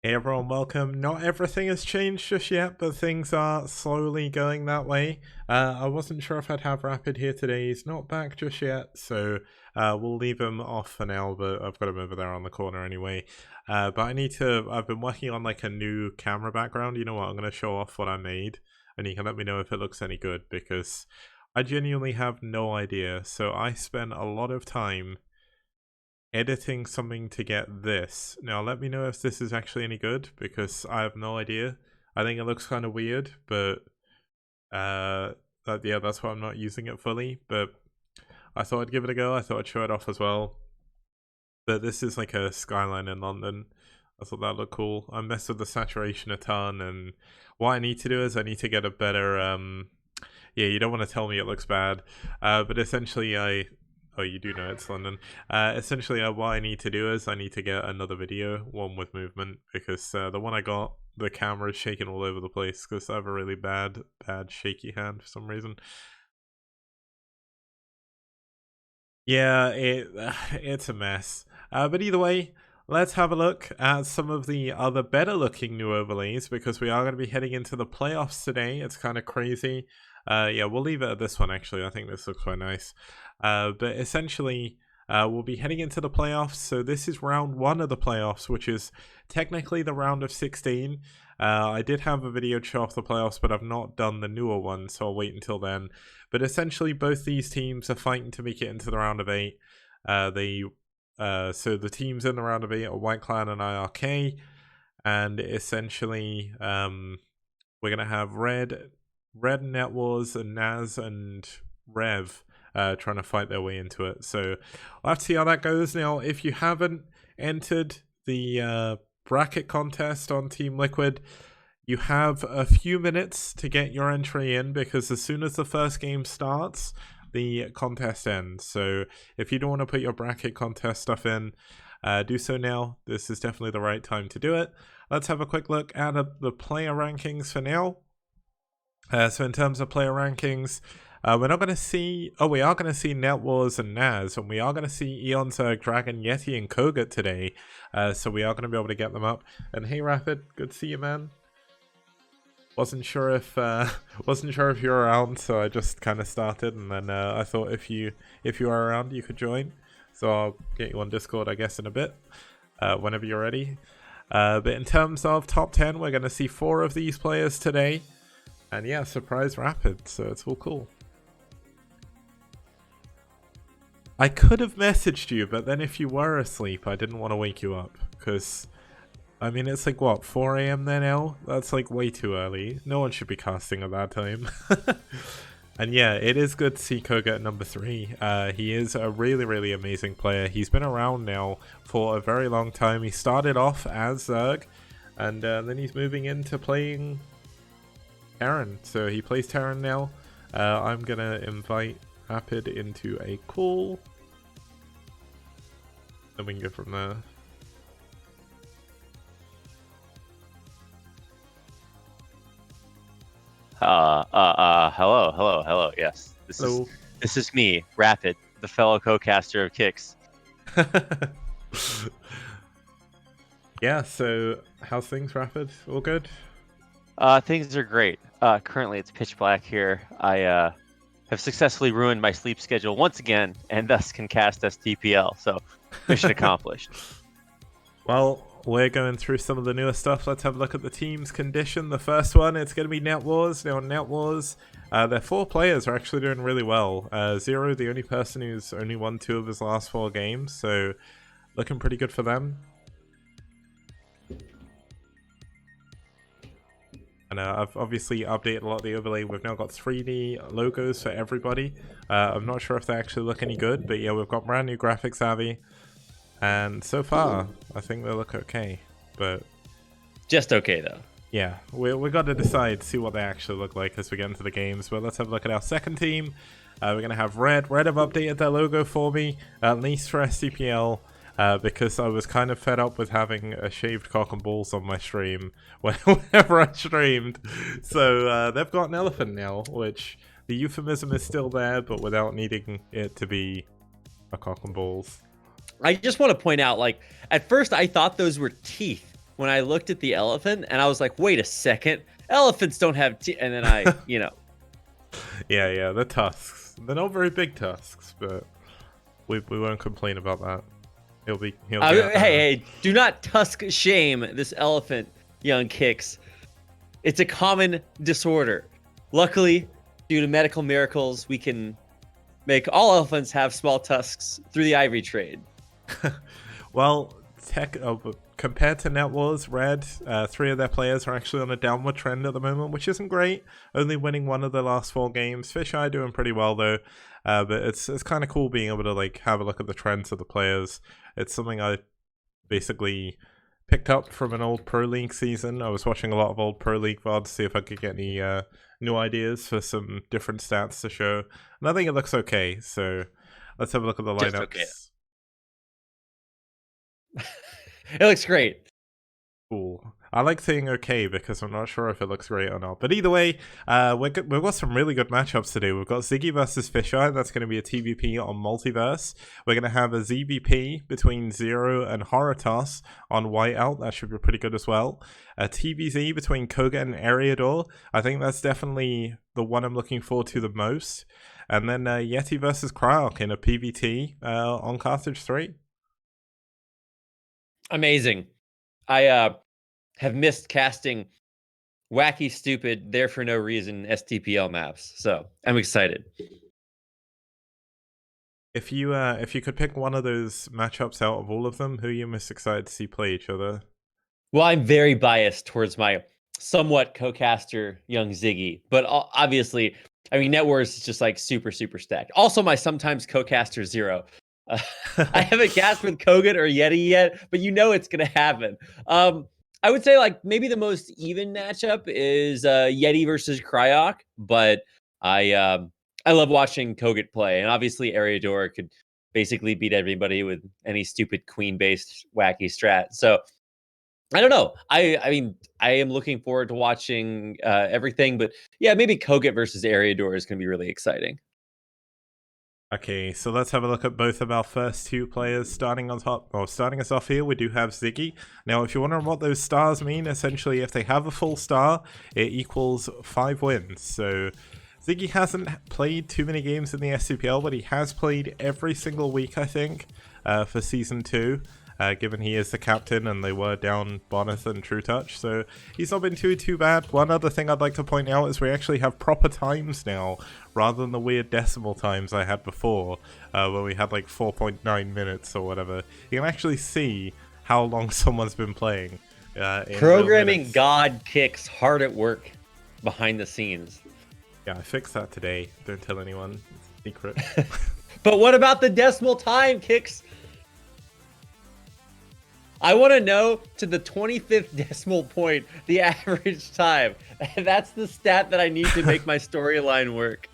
Hey everyone, welcome. Not everything has changed just yet, but things are slowly going that way. I wasn't sure if I'd have Rapid here today. He's not back just yet, so we'll leave him off for now, but I've got him over there on the corner anyway. But I've been working on like a new camera background. You know what, I'm going to show off what I made, and you can let me know if it looks any good, because I genuinely have no idea. So I spent a lot of time editing something to get this. Now let me know if this is actually any good, because I have no idea. I think it looks kind of weird, but yeah, that's why I'm not using it fully, but I thought I'd give it a go. I thought I'd show it off as well. But this is like a skyline in London. I thought that looked cool. I messed with the saturation a ton, and what I need to do is I need to get a better yeah, you don't want to tell me it looks bad, but essentially oh, you do know it's London. Essentially, what I need to do is I need to get another video, one with movement, because the one I got, the camera is shaking all over the place because I have a really bad shaky hand for some reason. Yeah, it's a mess. But either way, let's have a look at some of the other better looking new overlays, because we are going to be heading into the playoffs today. It's kind of crazy. Yeah, we'll leave it at this one actually. I think this looks quite nice. But essentially, we'll be heading into the playoffs. So this is round 1 of the playoffs, which is technically the round of 16. I did have a video to show off the playoffs, but I've not done the newer one, so I'll wait until then. But essentially, both these teams are fighting to make it into the round of 8. So the teams in the round of 8 are White Clan and IRK, and essentially, we're gonna have Red NetWars and NaS and ReV trying to fight their way into it. So I'll have to see how that goes. Now, if you haven't entered the bracket contest on Team Liquid, you have a few minutes to get your entry in, because as soon as the first game starts, the contest ends. So if you don't want to put your bracket contest stuff in, do so now. This is definitely the right time to do it. Let's have a quick look at the player rankings for now. So in terms of player rankings, we're not going to see... Oh, we are going to see NetWars and NaS, and we are going to see Eonzerg, Dragon, Yeti, and Kogut today. So we are going to be able to get them up. And hey, Rapid, good to see you, man. Wasn't sure if you were around, so I just kind of started, and then I thought if you are around, you could join. So I'll get you on Discord, I guess, in a bit, whenever you're ready. But in terms of top 10, we're going to see 4 of these players today. And yeah, surprise Rapid, so it's all cool. I could have messaged you, but then if you were asleep, I didn't want to wake you up, because, I mean, it's like, what, 4 AM there now? That's like way too early. No one should be casting at that time. And yeah, it is good to see Kogut at number 3. He is a really, really amazing player. He's been around now for a very long time. He started off as Zerg, and then he's moving into playing Terran. So he plays Terran now. I'm going to invite Rapid into a call. Then we can go from there. Hello. Yes, this is me, Rapid, the fellow co-caster of Kicks. Yeah. So how's things, Rapid? All good? Things are great. Currently, it's pitch black here. I have successfully ruined my sleep schedule once again, and thus can cast STPL. So, mission accomplished. Well, we're going through some of the newer stuff. Let's have a look at the team's condition. The first one, it's going to be NetWars. Now, NetWars, their 4 players are actually doing really well. Zero, the only person who's only won 2 of his last 4 games, so looking pretty good for them. And I've obviously updated a lot of the overlay. We've now got 3D logos for everybody. I'm not sure if they actually look any good, but yeah, we've got brand new graphics, Avi. And so far, I think they look okay. But just okay, though. Yeah, we got to decide, see what they actually look like as we get into the games. But let's have a look at our second team. We're going to have Red. Red have updated their logo for me, at least for STPL. Because I was kind of fed up with having a shaved cock and balls on my stream whenever I streamed. So they've got an elephant now, which the euphemism is still there, but without needing it to be a cock and balls. I just want to point out, like, at first I thought those were teeth when I looked at the elephant and I was like, wait a second, elephants don't have teeth. And then I, Yeah, the tusks. They're not very big tusks, but we won't complain about that. He'll be hey, do not tusk shame this elephant, young Kicks. It's a common disorder. Luckily, due to medical miracles, we can make all elephants have small tusks through the ivory trade. Well, compared to NetWars, Red, 3 of their players are actually on a downward trend at the moment, which isn't great. Only winning 1 of the last 4 games. Fisheye doing pretty well though, but it's kind of cool being able to like have a look at the trends of the players. It's something I basically picked up from an old Pro League season. I was watching a lot of old Pro League VODs to see if I could get any new ideas for some different stats to show. And I think it looks okay, so let's have a look at the lineups. Just okay. It looks great. Cool. I like saying okay because I'm not sure if it looks great or not. But either way, we've got some really good matchups today. We've got Ziggy versus Fisheye. That's going to be a TVP on Multiverse. We're going to have a ZVP between Zero and Horatoss on Whiteout. That should be pretty good as well. A TVZ between Koga and Ariador. I think that's definitely the one I'm looking forward to the most. And then Yeti versus Cryark in a PVT on Carthage 3. Amazing. I have missed casting wacky, stupid, there for no reason STPL maps, so I'm excited. If you could pick one of those matchups out of all of them, who are you most excited to see play each other? Well, I'm very biased towards my somewhat co-caster, young Ziggy, but obviously, I mean, NetWars is just like super, super stacked. Also, my sometimes co-caster Zero. I haven't cast with Kogan or Yeti yet, but you know it's gonna happen. I would say like maybe the most even matchup is Yeti versus Cryok, but I love watching Kogut play, and obviously Ariador could basically beat everybody with any stupid queen-based wacky strat. So I don't know. I mean, I am looking forward to watching everything, but yeah, maybe Kogut versus Ariador is going to be really exciting. Okay, so let's have a look at both of our first 2 players. Starting us off here, we do have Ziggy. Now, if you're wondering what those stars mean, essentially, if they have a full star, it equals 5 wins. So Ziggy hasn't played too many games in the STPL, but he has played every single week, I think, for Season 2. Given he is the captain and they were down Bonus and True Touch, so he's not been too bad. One other thing I'd like to point out is we actually have proper times now, rather than the weird decimal times I had before, where we had like 4.9 minutes or whatever. You can actually see how long someone's been playing. Programming God Kicks hard at work behind the scenes. Yeah, I fixed that today. Don't tell anyone. It's a secret. But what about the decimal time, Kicks? I want to know to the 25th decimal point the average time. That's the stat that I need to make my storyline work.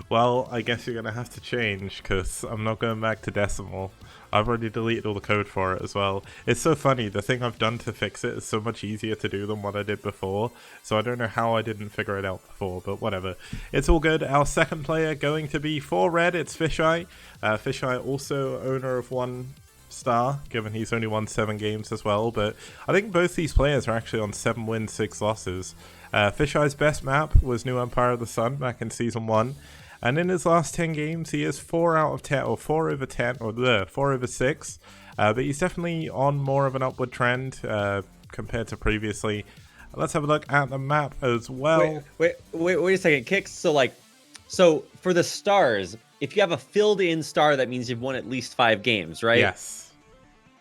Well, I guess you're going to have to change, because I'm not going back to decimal. I've already deleted all the code for it as well. It's so funny, the thing I've done to fix it is so much easier to do than what I did before, so I don't know how I didn't figure it out before, but whatever. It's all good. Our second player going to be for Red, it's Fisheye. Fisheye also owner of 1 star, given he's only won 7 games as well, but I think both these players are actually on 7 wins, 6 losses. Fisheye's best map was New Empire of the Sun back in Season 1, and in his last 10 games he is 4 out of 10, or 4 over 10, or 4 over 6, but he's definitely on more of an upward trend compared to previously. Let's have a look at the map as well. Wait a second, Kicks. So for the stars, if you have a filled in star, that means you've won at least 5 games, right? Yes.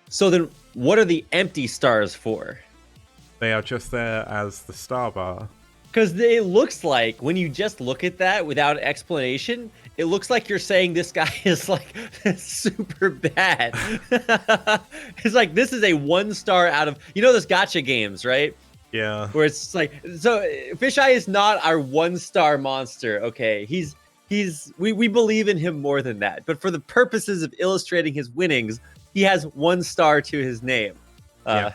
So then what are the empty stars for? They are just there as the star bar. Because it looks like, when you just look at that without explanation, it looks like you're saying this guy is like super bad. It's like, this is a 1 star out of, you know, those gacha games, right? Yeah. Where it's like, so Fisheye is not our 1 star monster. Okay. We believe in him more than that. But for the purposes of illustrating his winnings, he has 1 star to his name. Yeah.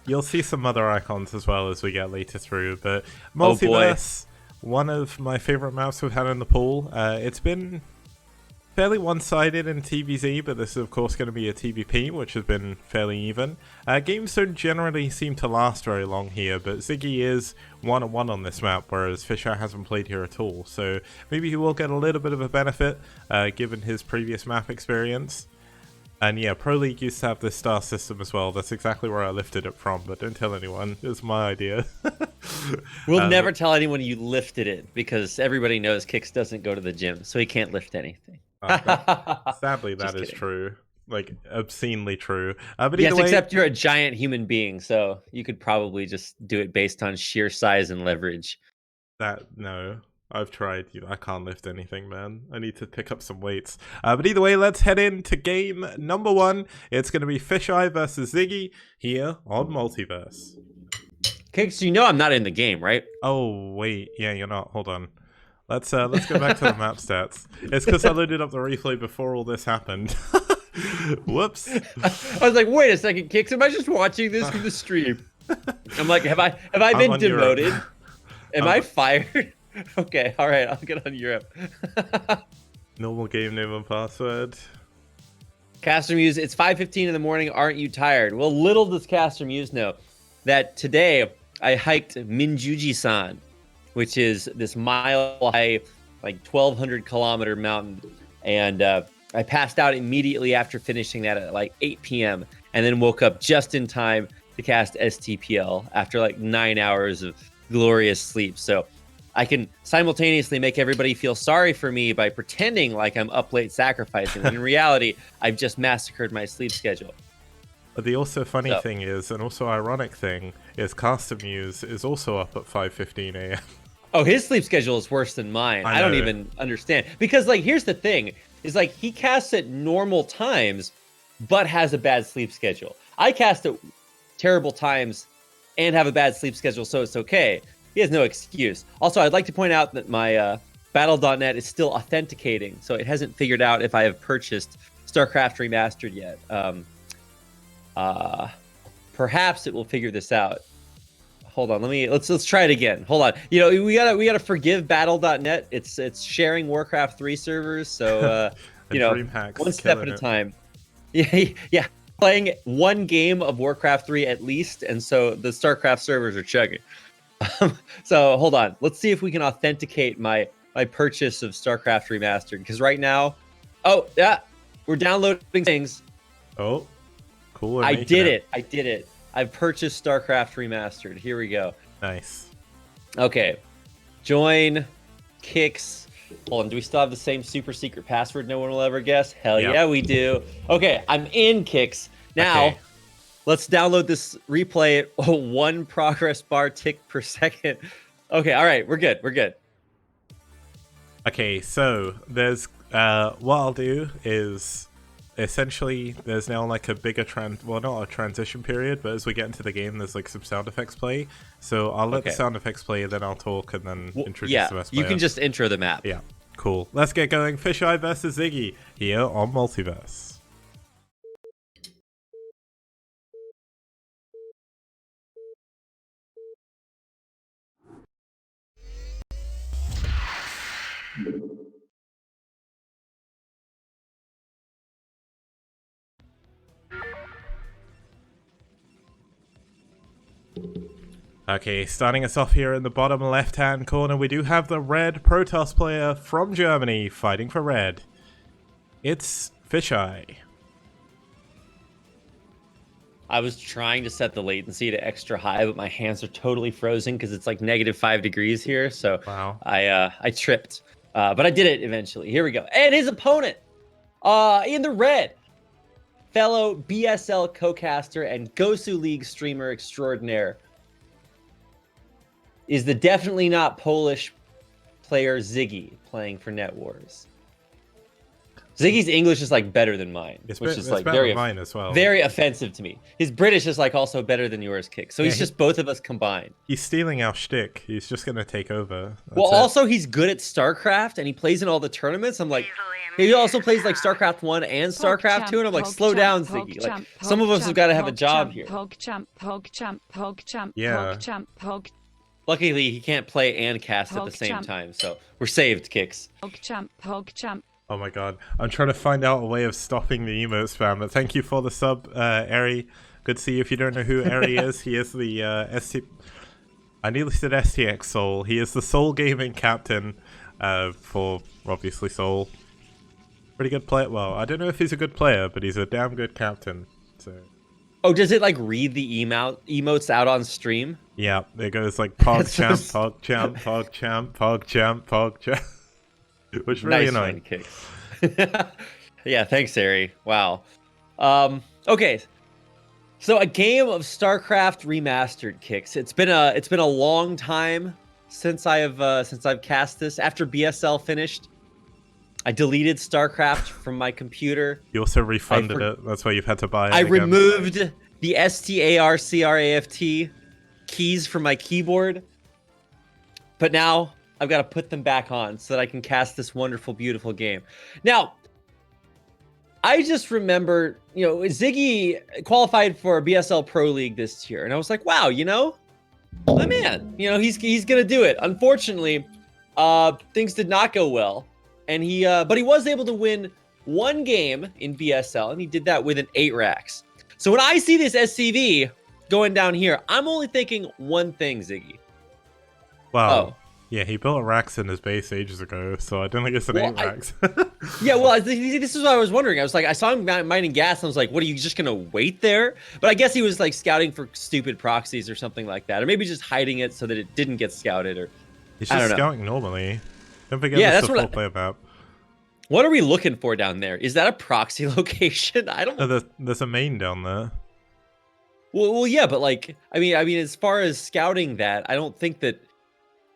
You'll see some other icons as well as we get later through, but Multiverse, one of my favorite maps we've had in the pool. It's been fairly one-sided in TVZ, but this is of course going to be a TVP, which has been fairly even. Games don't generally seem to last very long here, but Ziggy is 1-1 on this map, whereas Fisher hasn't played here at all, so maybe he will get a little bit of a benefit, given his previous map experience. And yeah, Pro League used to have this star system as well. That's exactly where I lifted it from, but don't tell anyone. It was my idea. We'll never tell anyone you lifted it, because everybody knows Kix doesn't go to the gym, so he can't lift anything. Sadly, that is true. Like, obscenely true. But yes, either way, except you're a giant human being, so you could probably just do it based on sheer size and leverage. No. I've tried. I can't lift anything, man. I need to pick up some weights. But either way, let's head into game number 1. It's going to be Fisheye versus Ziggy here on Multiverse. Kix, you know I'm not in the game, right? Oh, wait. Yeah, you're not. Hold on. Let's go back to the map stats. It's because I loaded up the replay before all this happened. Whoops. I was like, wait a second, Kix. Am I just watching this from the stream? I'm like, have I been demoted? Am I fired? Okay, all right, I'll get on Europe. Normal game name and password. Caster Muse, it's 5:15 in the morning. Aren't you tired? Well, little does Caster Muse know that today I hiked Minjuji-san, which is this mile-high, like 1,200 kilometer mountain, and I passed out immediately after finishing that at like 8 p.m. and then woke up just in time to cast STPL after like 9 hours of glorious sleep. So I can simultaneously make everybody feel sorry for me by pretending like I'm up late sacrificing, when in reality, I've just massacred my sleep schedule. But the also funny thing is, and also ironic thing, is Caster Muse is also up at 5:15 a.m. Oh, his sleep schedule is worse than mine. I don't even understand. Because, like, here's the thing, is like, he casts at normal times, but has a bad sleep schedule. I cast at terrible times and have a bad sleep schedule, so it's okay. He has no excuse. Also, I'd like to point out that my Battle.net is still authenticating, so it hasn't figured out if I have purchased StarCraft Remastered yet. Perhaps it will figure this out. Hold on, let's try it again. Hold on. You know, we gotta forgive Battle.net. It's sharing Warcraft 3 servers, so you know, one step at a time. Yeah. Playing one game of Warcraft 3 at least, and so the StarCraft servers are chugging. So hold on, let's see if we can authenticate my purchase of StarCraft Remastered, because right now, oh yeah, we're downloading things. Oh, cool. I did it. I've purchased StarCraft Remastered. Here we go. Nice. Okay, join Kix. Hold on, do we still have the same super secret password no one will ever guess? Hell yeah, we do. Okay, I'm in, Kix. Now, okay. Let's download this replay at 1 progress bar tick per second. Okay, all right, we're good. Okay, so there's what I'll do is essentially there's now like a bigger not a transition period, but as we get into the game, there's like some sound effects play. So I'll let the sound effects play, then I'll talk, and then introduce the best player. You can just intro the map. Yeah, cool. Let's get going. Fisheye versus Ziggy here on Multiverse. Okay, starting us off here in the bottom left-hand corner, we do have the red Protoss player from Germany fighting for red. It's Fisheye. I was trying to set the latency to extra high, but my hands are totally frozen because it's like -5 degrees here. So wow. I tripped, but I did it eventually. Here we go. And his opponent, in the red, fellow BSL co-caster and Gosu League streamer extraordinaire, is the definitely not Polish player Ziggy, playing for NetWars. Ziggy's English is like better than mine, which is like very mine as well. Very offensive to me. His British is like also better than yours, Kick. So he's just both of us combined. He's stealing our shtick. He's just gonna take over. Also he's good at StarCraft and he plays in all the tournaments. I'm like, he also plays like StarCraft 1 and StarCraft 2, and I'm like, slow down, Ziggy. Like, some of us have got to have a job here. Yeah. Luckily, he can't play and cast at the same time, so we're saved, Kix. Oh my god. I'm trying to find out a way of stopping the emote spam, but thank you for the sub, Eri. Good to see you. If you don't know who Eri is, he is the I nearly said STX Soul. He is the Soul Gaming captain for, obviously, Soul. Pretty good player. Well, I don't know if he's a good player, but he's a damn good captain. So. Oh, does it like read the emotes out on stream? Yeah, it goes like PogChamp, PogChamp, PogChamp, PogChamp, PogChamp. Which is really annoying. Kicks. Yeah, thanks, Ari. Wow. Okay. So a game of StarCraft Remastered kicks. It's been a long time since I've cast this. After BSL finished, I deleted StarCraft from my computer. You also refunded it. That's why you've had to buy it. I removed the STARCRAFT keys from my keyboard. But now I've got to put them back on so that I can cast this wonderful, beautiful game. Now, I just remember, Ziggy qualified for BSL Pro League this year, and I was like, wow, my man, he's gonna do it. Unfortunately, things did not go well, and but he was able to win one game in BSL, and he did that with an 8 racks. So when I see this SCV going down here, I'm only thinking one thing, Ziggy. Wow. Oh. Yeah, he built a racks in his base ages ago, so I don't think it's an 8 racks. Yeah, well, this is what I was wondering. I was like, I saw him mining gas, and I was like, what, are you just going to wait there? But I guess he was like scouting for stupid proxies or something like that, or maybe just hiding it so that it didn't get scouted, or He's just scouting normally. Don't forget that's the full player map. What are we looking for down there? Is that a proxy location? I don't know. No, there's a main down there. Well, yeah, but like, I mean, as far as scouting that, I don't think that.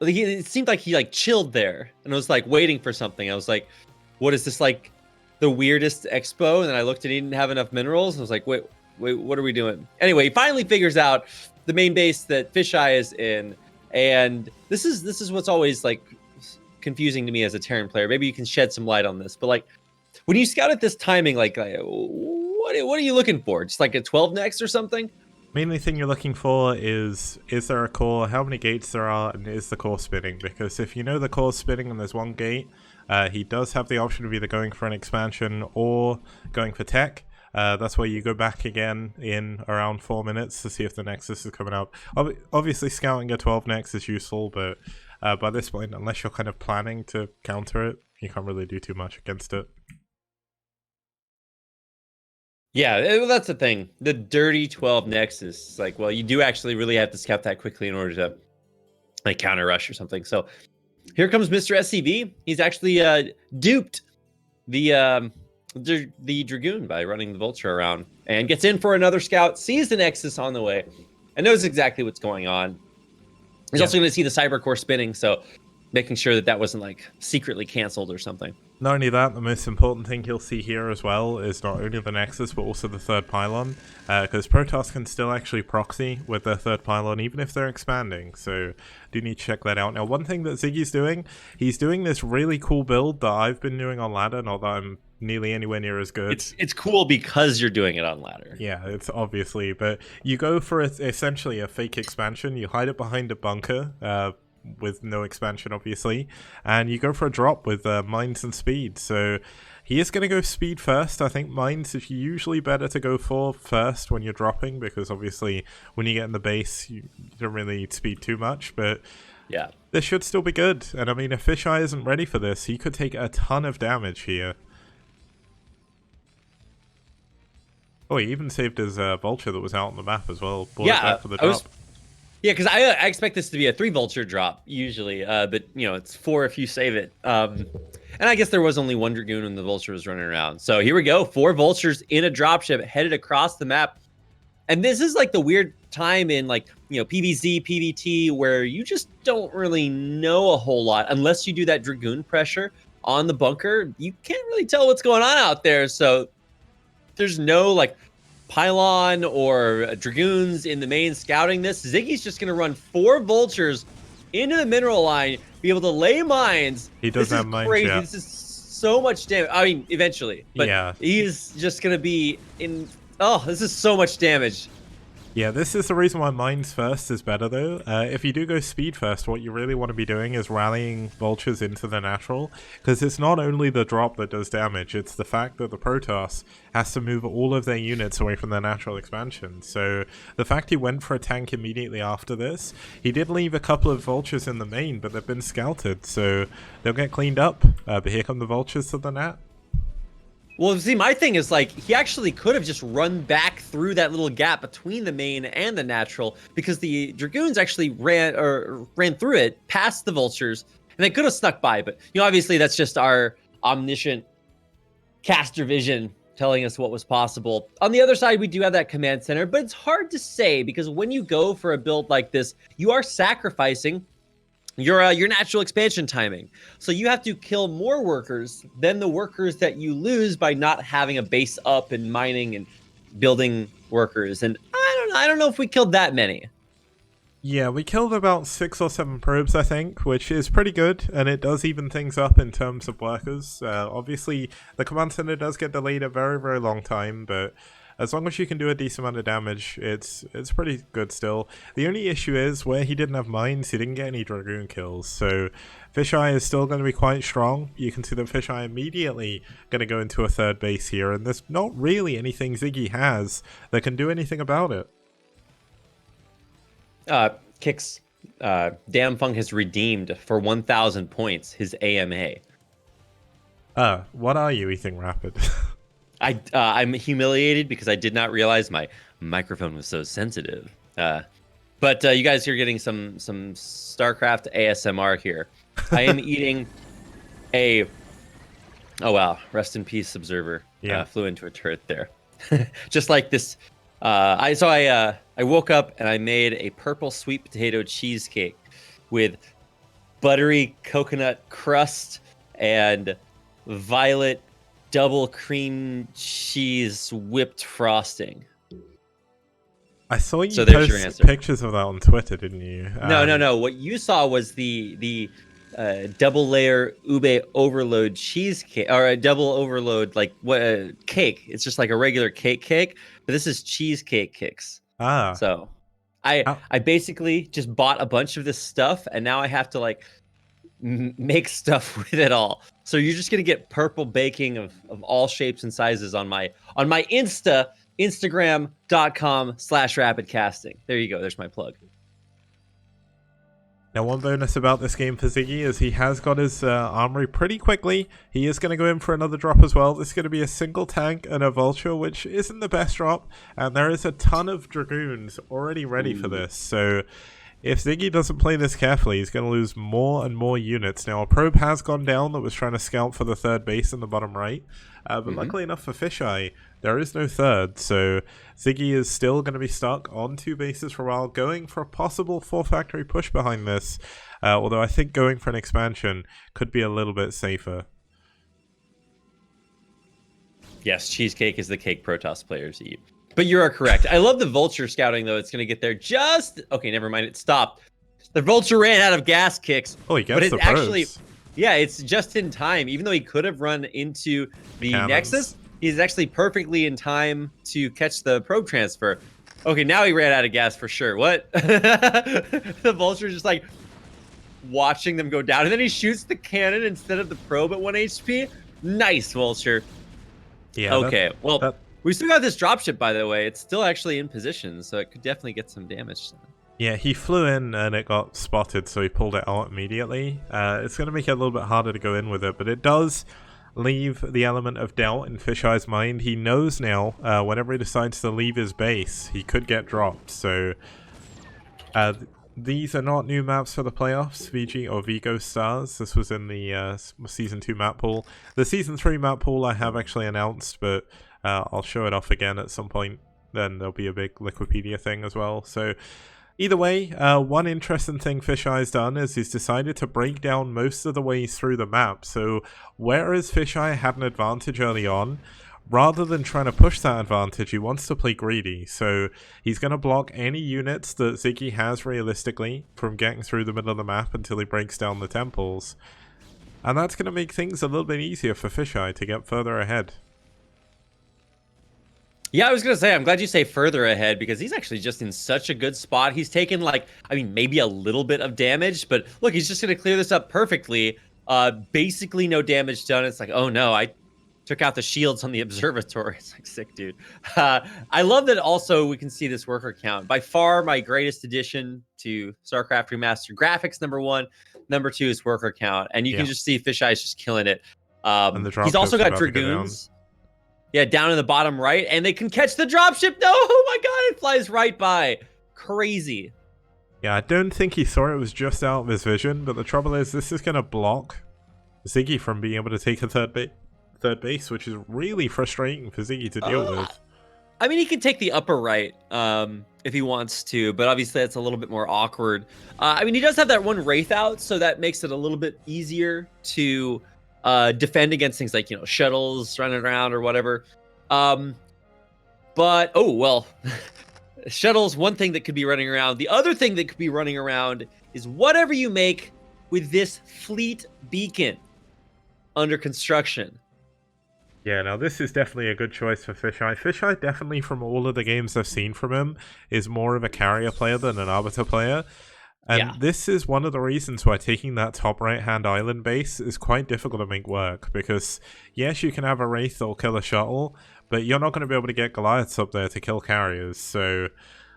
It seemed like he like chilled there and was like waiting for something. I was like, what is this, like the weirdest expo? And then I looked and he didn't have enough minerals. I was like, wait, what are we doing? Anyway, he finally figures out the main base that Fisheye is in. And this is what's always like confusing to me as a Terran player. Maybe you can shed some light on this, but like when you scout at this timing, like what are you looking for? Just like a 12 next or something? Mainly thing you're looking for is there a core, how many gates there are, and is the core spinning? Because if you know the core's spinning and there's one gate, he does have the option of either going for an expansion or going for tech. That's where you go back again in around 4 minutes to see if the Nexus is coming up. Obviously scouting a 12 Nex is useful, but by this point, unless you're kind of planning to counter it, you can't really do too much against it. Yeah, well, that's the thing. The dirty 12 Nexus, like, well, you do actually really have to scout that quickly in order to like counter rush or something. So here comes Mr. SCV. He's actually duped the Dragoon by running the Vulture around and gets in for another scout, sees the Nexus on the way, and knows exactly what's going on. He's also going to see the Cyber Core spinning, so making sure that wasn't like secretly canceled or something. Not only that, the most important thing he'll see here as well is not only the Nexus, but also the third pylon, because Protoss can still actually proxy with their third pylon, even if they're expanding, so do need to check that out. Now, one thing that Ziggy's doing, he's doing this really cool build that I've been doing on ladder, not that I'm nearly anywhere near as good. It's cool because you're doing it on ladder. Yeah, it's obviously, but you go for essentially a fake expansion, you hide it behind a bunker, with no expansion obviously, and you go for a drop with mines and speed. So he is going to go speed first. I think mines is usually better to go for first when you're dropping, because obviously when you get in the base you don't really need speed too much, but yeah, this should still be good. And I mean, if Fisheye isn't ready for this, he could take a ton of damage here. Oh, he even saved his Vulture that was out on the map as well. Brought it back for the drop. Yeah, because I expect this to be a 3 Vulture drop usually, but it's 4 if you save it. And I guess there was only 1 Dragoon when the Vulture was running around. So here we go, 4 Vultures in a dropship headed across the map. And this is like the weird time in like, PvZ, PvT, where you just don't really know a whole lot unless you do that Dragoon pressure on the bunker. You can't really tell what's going on out there. So there's no like pylon or Dragoons in the main scouting this. Ziggy's just going to run 4 Vultures into the mineral line, be able to lay mines. He does have mines, crazy. yeah. This is so much damage. I mean, eventually. But yeah, he's just going to be in... Oh, this is so much damage. Yeah, this is the reason why Mines First is better, though. If you do go Speed First, what you really want to be doing is rallying Vultures into the natural, because it's not only the drop that does damage, it's the fact that the Protoss has to move all of their units away from their natural expansion. So the fact he went for a tank immediately after this, he did leave a couple of Vultures in the main, but they've been scouted, so they'll get cleaned up. But here come the Vultures to the NAT. Well, see, my thing is, like, he actually could have just run back through that little gap between the main and the natural, because the Dragoons actually ran through it past the Vultures, and they could have snuck by. But, you know, obviously that's just our omniscient caster vision telling us what was possible. On the other side, we do have that command center, but it's hard to say, because when you go for a build like this, you are sacrificing your natural expansion timing. So you have to kill more workers than the workers that you lose by not having a base up and mining and building workers. And I don't know if we killed that many. Yeah, we killed about 6 or 7 probes, I think, which is pretty good, and it does even things up in terms of workers. Obviously, the command center does get delayed a very, very long time, but as long as you can do a decent amount of damage, it's pretty good still. The only issue is, where he didn't have mines, he didn't get any Dragoon kills, so Fisheye is still going to be quite strong. You can see that Fisheye immediately going to go into a third base here, and there's not really anything Ziggy has that can do anything about it. Kix, Damfung has redeemed for 1,000 points his AMA. What are you, Eating Rapid? I'm humiliated because I did not realize my microphone was so sensitive. But you guys are getting some StarCraft ASMR here. I am eating a... Oh, wow. Rest in peace, Observer. Yeah. Flew into a turret there. Just like this. I woke up and I made a purple sweet potato cheesecake with buttery coconut crust and violet double cream cheese whipped frosting. I saw you there's your post answer. pictures of that on Twitter, didn't you? No. What you saw was the double layer ube overload cheesecake, or a double overload cake. It's just like a regular cake, but this is cheesecake kicks. So I basically just bought a bunch of this stuff, and now I have to like make stuff with it all. So you're just gonna get purple baking of all shapes and sizes on my Instagram.com/rapidcasting. There you go. There's my plug. Now, one bonus about this game for Ziggy is he has got his armory pretty quickly. He is going to go in for another drop as well. This is going to be a single tank and a vulture, which isn't the best drop. And there is a ton of Dragoons already ready for this. So if Ziggy doesn't play this carefully, he's going to lose more and more units. Now, a probe has gone down that was trying to scout for the third base in the bottom right. But luckily enough for Fisheye, there is no third. So Ziggy is still going to be stuck on 2 bases for a while, going for a possible 4-factory push behind this. Although I think going for an expansion could be a little bit safer. Yes, cheesecake is the cake Protoss players eat. But you are correct. I love the vulture scouting, though. It's going to get there just... Okay, never mind. It stopped. The vulture ran out of gas kicks. Oh, he gets the probes. Yeah, it's just in time. Even though he could have run into the Nexus, he's actually perfectly in time to catch the probe transfer. Okay, now he ran out of gas for sure. What? The vulture's just like watching them go down. And then he shoots the cannon instead of the probe at 1 HP. Nice, vulture. Yeah. Okay, we still got this dropship, by the way. It's still actually in position, so it could definitely get some damage. Yeah, he flew in and it got spotted, so he pulled it out immediately. It's going to make it a little bit harder to go in with it, but it does leave the element of doubt in Fisheye's mind. He knows now, whenever he decides to leave his base, he could get dropped. So these are not new maps for the playoffs, VG or Vigo Stars. This was in the Season 2 map pool. The Season 3 map pool I have actually announced, but I'll show it off again at some point. Then there'll be a big Liquipedia thing as well. So either way, one interesting thing Fisheye's done is he's decided to break down most of the ways through the map. So whereas Fisheye had an advantage early on, rather than trying to push that advantage, he wants to play greedy. So he's going to block any units that Ziggy has realistically from getting through the middle of the map until he breaks down the temples. And that's going to make things a little bit easier for Fisheye to get further ahead. Yeah, I was gonna say, I'm glad you say further ahead because he's actually just in such a good spot. He's taken like, I mean, maybe a little bit of damage, but look, he's just gonna clear this up perfectly. Basically no damage done. It's like, oh no, I took out the shields on the observatory. It's like sick, dude. I love that also we can see this worker count. By far my greatest addition to StarCraft Remastered graphics, number one. Number two is worker count. And you can just see Fisheye's just killing it. And the He's also dropship's got about to go down. Dragoons. Yeah, down in the bottom right, and they can catch the dropship. No, oh my god, it flies right by. Crazy. Yeah, I don't think he saw it was just out of his vision, but the trouble is this is going to block Ziggy from being able to take a third base, which is really frustrating for Ziggy to deal with. I mean, he can take the upper right if he wants to, but obviously that's a little bit more awkward. I mean, he does have that one Wraith out, so that makes it a little bit easier to defend against things like, you know, shuttles running around or whatever. But, oh, well, shuttles, one thing that could be running around. The other thing that could be running around is whatever you make with this fleet beacon under construction. Yeah, now this is definitely a good choice for Fisheye. Fisheye definitely, from all of the games I've seen from him, is more of a carrier player than an arbiter player. And this is one of the reasons why taking that top right-hand island base is quite difficult to make work. Because, yes, you can have a Wraith or kill a shuttle, but you're not going to be able to get Goliaths up there to kill carriers. So,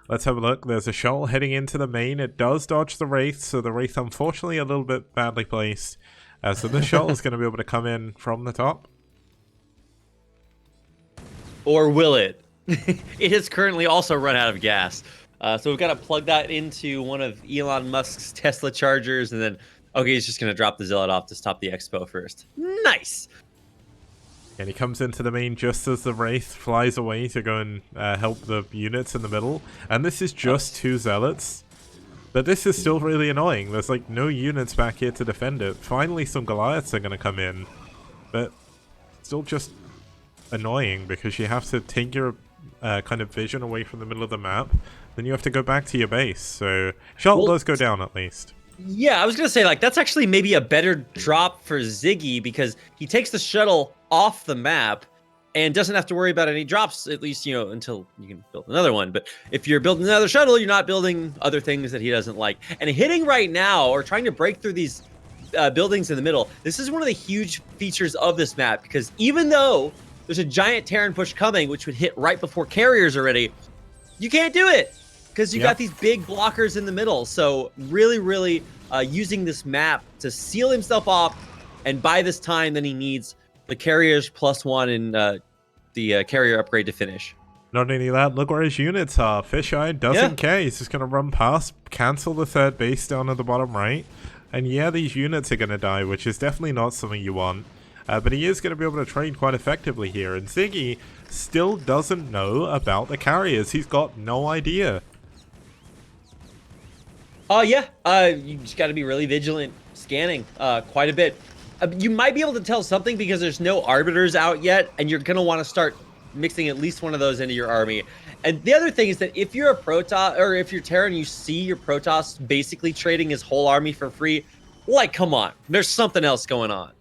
let's have a look. There's a shuttle heading into the main. It does dodge the Wraith, so the Wraith, unfortunately, a little bit badly placed. So this shuttle is going to be able to come in from the top. Or will it? It has currently also run out of gas. So we've got to plug that into one of Elon Musk's Tesla chargers, and then, okay, he's just going to drop the Zealot off to stop the Expo first. Nice! And he comes into the main just as the Wraith flies away to go and help the units in the middle. And this is just 2 Zealots. But this is still really annoying. There's like no units back here to defend it. Finally some Goliaths are going to come in. But still just annoying because you have to take your kind of vision away from the middle of the map. Then you have to go back to your base. So shuttle does go down at least. Yeah, I was going to say, like, that's actually maybe a better drop for Ziggy because he takes the shuttle off the map and doesn't have to worry about any drops, at least, you know, until you can build another one. But if you're building another shuttle, you're not building other things that he doesn't like. And hitting right now, or trying to break through these buildings in the middle, this is one of the huge features of this map because even though there's a giant Terran push coming, which would hit right before carriers already, you can't do it because you got these big blockers in the middle. So really, really using this map to seal himself off and buy this time that he needs the carriers +1 and the carrier upgrade to finish. Not only that, look where his units are. Fisheye doesn't care. He's just going to run past, cancel the third base down at the bottom right. And yeah, these units are going to die, which is definitely not something you want. But he is going to be able to trade quite effectively here. And Ziggy still doesn't know about the carriers. He's got no idea. Oh, yeah. You just got to be really vigilant scanning quite a bit. You might be able to tell something because there's no arbiters out yet, and you're going to want to start mixing at least one of those into your army. And the other thing is that if you're a Protoss, or if you're Terran, you see your Protoss basically trading his whole army for free, like, come on. There's something else going on.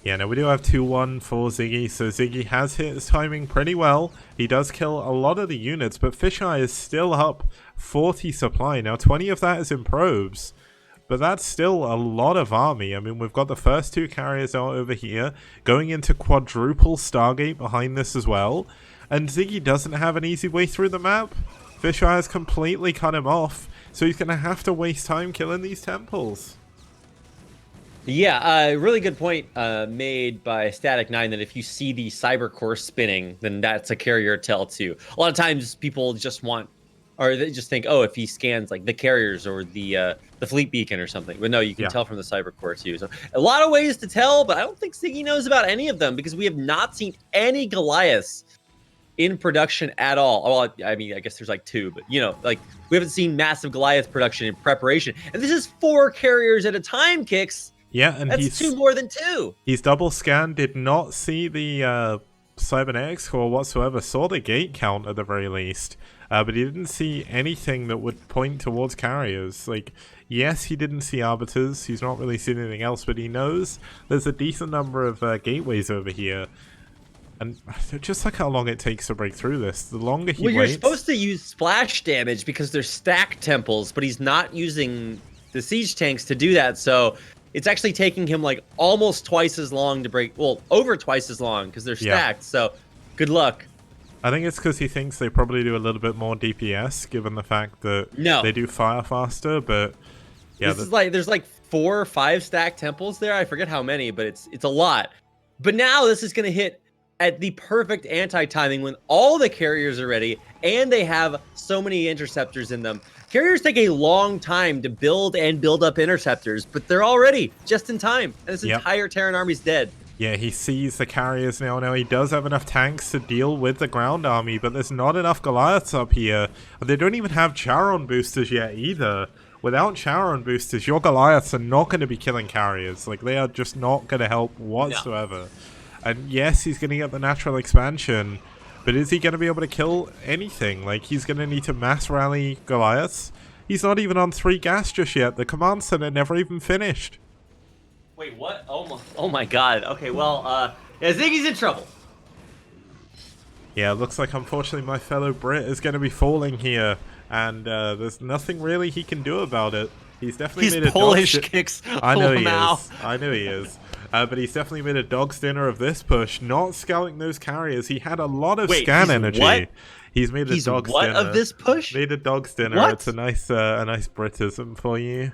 Yeah, now we do have 2-1 for Ziggy, so Ziggy has hit his timing pretty well. He does kill a lot of the units, but Fisheye is still up 40 supply. Now 20 of that is in probes, but that's still a lot of army. I mean, we've got the first 2 carriers out over here, going into quadruple Stargate behind this as well, and Ziggy doesn't have an easy way through the map. Fisheye has completely cut him off, so he's going to have to waste time killing these temples. Yeah, really good point made by Static 9 that if you see the cyber core spinning, then that's a carrier tell too. A lot of times people just want, or they just think, oh, if he scans like the carriers or the fleet beacon or something. But no, you can tell from the cyber core too. So a lot of ways to tell, but I don't think Ziggy knows about any of them because we have not seen any Goliaths in production at all. Well, I mean, I guess there's like 2, but you know, like we haven't seen massive Goliath production in preparation. And this is 4 carriers at a time, Kicks. Yeah, and that's 2 more than 2. He's double scanned, did not see the cybernetics core whatsoever, saw the gate count at the very least, but he didn't see anything that would point towards carriers. Like, yes, he didn't see arbiters, he's not really seen anything else, but he knows there's a decent number of gateways over here. And just like how long it takes to break through this. The longer he Well, you're waits... supposed to use splash damage because they're stack temples, but he's not using the siege tanks to do that. So it's actually taking him like almost twice as long to break. Well, over twice as long because they're stacked. So good luck. I think it's because he thinks they probably do a little bit more DPS, given the fact that they do fire faster. But yeah, this is like there's like 4 or 5 stacked temples there. I forget how many, but it's a lot. But now this is going to hit at the perfect anti-timing when all the carriers are ready and they have so many interceptors in them. Carriers take a long time to build and build up interceptors, but they're all ready just in time. And this entire Terran army's dead. Yeah, he sees the carriers now. Now he does have enough tanks to deal with the ground army, but there's not enough Goliaths up here. They don't even have Charon boosters yet either. Without Charon boosters, your Goliaths are not going to be killing carriers. Like, they are just not going to help whatsoever. No. And yes, he's going to get the natural expansion, but is he going to be able to kill anything? Like, he's going to need to mass rally Goliaths. He's not even on 3 gas just yet. The command center never even finished. Wait, what? Oh my god. Okay, well, yeah, Ziggy's in trouble. Yeah, it looks like, unfortunately, my fellow Brit is going to be falling here, and there's nothing really he can do about it. He's definitely made a Polish kicks. I know he is. I know he is. But he's definitely made a dog's dinner of this push, not scouting those carriers. He had a lot of scan energy. What? He's made a dog's dinner. Of this push? Made a dog's dinner. What? It's a nice Britism for you.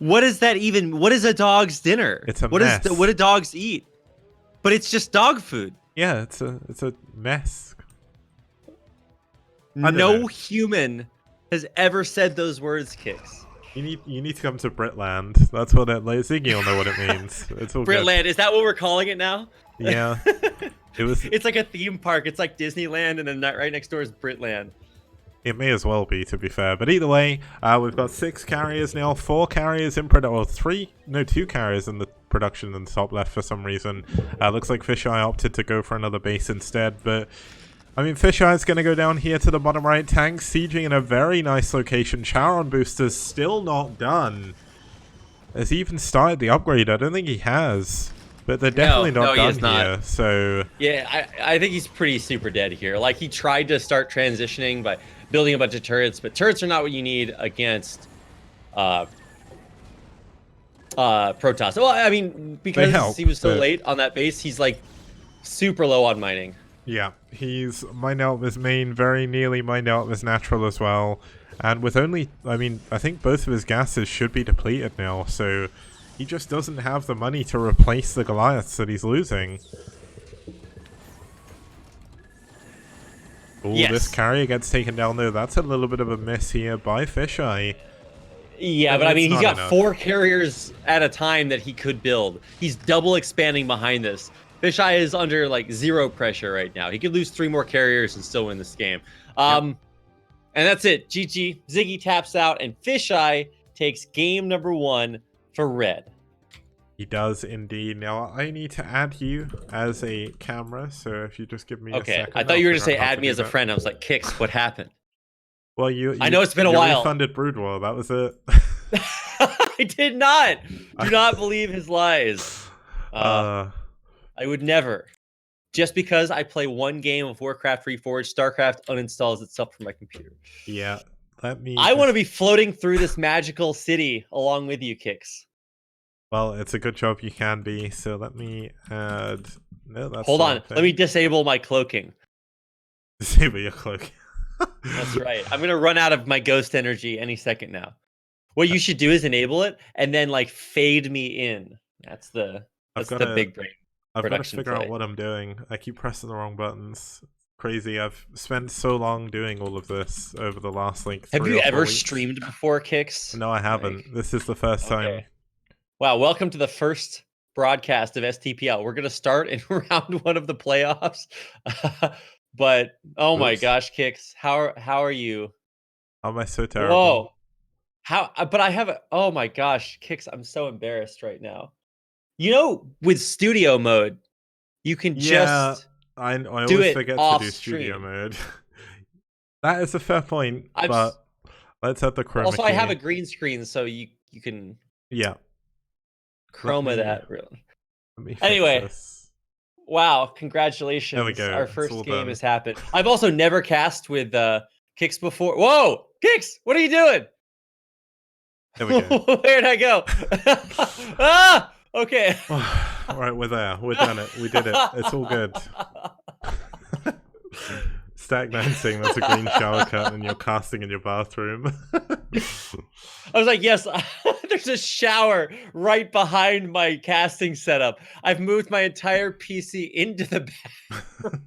What is that even? What is a dog's dinner? It's a what mess. What do dogs eat? But it's just dog food. Yeah, it's a mess. No human has ever said those words, Kicks. You need to come to Britland. That's what it. Like, Ziggy will know what it means. It's all Britland. good. Is that what we're calling it now? Yeah. It's like a theme park. It's like Disneyland, and then right next door is Britland. It may as well be, to be fair. But either way, we've got 6 carriers now, 4 carriers in production, well, 2 carriers in the production in the top left for some reason. Looks like Fisheye opted to go for another base instead, but I mean, Fisheye's going to go down here to the bottom right. Tank sieging in a very nice location. Charon booster's still not done. Has he even started the upgrade? I don't think he has. But they're definitely not done here. So yeah, I think he's pretty super dead here. Like, he tried to start transitioning by building a bunch of turrets, but turrets are not what you need against Protoss. Well, I mean, because he was so late on that base, he's like super low on mining. Yeah, he's mined out of his main, very nearly mined out of his natural as well. And with only, I mean, I think both of his gases should be depleted now, so he just doesn't have the money to replace the Goliaths that he's losing. Oh, this carrier gets taken down though. That's a little bit of a miss here by Fisheye. Yeah, but I mean, he's got 4 carriers at a time that he could build. He's double expanding behind this. Fisheye is under like 0 pressure right now. He could lose 3 more carriers and still win this game. And that's it. GG. Ziggy taps out, and Fisheye takes game number 1 for red. He does indeed. Now, I need to add you as a camera, so if you just give me a second. I thought you were going to say add me as a friend. I was like, Kicks, what happened? Well, I know it's been a while. Refunded Brood War. That was it. I did not. Do not believe his lies. I would never. Just because I play 1 game of Warcraft Reforged, StarCraft uninstalls itself from my computer. Yeah, I want to be floating through this magical city along with you, Kicks. Well, it's a good job you can be, so let me add... No, that's Hold on, let me disable my cloaking. Disable your cloak. That's right. I'm going to run out of my ghost energy any second now. What you should do is enable it, and then, like, fade me in. That's the big brain. I've got to figure out what I'm doing. I keep pressing the wrong buttons. Crazy. I've spent so long doing all of this over the last, like, 3 or 4 weeks. Have you ever weeks. streamed before, Kicks? No, I haven't. This is the first time. Wow, welcome to the first broadcast of STPL. We're going to start in round 1 of the playoffs. But, oh my gosh, Kicks, how are you? How am I so terrible? Whoa. But I have oh my gosh, Kicks, I'm so embarrassed right now. You know, with studio mode, you can just I always forget to do studio mode. That is a fair point, but let's have the chroma Also, key. I have a green screen, so you can chroma that really. Let me fix anyway, this. Wow, There we congratulations. go. Our It's all first game done. has happened. I've also never cast with Kix before. Whoa! Kix, what are you doing? There we go. Where'd I go? Ah! Okay. All right, we're there. We're done it. We did it. It's all good. Stack9 saying there's a green shower curtain and you're casting in your bathroom. I was like, yes, there's a shower right behind my casting setup. I've moved my entire PC into the bathroom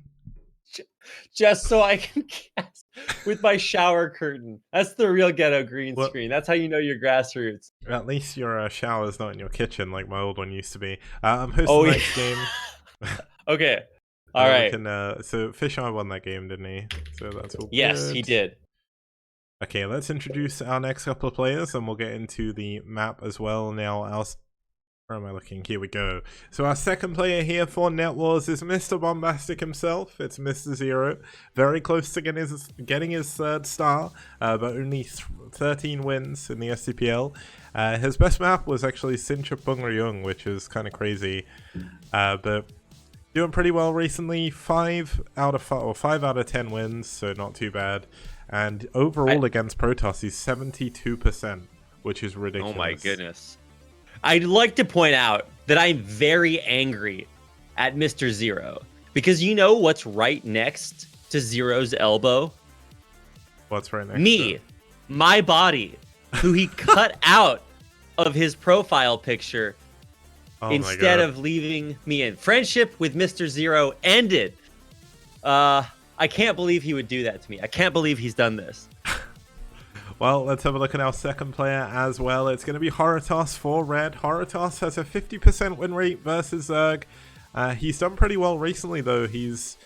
just so I can cast with my shower curtain. That's the real ghetto green Well, screen. That's how you know your grassroots. at least your shower's not in your kitchen like my old one used to be. I'm hosting Oh, the yeah. next game. Okay. All We right. can, so Fisheye won that game, didn't he? So that's all Yes, good. he did. Okay, let's introduce our next couple of players and we'll get into the map as well. Now, where am I looking? Here we go. So our second player here for NetWars is Mr. Bombastic himself. It's Mr. Zero. Very close to getting his third star, but only 13 wins in the STPL. His best map was actually Sinchip Bungryung, which is kind of crazy. But doing pretty well recently. 5 out of 10 wins, so not too bad. And overall against Protoss, he's 72%, which is ridiculous. Oh my goodness. I'd like to point out that I'm very angry at Mr. Zero because you know what's right next to Zero's elbow? What's right next Me, to it? my body, who he cut out of his profile picture instead of leaving me in. Friendship with Mr. Zero ended. I can't believe he would do that to me. I can't believe he's done this. Well, let's have a look at our second player as well. It's going to be Horotos for Red. Horotos has a 50% win rate versus Zerg. He's done pretty well recently, though. He's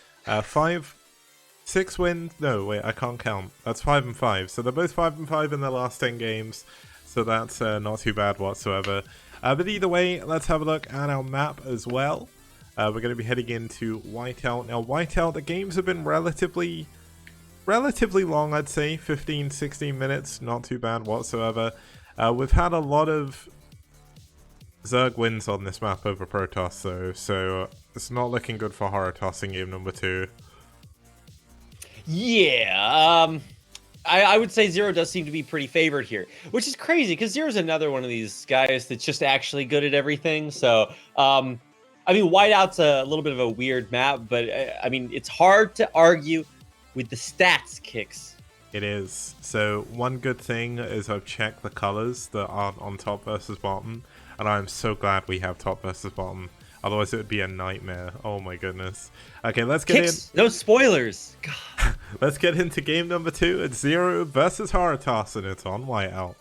6 wins. No, wait, I can't count. That's 5 and 5. So they're both 5 and 5 in their last 10 games. So that's not too bad whatsoever. But either way, let's have a look at our map as well. We're going to be heading into Whiteout. Now, Whiteout, the games have been relatively long, I'd say. 15-16 minutes, not too bad whatsoever. We've had a lot of Zerg wins on this map over Protoss, though, so it's not looking good for Horotos in game number 2. Yeah, I would say Zero does seem to be pretty favored here, which is crazy because Zero's another one of these guys that's just actually good at everything. So, I mean, Whiteout's a little bit of a weird map, but I mean, it's hard to argue with the stats Kix. It is. So one good thing is I've checked the colors that aren't on top versus bottom, and I'm so glad we have top versus bottom. Otherwise it would be a nightmare. Oh my goodness. Okay, let's get Kix, no spoilers. God. Let's get into game number 2. It's Zero versus Horotos, and it's on Whiteout.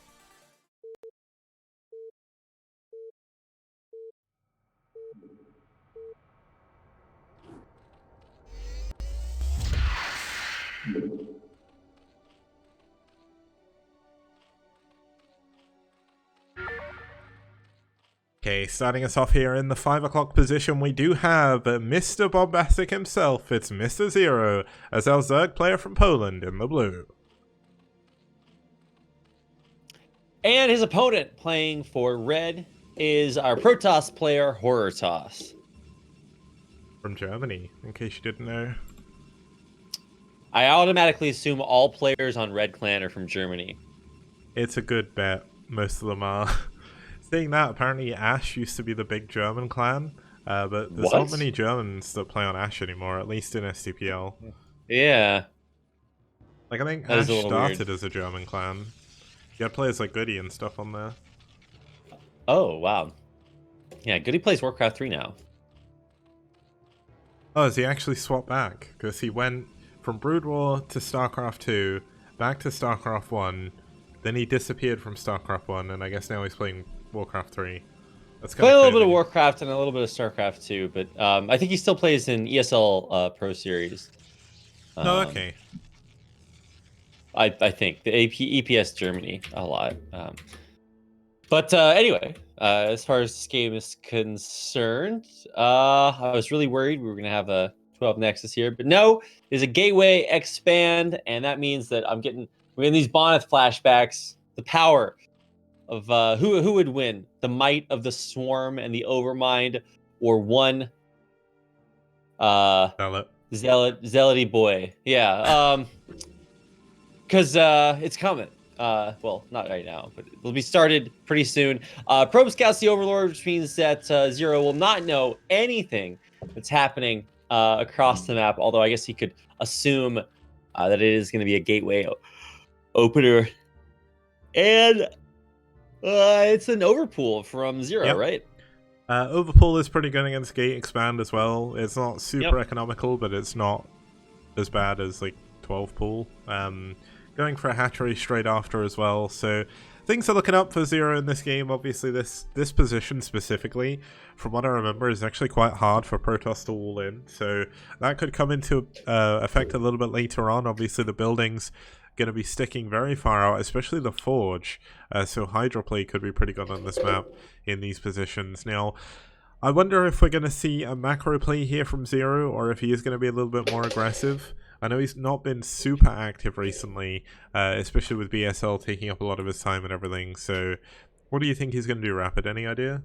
Okay, starting us off here in the 5 o'clock position, we do have Mr. Bombastic himself. It's Mr. Zero, as our Zerg player from Poland in the blue. And his opponent playing for Red is our Protoss player, Horotos. From Germany, in case you didn't know. I automatically assume all players on Red Clan are from Germany. It's a good bet. Most of them are. Saying that, apparently Ash used to be the big German clan, but there's not many Germans that play on Ash anymore, at least in STPL. Yeah. Like, I think That Ash started weird. as a German clan. You had players like Goody and stuff on there. Oh, wow. Yeah, Goody plays Warcraft 3 now. Oh, has he actually swapped back? Because he went from Brood War to StarCraft 2, back to StarCraft 1, then he disappeared from StarCraft 1, and I guess now he's playing Warcraft 3. That's kind Play of a little crazy. bit of Warcraft and a little bit of StarCraft 2, but I think he still plays in ESL Pro Series. Oh, okay. I think the EPS Germany a lot. But anyway, as far as this game is concerned, I was really worried we were going to have a 12 Nexus here, but no, there's a Gateway expand, and that means that we're getting these Bonneth flashbacks, the power of who would win, the might of the Swarm and the Overmind, or one Zealot. Zealoty boy. Yeah. Because it's coming. Well, not right now, but it'll be started pretty soon. Probe Scout's the Overlord, which means that Zero will not know anything that's happening across the map. Although I guess he could assume that it is going to be a gateway opener, and it's an overpool from Zero, Yep. right? Overpull is pretty good against Gate Expand as well. It's not super economical, but it's not as bad as like 12 pull. Going for a hatchery straight after as well, so things are looking up for Zero in this game. Obviously this position specifically, from what I remember, is actually quite hard for Protoss to wall in, so that could come into effect a little bit later on. Obviously the building's going to be sticking very far out, especially the Forge, so Hydroplay could be pretty good on this map in these positions. Now, I wonder if we're going to see a macro play here from Zero, or if he is going to be a little bit more aggressive. I know he's not been super active recently, especially with BSL taking up a lot of his time and everything, so what do you think he's going to do, Rapid? Any idea?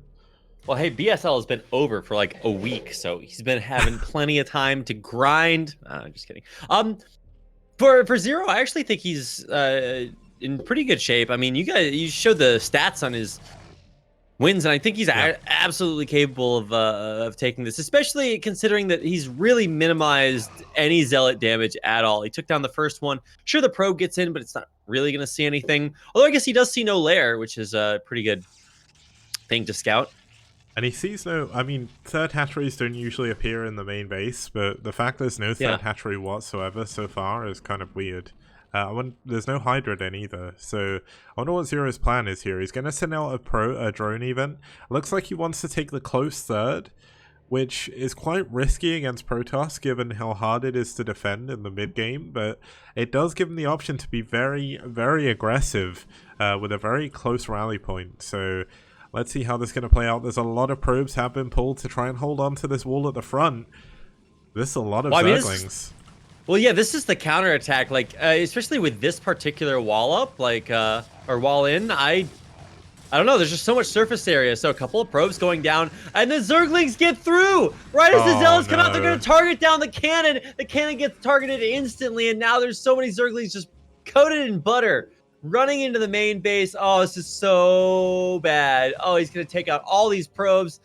Well, hey, BSL has been over for like a week, so he's been having plenty of time to grind. I'm just kidding. For Zero, I actually think he's in pretty good shape. I mean, you showed the stats on his wins, and I think he's absolutely capable of taking this, especially considering that he's really minimized any Zealot damage at all. He took down the first one. Sure, the probe gets in, but it's not really going to see anything. Although I guess he does see no lair, which is a pretty good thing to scout. And he sees no... I mean, third hatcheries don't usually appear in the main base, but the fact there's no third hatchery whatsoever so far is kind of weird. There's no Hydra then either, so I wonder what Zero's plan is here. He's going to send out a drone event. Looks like he wants to take the close third, which is quite risky against Protoss given how hard it is to defend in the mid game, but it does give him the option to be very, very aggressive with a very close rally point. So let's see how this is going to play out. There's a lot of probes have been pulled to try and hold on to this wall at the front. This is a lot of Zerglings. Well, yeah, this is the counterattack, like, especially with this particular wall up, like, or wall in, I don't know, there's just so much surface area, so a couple of probes going down, and the Zerglings get through! Right as the Zealots come out, they're gonna target down the cannon gets targeted instantly, and now there's so many Zerglings just coated in butter, running into the main base. Oh, this is so bad. Oh, he's gonna take out all these probes.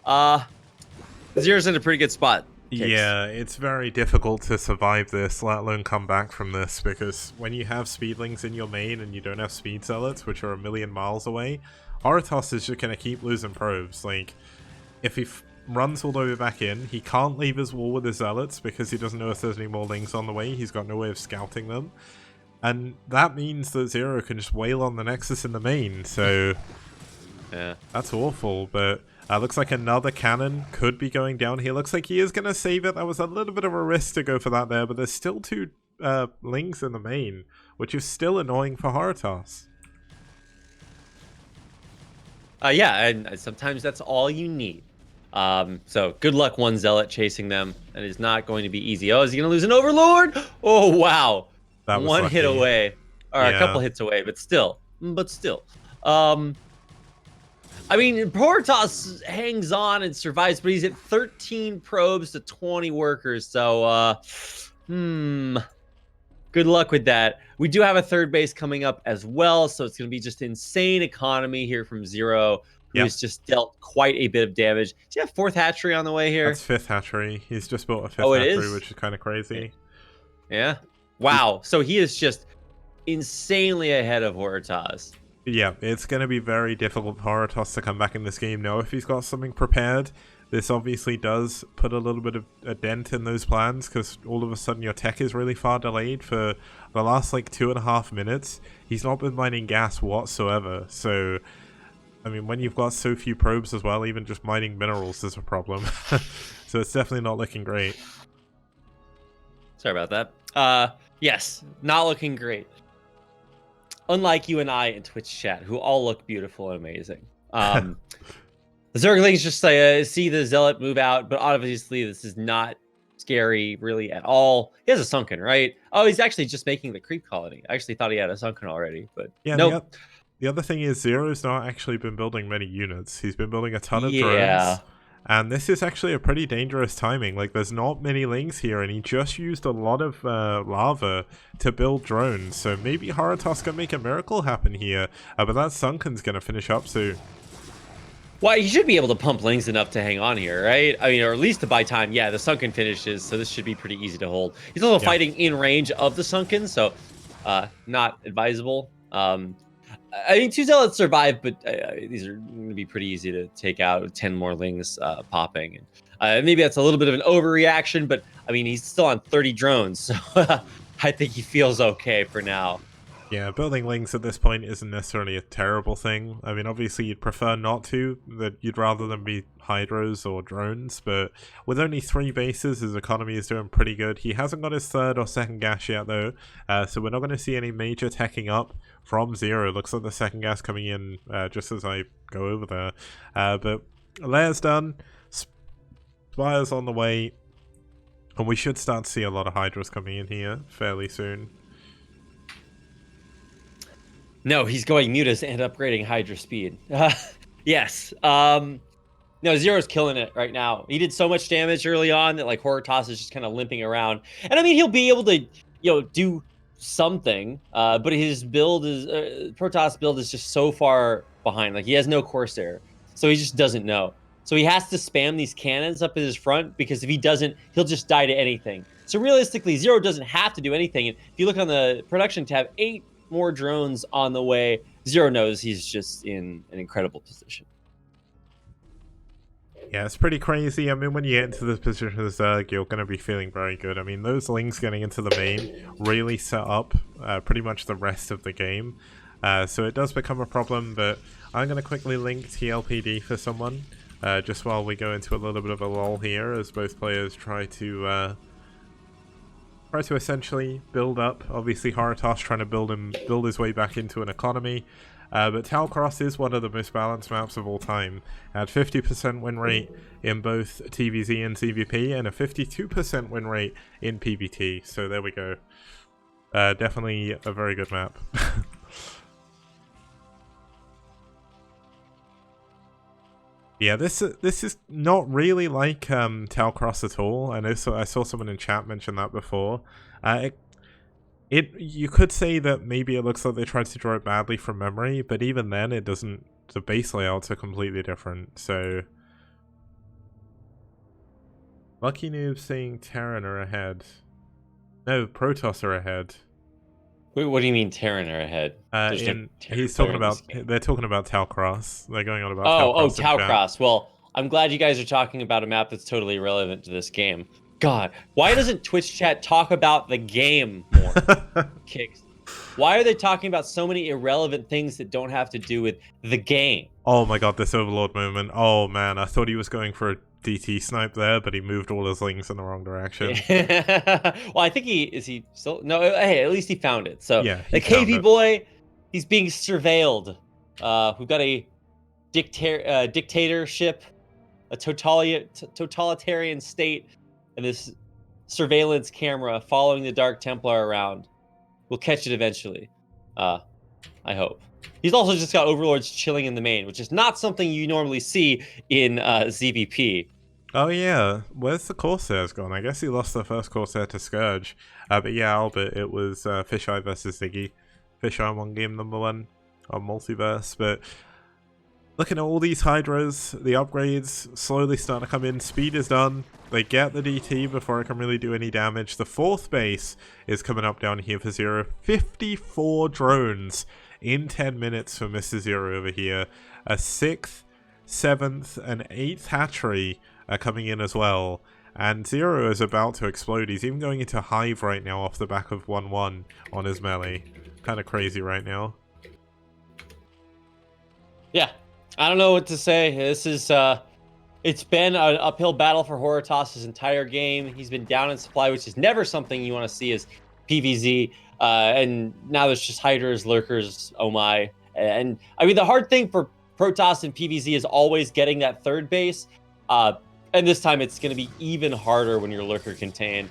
Zero's in a pretty good spot. Yeah, it's very difficult to survive this, let alone come back from this, because when you have speedlings in your main and you don't have speed zealots, which are a million miles away, Horotos is just going to keep losing probes. Like, if he runs all the way back in, he can't leave his wall with his zealots because he doesn't know if there's any more lings on the way. He's got no way of scouting them. And that means that Zero can just wail on the Nexus in the main, so yeah, that's awful, but... looks like another cannon could be going down here. Looks like he is going to save it. That was a little bit of a risk to go for that there, but there's still two lings in the main, which is still annoying for Horotos. Yeah, and sometimes that's all you need. So good luck, one Zealot chasing them. That is not going to be easy. Oh, is he going to lose an Overlord? Oh, wow. That was one lucky. hit away. Or a couple hits away, but still. I mean, Protoss hangs on and survives, but he's at 13 probes to 20 workers. So, good luck with that. We do have a third base coming up as well, so it's going to be just insane economy here from Zero, who has just dealt quite a bit of damage. Does he have fourth hatchery on the way here? That's fifth hatchery. He's just built a fifth hatchery, which is kind of crazy. Yeah. Wow. So he is just insanely ahead of Horotos. Yeah, it's going to be very difficult for Horotos to come back in this game now if he's got something prepared. This obviously does put a little bit of a dent in those plans, because all of a sudden your tech is really far delayed. For the last like 2.5 minutes, he's not been mining gas whatsoever. So, I mean, when you've got so few probes as well, even just mining minerals is a problem. So it's definitely not looking great. Sorry about that. Yes, not looking great. Unlike you and I in Twitch chat, who all look beautiful and amazing. The Zerglings just see the Zealot move out, but obviously this is not scary really at all. He has a Sunken, right? Oh, he's actually just making the creep colony. I actually thought he had a Sunken already, but yeah, nope. The other thing is Zero's not actually been building many units. He's been building a ton of drones. And this is actually a pretty dangerous timing. Like, there's not many lings here, and he just used a lot of lava to build drones. So maybe Haratos can make a miracle happen here. But that Sunken's going to finish up soon. Well, he should be able to pump lings enough to hang on here, right? I mean, or at least to buy time. Yeah, the Sunken finishes, so this should be pretty easy to hold. He's also fighting in range of the Sunken, so not advisable. I mean, 2 Zealots survive, but these are going to be pretty easy to take out with 10 more lings popping. And maybe that's a little bit of an overreaction, but I mean, he's still on 30 drones, so I think he feels okay for now. Yeah, building lings at this point isn't necessarily a terrible thing. I mean, obviously you'd prefer not to, that you'd rather them be hydros or drones, but with only 3 bases, his economy is doing pretty good. He hasn't got his 3rd or 2nd gas yet, though, so we're not going to see any major teching up from Zero. Looks like the 2nd gas coming in just as I go over there. But Lair's done, Spire's on the way, and we should start to see a lot of hydros coming in here fairly soon. No, he's going mutas and upgrading Hydra speed. Yes. No, Zero's killing it right now. He did so much damage early on that like Horitas is just kind of limping around. And I mean, he'll be able to, do something. But his build is Protoss build is just so far behind. Like he has no Corsair, so he just doesn't know. So he has to spam these cannons up in his front because if he doesn't, he'll just die to anything. So realistically, Zero doesn't have to do anything. And if you look on the production tab, 8 more drones on the way. Zero knows he's just in an incredible position. Yeah, it's pretty crazy. I mean, when you get into this position as Zerg, you're going to be feeling very good. I mean, those lings getting into the main really set up pretty much the rest of the game. So it does become a problem, but I'm going to quickly link TLPD for someone, just while we go into a little bit of a lull here, as both players try to essentially build up. Obviously, Haratos trying to build his way back into an economy. But Talcross is one of the most balanced maps of all time. At 50% win rate in both TVZ and CVP, and a 52% win rate in PvT. So there we go. Definitely a very good map. Yeah, this is not really like Talcross at all. I saw someone in chat mention that before. You could say that maybe it looks like they tried to draw it badly from memory, but even then it doesn't. The base layouts are completely different. So Lucky Noob saying Terran are ahead. No, Protoss are ahead. Wait, what do you mean Terran are ahead? He's talking about. They're talking about Talcross. They're going on about. Talcross. Well, I'm glad you guys are talking about a map that's totally irrelevant to this game. God, why doesn't Twitch chat talk about the game more? Kicks. Why are they talking about so many irrelevant things that don't have to do with the game? Oh my god, this Overlord moment. Oh man, I thought he was going for a DT snipe there, but he moved all his lings in the wrong direction. Well, I think he still... No, hey, at least he found it. So, yeah, the KV boy, he's being surveilled. We've got a dictatorship, a totalitarian state, and this surveillance camera following the Dark Templar around. We'll catch it eventually. I hope. He's also just got Overlords chilling in the main, which is not something you normally see in ZVP. Oh yeah, where's the Corsairs gone? I guess he lost the first Corsair to Scourge. But yeah, Albert, it was Fisheye versus Ziggy. Fisheye won game number 1 on Multiverse, but looking at all these Hydras, the upgrades slowly starting to come in. Speed is done. They get the DT before it can really do any damage. The 4th base is coming up down here for Zero. 54 drones in 10 minutes for Mr. Zero over here. A 6th, 7th, and 8th hatchery are coming in as well. And Zero is about to explode. He's even going into Hive right now off the back of 1-1 on his melee. Kind of crazy right now. Yeah, I don't know what to say. This is... It's been an uphill battle for Horitas his entire game. He's been down in supply, which is never something you want to see as PvZ. And now there's just Hydras, Lurkers, oh my. And I mean, the hard thing for Protoss and PvZ is always getting that 3rd base. And this time it's going to be even harder when you're Lurker contained.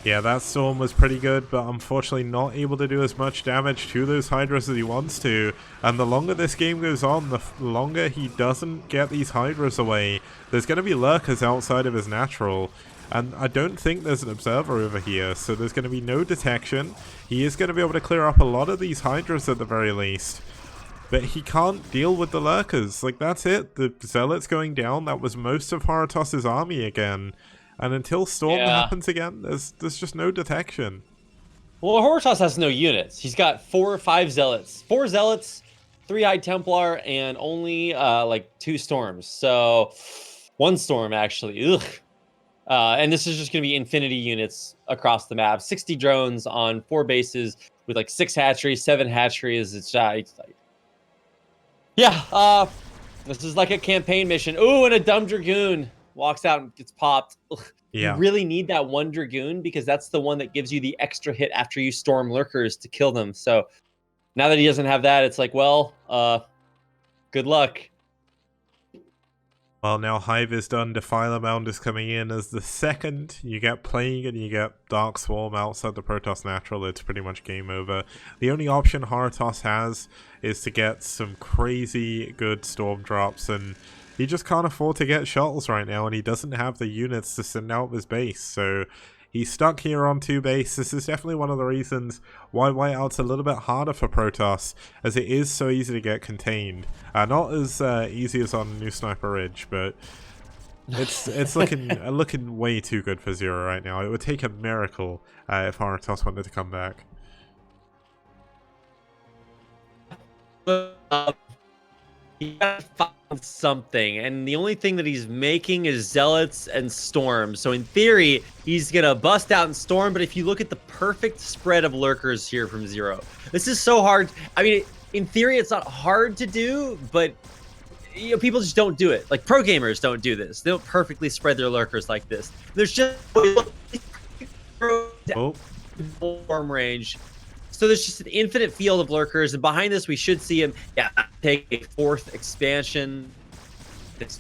Yeah, that storm was pretty good, but unfortunately not able to do as much damage to those Hydras as he wants to. And the longer this game goes on, the longer he doesn't get these Hydras away, there's going to be lurkers outside of his natural. And I don't think there's an observer over here, so there's going to be no detection. He is going to be able to clear up a lot of these Hydras at the very least. But he can't deal with the lurkers. Like, that's it. The Zealots going down, that was most of Haratos's army again. And until Storm happens again, there's just no detection. Well, Haratos has no units. He's got 4 or 5 Zealots. 4 Zealots, 3 High Templar, and only like 2 Storms. So 1 Storm, actually. Ugh. And this is just going to be infinity units across the map. 60 drones on 4 bases with like 6 hatcheries, 7 hatcheries. It's like... Yeah, this is like a campaign mission. Ooh, and a dumb Dragoon walks out and gets popped. Ugh. Yeah. You really need that 1 Dragoon because that's the one that gives you the extra hit after you storm lurkers to kill them. So now that he doesn't have that, it's like, well, good luck. Well, now Hive is done, Defiler Mound is coming in as the second. You get Plague and you get Dark Swarm outside the Protoss Natural. It's pretty much game over. The only option Haratos has is to get some crazy good Storm drops, and he just can't afford to get shuttles right now, and he doesn't have the units to send out of his base, so he's stuck here on 2 base. This is definitely one of the reasons why Whiteout's a little bit harder for Protoss, as it is so easy to get contained. Not as easy as on New Sniper Ridge, but it's looking way too good for Zero right now. It would take a miracle if Haratos wanted to come back. He gotta find something, and the only thing that he's making is Zealots and Storms. So in theory, he's gonna bust out and Storm, but if you look at the perfect spread of lurkers here from Zero, this is so hard. I mean, in theory, it's not hard to do, but you know, people just don't do it. Like, pro gamers don't do this. They don't perfectly spread their lurkers like this. There's just form range. So there's just an infinite field of lurkers, and behind this we should see him take a 4th expansion. That's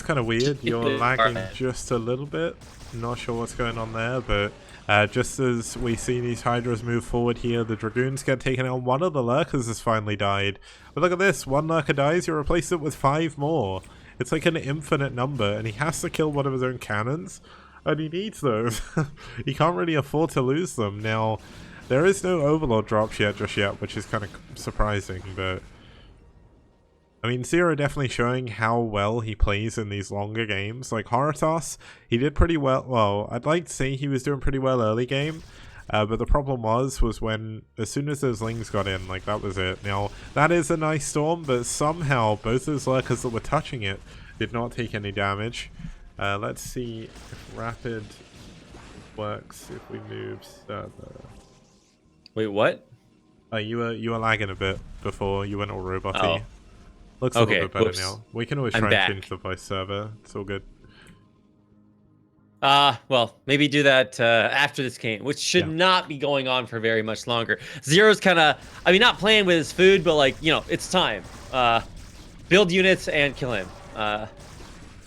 kind of weird. You're lagging just a little bit. Not sure what's going on there, but just as we see these Hydras move forward here, the Dragoons get taken out. One of the lurkers has finally died. But look at this. 1 lurker dies, you replace it with 5 more. It's like an infinite number, and he has to kill one of his own cannons. And he needs those. He can't really afford to lose them. Now, there is no Overlord drops just yet, which is kind of surprising, but I mean, Zero definitely showing how well he plays in these longer games. Like Haratos, he did pretty well. Well, I'd like to say he was doing pretty well early game, but the problem was when, as soon as those Lings got in, like, that was it. Now, that is a nice storm, but somehow both those lurkers that were touching it did not take any damage. Let's see if Rapid works if we move server. Wait, what? You were lagging a bit before you went all robot-y. Oh. Looks a little bit better now. We can always try and change the voice server. It's all good. Well, maybe do that after this game, which should not be going on for very much longer. Zero's kind of, I mean, not playing with his food, but like, you know, it's time. Build units and kill him.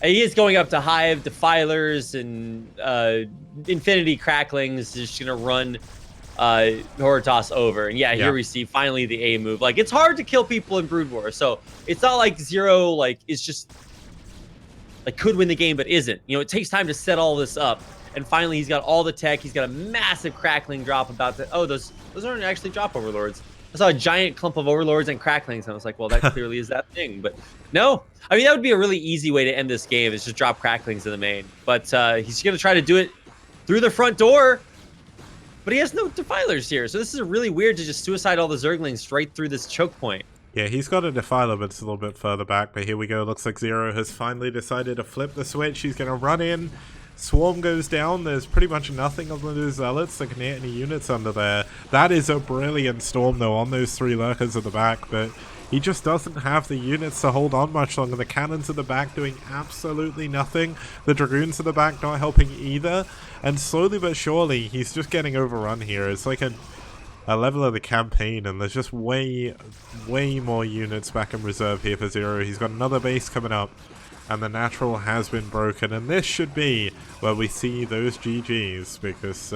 He is going up to Hive, Defilers, and Infinity Cracklings. Just gonna run Haratos over. And yeah, here we see finally the A move. Like, it's hard to kill people in Brood War, so it's not like Zero like is just like could win the game but isn't. You know, it takes time to set all this up. And finally, he's got all the tech. He's got a massive Crackling drop about to. Oh, those aren't actually drop Overlords. I saw a giant clump of Overlords and Cracklings, and I was like, well, that clearly is that thing. But no, I mean, that would be a really easy way to end this game, is just drop Cracklings in the main. But he's going to try to do it through the front door, but he has no Defilers here. So this is really weird to just suicide all the Zerglings straight through this choke point. Yeah, he's got a Defiler, but it's a little bit further back. But here we go. Looks like Zero has finally decided to flip the switch. He's going to run in. Swarm goes down. There's pretty much nothing on those Zealots that can hit any units under there. That is a brilliant storm, though, on those 3 lurkers at the back, but he just doesn't have the units to hold on much longer. The cannons at the back doing absolutely nothing. The Dragoons at the back not helping either. And slowly but surely, he's just getting overrun here. It's like a level of the campaign, and there's just way more units back in reserve here for Zero. He's got another base coming up. and the natural has been broken, and this should be where we see those GGs, because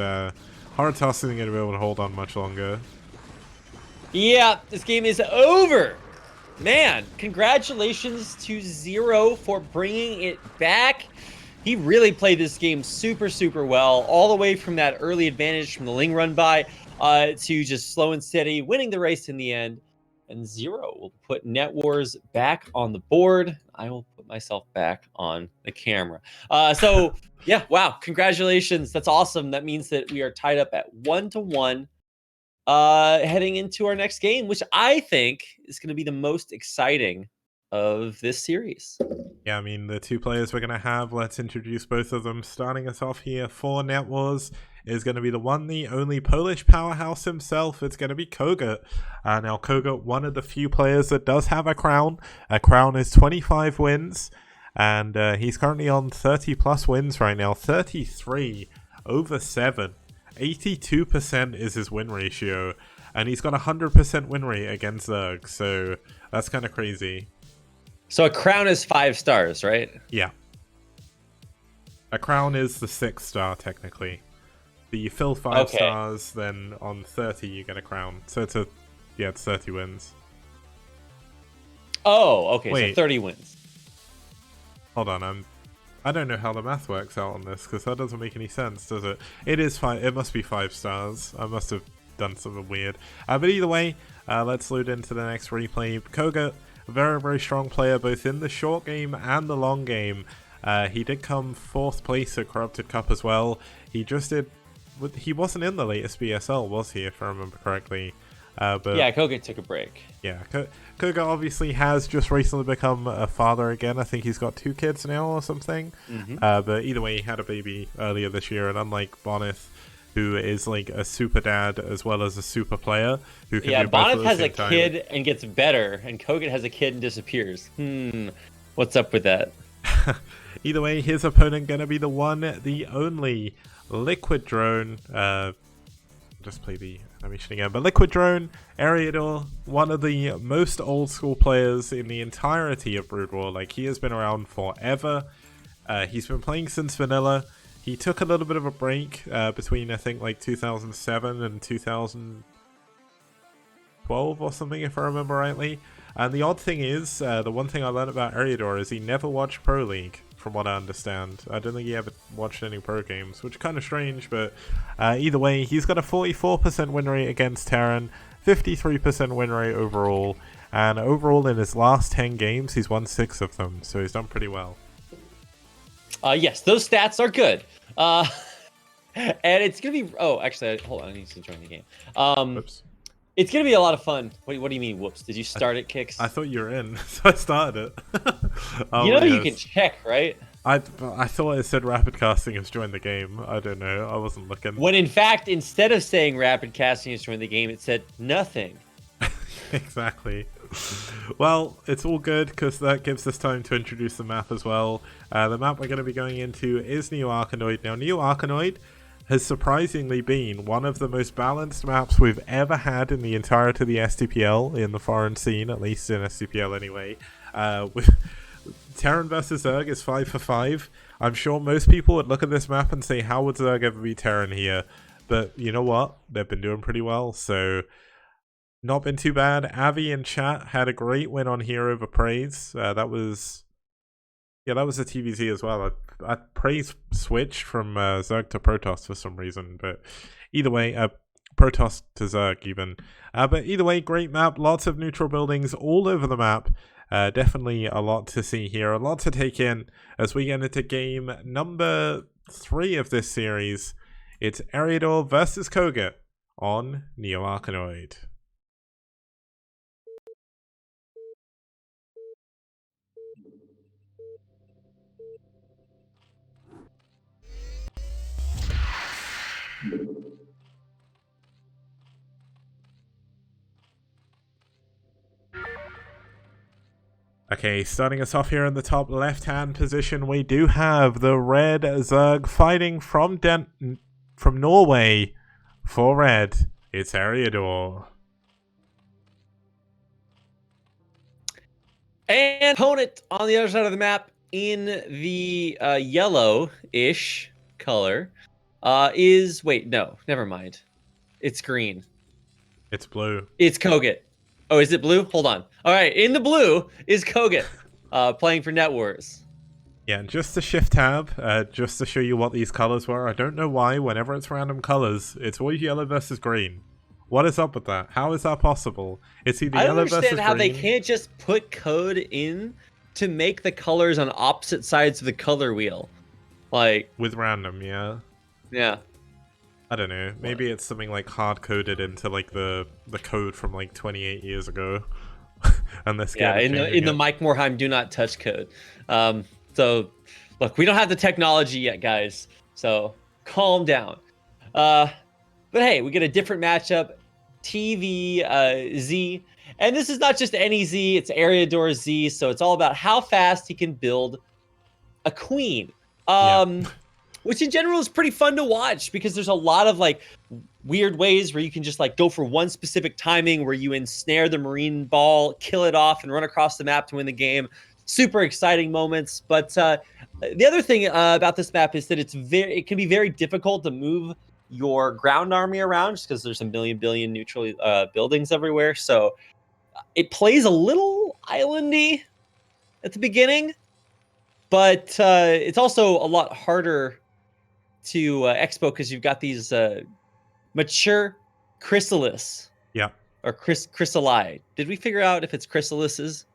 Horatoss isn't going to be able to hold on much longer. Yeah, this game is over. Man, congratulations to Zero for bringing it back. He really played this game super, super well, all the way from that early advantage from the Ling run by to just slow and steady, winning the race in the end. And Zero will put NetWars back on the board. I will put myself back on the camera. So, yeah, wow, congratulations. That's awesome. That means that we are tied up at 1-1. Heading into our next game, which I think is going to be the most exciting of this series. Yeah, I mean, the two players we're going to have, let's introduce both of them. Starting us off here for NetWars is going to be the one, the only Polish powerhouse himself. It's going to be Kogut. Now, Kogut, one of the few players that does have a crown. A crown is 25 wins, and he's currently on 30 plus wins right now. 33 over 7. 82% is his win ratio, and he's got a 100% win rate against Zerg, so that's kind of crazy. So a crown is 5 stars, right? Yeah. A crown is the 6th star, technically. But you fill 5 stars, then on 30 you get a crown. So it's it's 30 wins. Oh, okay, Wait. so 30 wins. Hold on, I don't know how the math works out on this, because that doesn't make any sense, does it? It is 5. It must be 5 stars. I must have done something weird. But either way, let's load into the next replay. Kogut, a very, very strong player, both in the short game and the long game. He did come 4th place at Corrupted Cup as well. He just did... He wasn't in the latest BSL, was he, if I remember correctly? But yeah, Kogut took a break. Yeah, Kogut obviously has just recently become a father again. I think he's got 2 kids now or something. But either way, he had a baby earlier this year, and unlike Bonith, who is like a super dad as well as a super player, who can do both Bonith at the has same a time. kid and gets better, and Kogut has a kid and disappears. What's up with that? Either way, his opponent gonna be the one, the only Liquid Drone. Just play the animation again, but Liquid Drone, Ariador, one of the most old school players in the entirety of Brood War. Like, he has been around forever. He's been playing since vanilla. He took a little bit of a break between, I think, like 2007 and 2012 or something, if I remember rightly. And the odd thing is, the one thing I learned about Ariador is he never watched Pro League, from what I understand. I don't think he ever watched any pro games, which is kind of strange, but either way, he's got a 44% win rate against Terran, 53% win rate overall, and overall in his last 10 games, he's won 6 of them, so he's done pretty well. Yes, those stats are good. And it's going to be... Oh, actually, hold on, I need to join the game. Whoops. It's going to be a lot of fun. What do you mean, whoops? Did you start it, Kix? I thought you were in, so I started it. Oh, you know yes. You can check, right? I thought it said Rapid Casting has joined the game. I don't know. I wasn't looking. When in fact, instead of saying Rapid Casting has joined the game, it said nothing. Exactly. Well, it's all good, because that gives us time to introduce the map as well. The map we're going to be going into is Neo Arkanoid. Now, Neo Arkanoid has surprisingly been one of the most balanced maps we've ever had in the entirety of the STPL, in the foreign scene, at least in STPL anyway. With Terran versus Zerg is 5 for 5. I'm sure most people would look at this map and say, how would Zerg ever beat Terran here? But you know what? They've been doing pretty well, so not been too bad. Avi in chat had a great win on here over Praise. That was a TVZ as well. Praise switched from Zerg to Protoss for some reason, but either way, Protoss to Zerg even. But either way, great map, lots of neutral buildings all over the map. Definitely a lot to see here, a lot to take in as we get into game number 3 of this series. It's Ariador versus Kogut on Neo Arkanoid. Okay, starting us off here in the top left-hand position, we do have the Red Zerg fighting from Norway for Red. It's Ariador. And opponent on the other side of the map in the yellow-ish color is... Wait, no, never mind. It's green. It's blue. It's Kogut. Oh, is it blue? Hold on. All right, in the blue is Kogut, playing for NetWars. Yeah, and just to shift tab, just to show you what these colors were. I don't know why, whenever it's random colors, it's always yellow versus green. What is up with that? How is that possible? It's either I don't yellow versus understand how they green. can't just put code in to make the colors on opposite sides of the color wheel. Like, With random, yeah. yeah. I don't know. Maybe it's something like hard coded into like the code from like 28 years ago, and they're scared of changing in the it. Mike Morheim do not touch code. So, look, we don't have the technology yet, guys. So calm down. But hey, we get a different matchup, TV and this is not just any Z. It's Eriador Z. So it's all about how fast he can build a queen. Which in general is pretty fun to watch because there's a lot of like weird ways where you can just like go for one specific timing where you ensnare the marine ball, kill it off, and run across the map to win the game. Super exciting moments. But the other thing about this map is that it can be very difficult to move your ground army around just because there's a billion neutral buildings everywhere. So it plays a little islandy at the beginning, but it's also a lot harder to expo because you've got these mature chrysalis. Yeah. Or chrysali. Did we figure out if it's chrysalises?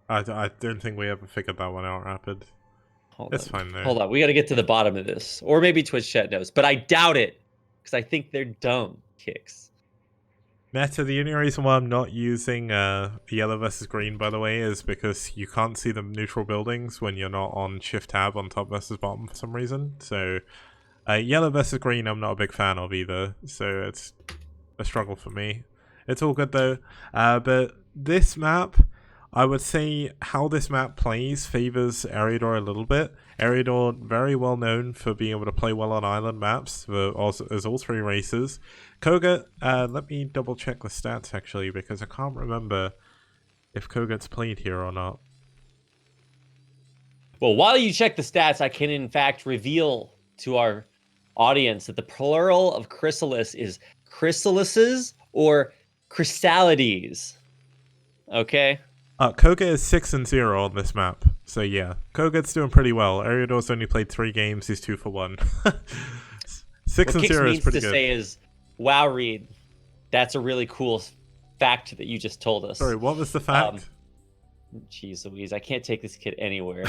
I don't think we ever figured that one out, Rapid. It's fine though. Hold on, we got to get to the bottom of this, or maybe Twitch chat knows, but I doubt it because I think they're dumb kicks. Meta, the only reason why I'm not using yellow versus green, by the way, is because you can't see the neutral buildings when you're not on shift tab on top versus bottom for some reason. So yellow versus green I'm not a big fan of either, so it's a struggle for me. It's all good though. But this map, I would say how this map plays favors Eriador a little bit. Eriador, very well known for being able to play well on island maps, as all three races. Kogut, let me double check the stats actually, because I can't remember if Kogut's played here or not. Well, while you check the stats, I can in fact reveal to our audience that the plural of chrysalis is chrysalises or chrysalides. Okay? Kogut is 6-0 on this map, so yeah, Kogut's doing pretty well. Eriador's only played 3 games, he's 2 for 1. 6-0 is pretty good. Say is, wow, Reed, that's a really cool fact that you just told us. Sorry, what was the fact? Jeez Louise, I can't take this kid anywhere.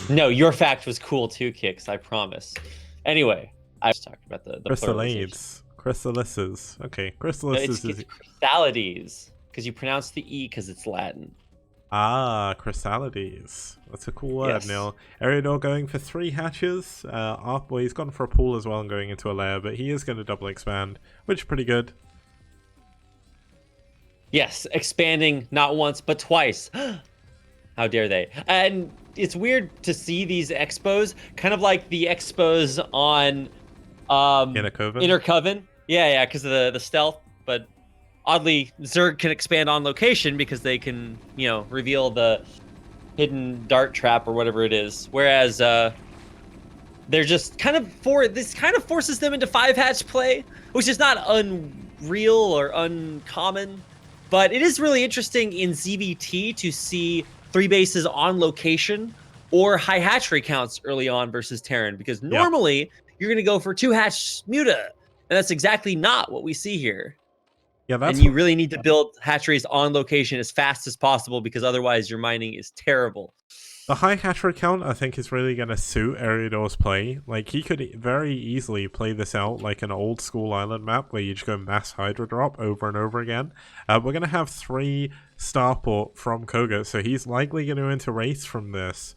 No, your fact was cool too, Kix, I promise. Anyway, I was talking about the Chrysalides. Chrysalises. Okay, chrysalises it's chrysalides, because you pronounce the E because it's Latin. Ah, chrysalides. That's a cool word, Yes. Neil. Eriador going for 3 hatches. Well, he's gone for a pool as well and going into a lair, but he is going to double expand, which is pretty good. Yes, expanding not once but twice. How dare they? And it's weird to see these expos, kind of like the expos on Inner Coven. Yeah, because of the stealth. But oddly, Zerg can expand on location because they can, reveal the hidden dart trap or whatever it is. Whereas they're just this kind of forces them into 5-hatch play, which is not unreal or uncommon. But it is really interesting in ZVT to see 3 bases on location or high hatchery counts early on versus Terran, because normally you're going to go for 2-hatch muta, and that's exactly not what we see here. Yeah, and you really need to build hatcheries on location as fast as possible, because otherwise your mining is terrible. The high hatchery count, I think, is really going to suit Eriador's play. Like, he could very easily play this out like an old school island map where you just go mass Hydra drop over and over again. We're going to have 3 starport from Kogut, so he's likely going to enter race from this.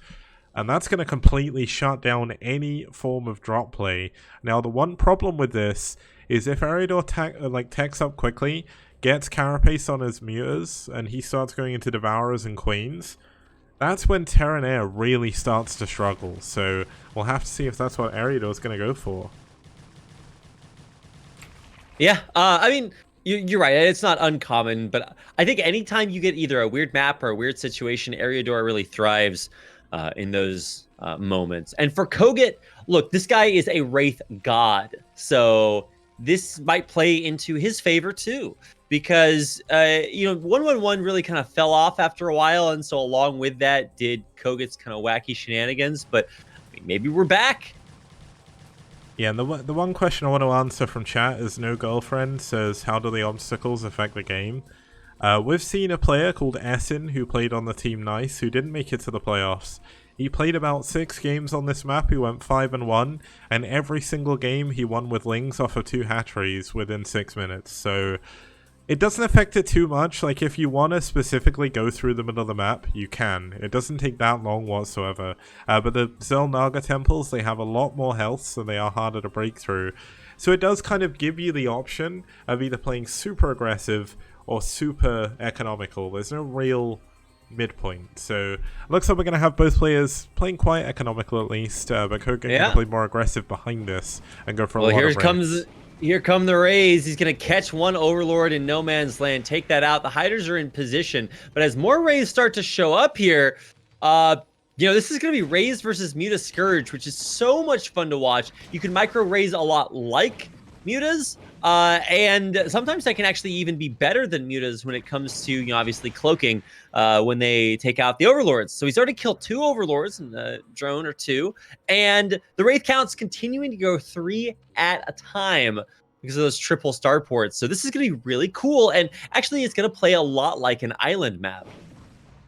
And that's going to completely shut down any form of drop play. Now, the one problem with this is if Eriador techs up quickly, gets Carapace on his mutas, and he starts going into Devourers and Queens, that's when Terran Air really starts to struggle. So we'll have to see if that's what Eriador's going to go for. Yeah, I mean, You're right. It's not uncommon, but I think anytime you get either a weird map or a weird situation, Eriador really thrives in those moments. And for Kogut, look, this guy is a Wraith god, so this might play into his favor too, because 111 really kind of fell off after a while, and so along with that did Kogut's kind of wacky shenanigans. But maybe we're back. Yeah, and the one question I want to answer from chat is No Girlfriend says, how do the obstacles affect the game? We've seen a player called Essen who played on the team NiCE who didn't make it to the playoffs. He played about 6 games on this map, he went 5-1, and every single game he won with Lings off of 2 hatcheries within 6 minutes, so it doesn't affect it too much. Like, if you want to specifically go through the middle of the map, you can. It doesn't take that long whatsoever. But the Xel'Naga temples, they have a lot more health, so they are harder to break through. So it does kind of give you the option of either playing super aggressive or super economical. There's no real midpoint. So it looks like we're going to have both players playing quite economical at least, but Kogut can play more aggressive behind this and go for a lot of raids. Here come the Rays. He's going to catch one Overlord in no man's land, take that out. The Hiders are in position, but as more Rays start to show up here, this is going to be Rays versus Muta Scourge, which is so much fun to watch. You can micro Rays a lot like Mutas, and sometimes that can actually even be better than Mutas when it comes to, obviously cloaking when they take out the Overlords. So he's already killed 2 Overlords in a drone or 2, and the Wraith count's continuing to go 3 at a time because of those triple starports. So this is going to be really cool, and actually it's going to play a lot like an island map.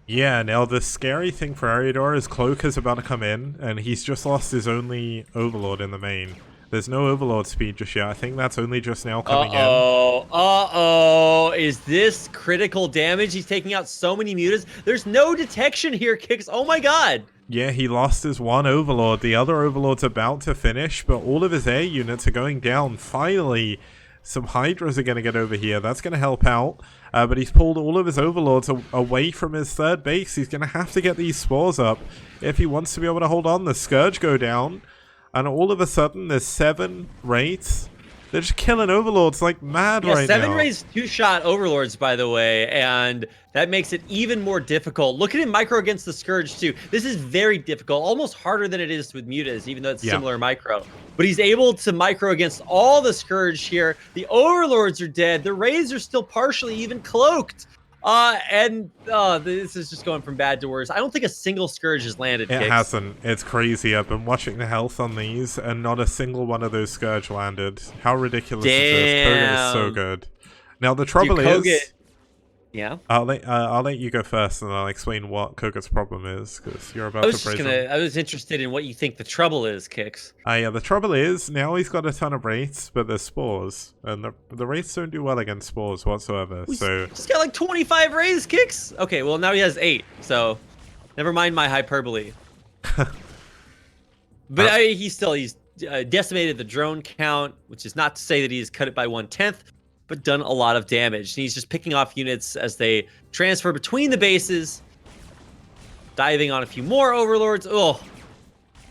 Yeah, now the scary thing for Eriador is Cloak is about to come in, and he's just lost his only Overlord in the main. There's no Overlord speed just yet. I think that's only just now coming in. Is this critical damage? He's taking out so many Mutas. There's no detection here, Kicks. Oh my god. Yeah, he lost his one Overlord. The other Overlord's about to finish, but all of his air units are going down. Finally, some Hydras are going to get over here. That's going to help out. But he's pulled all of his Overlords away from his third base. He's going to have to get these spores up if he wants to be able to hold on. The Scourge go down. And all of a sudden, there's 7 Wraiths. They're just killing Overlords like mad right now. 7 Wraiths 2-shot Overlords, by the way, and that makes it even more difficult. Look at him micro against the Scourge, too. This is very difficult, almost harder than it is with Mutas, even though it's similar micro. But he's able to micro against all the Scourge here. The Overlords are dead. The Rays are still partially even cloaked. This is just going from bad to worse. I don't think a single Scourge has landed. It hasn't. It's crazy. I've been watching the health on these, and not a single one of those Scourge landed. How ridiculous is this? Kogut is so good. Now the trouble is, yeah. I'll let you go first, and I'll explain what Kogut's problem is, because you're about to praise him. I was interested in what you think the trouble is, Kicks. Yeah, the trouble is, now he's got a ton of Wraiths, but there's spores, and the Wraiths don't do well against spores whatsoever, so... He's got like 25 Rays, Kicks? Okay, well now he has 8, so never mind my hyperbole. But he's decimated the drone count, which is not to say that he's cut it by 1/10, but done a lot of damage. And he's just picking off units as they transfer between the bases, diving on a few more Overlords. Oh,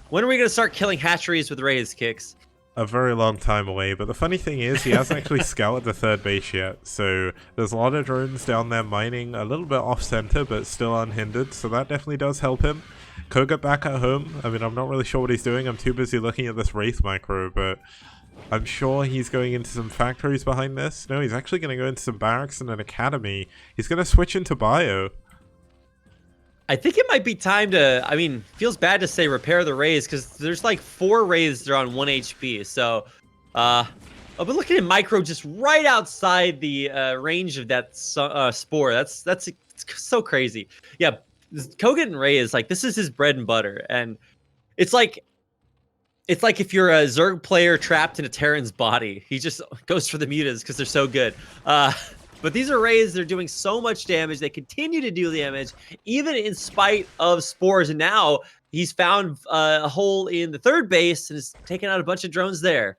when are we going to start killing hatcheries with Rays, Kicks? A very long time away, but the funny thing is he hasn't actually scouted the third base yet, so there's a lot of drones down there mining, a little bit off-center, but still unhindered, so that definitely does help him. Kogut back at home, I mean, I'm not really sure what he's doing, I'm too busy looking at this Wraith micro, but I'm sure he's going into some factories behind this. No, he's actually going to go into some barracks and an academy. He's going to switch into bio. I think it might be time to, feels bad to say repair the Rays, because there's like 4 Rays that are on 1 HP. So, but look at him micro just right outside the range of that spore. That's it's so crazy. Yeah, Kogut and Ray is like, this is his bread and butter. And it's like if you're a Zerg player trapped in a Terran's body. He just goes for the mutas because they're so good. But these are Rays. They're doing so much damage. They continue to do damage, even in spite of spores. And now he's found a hole in the third base and is taking out a bunch of drones there.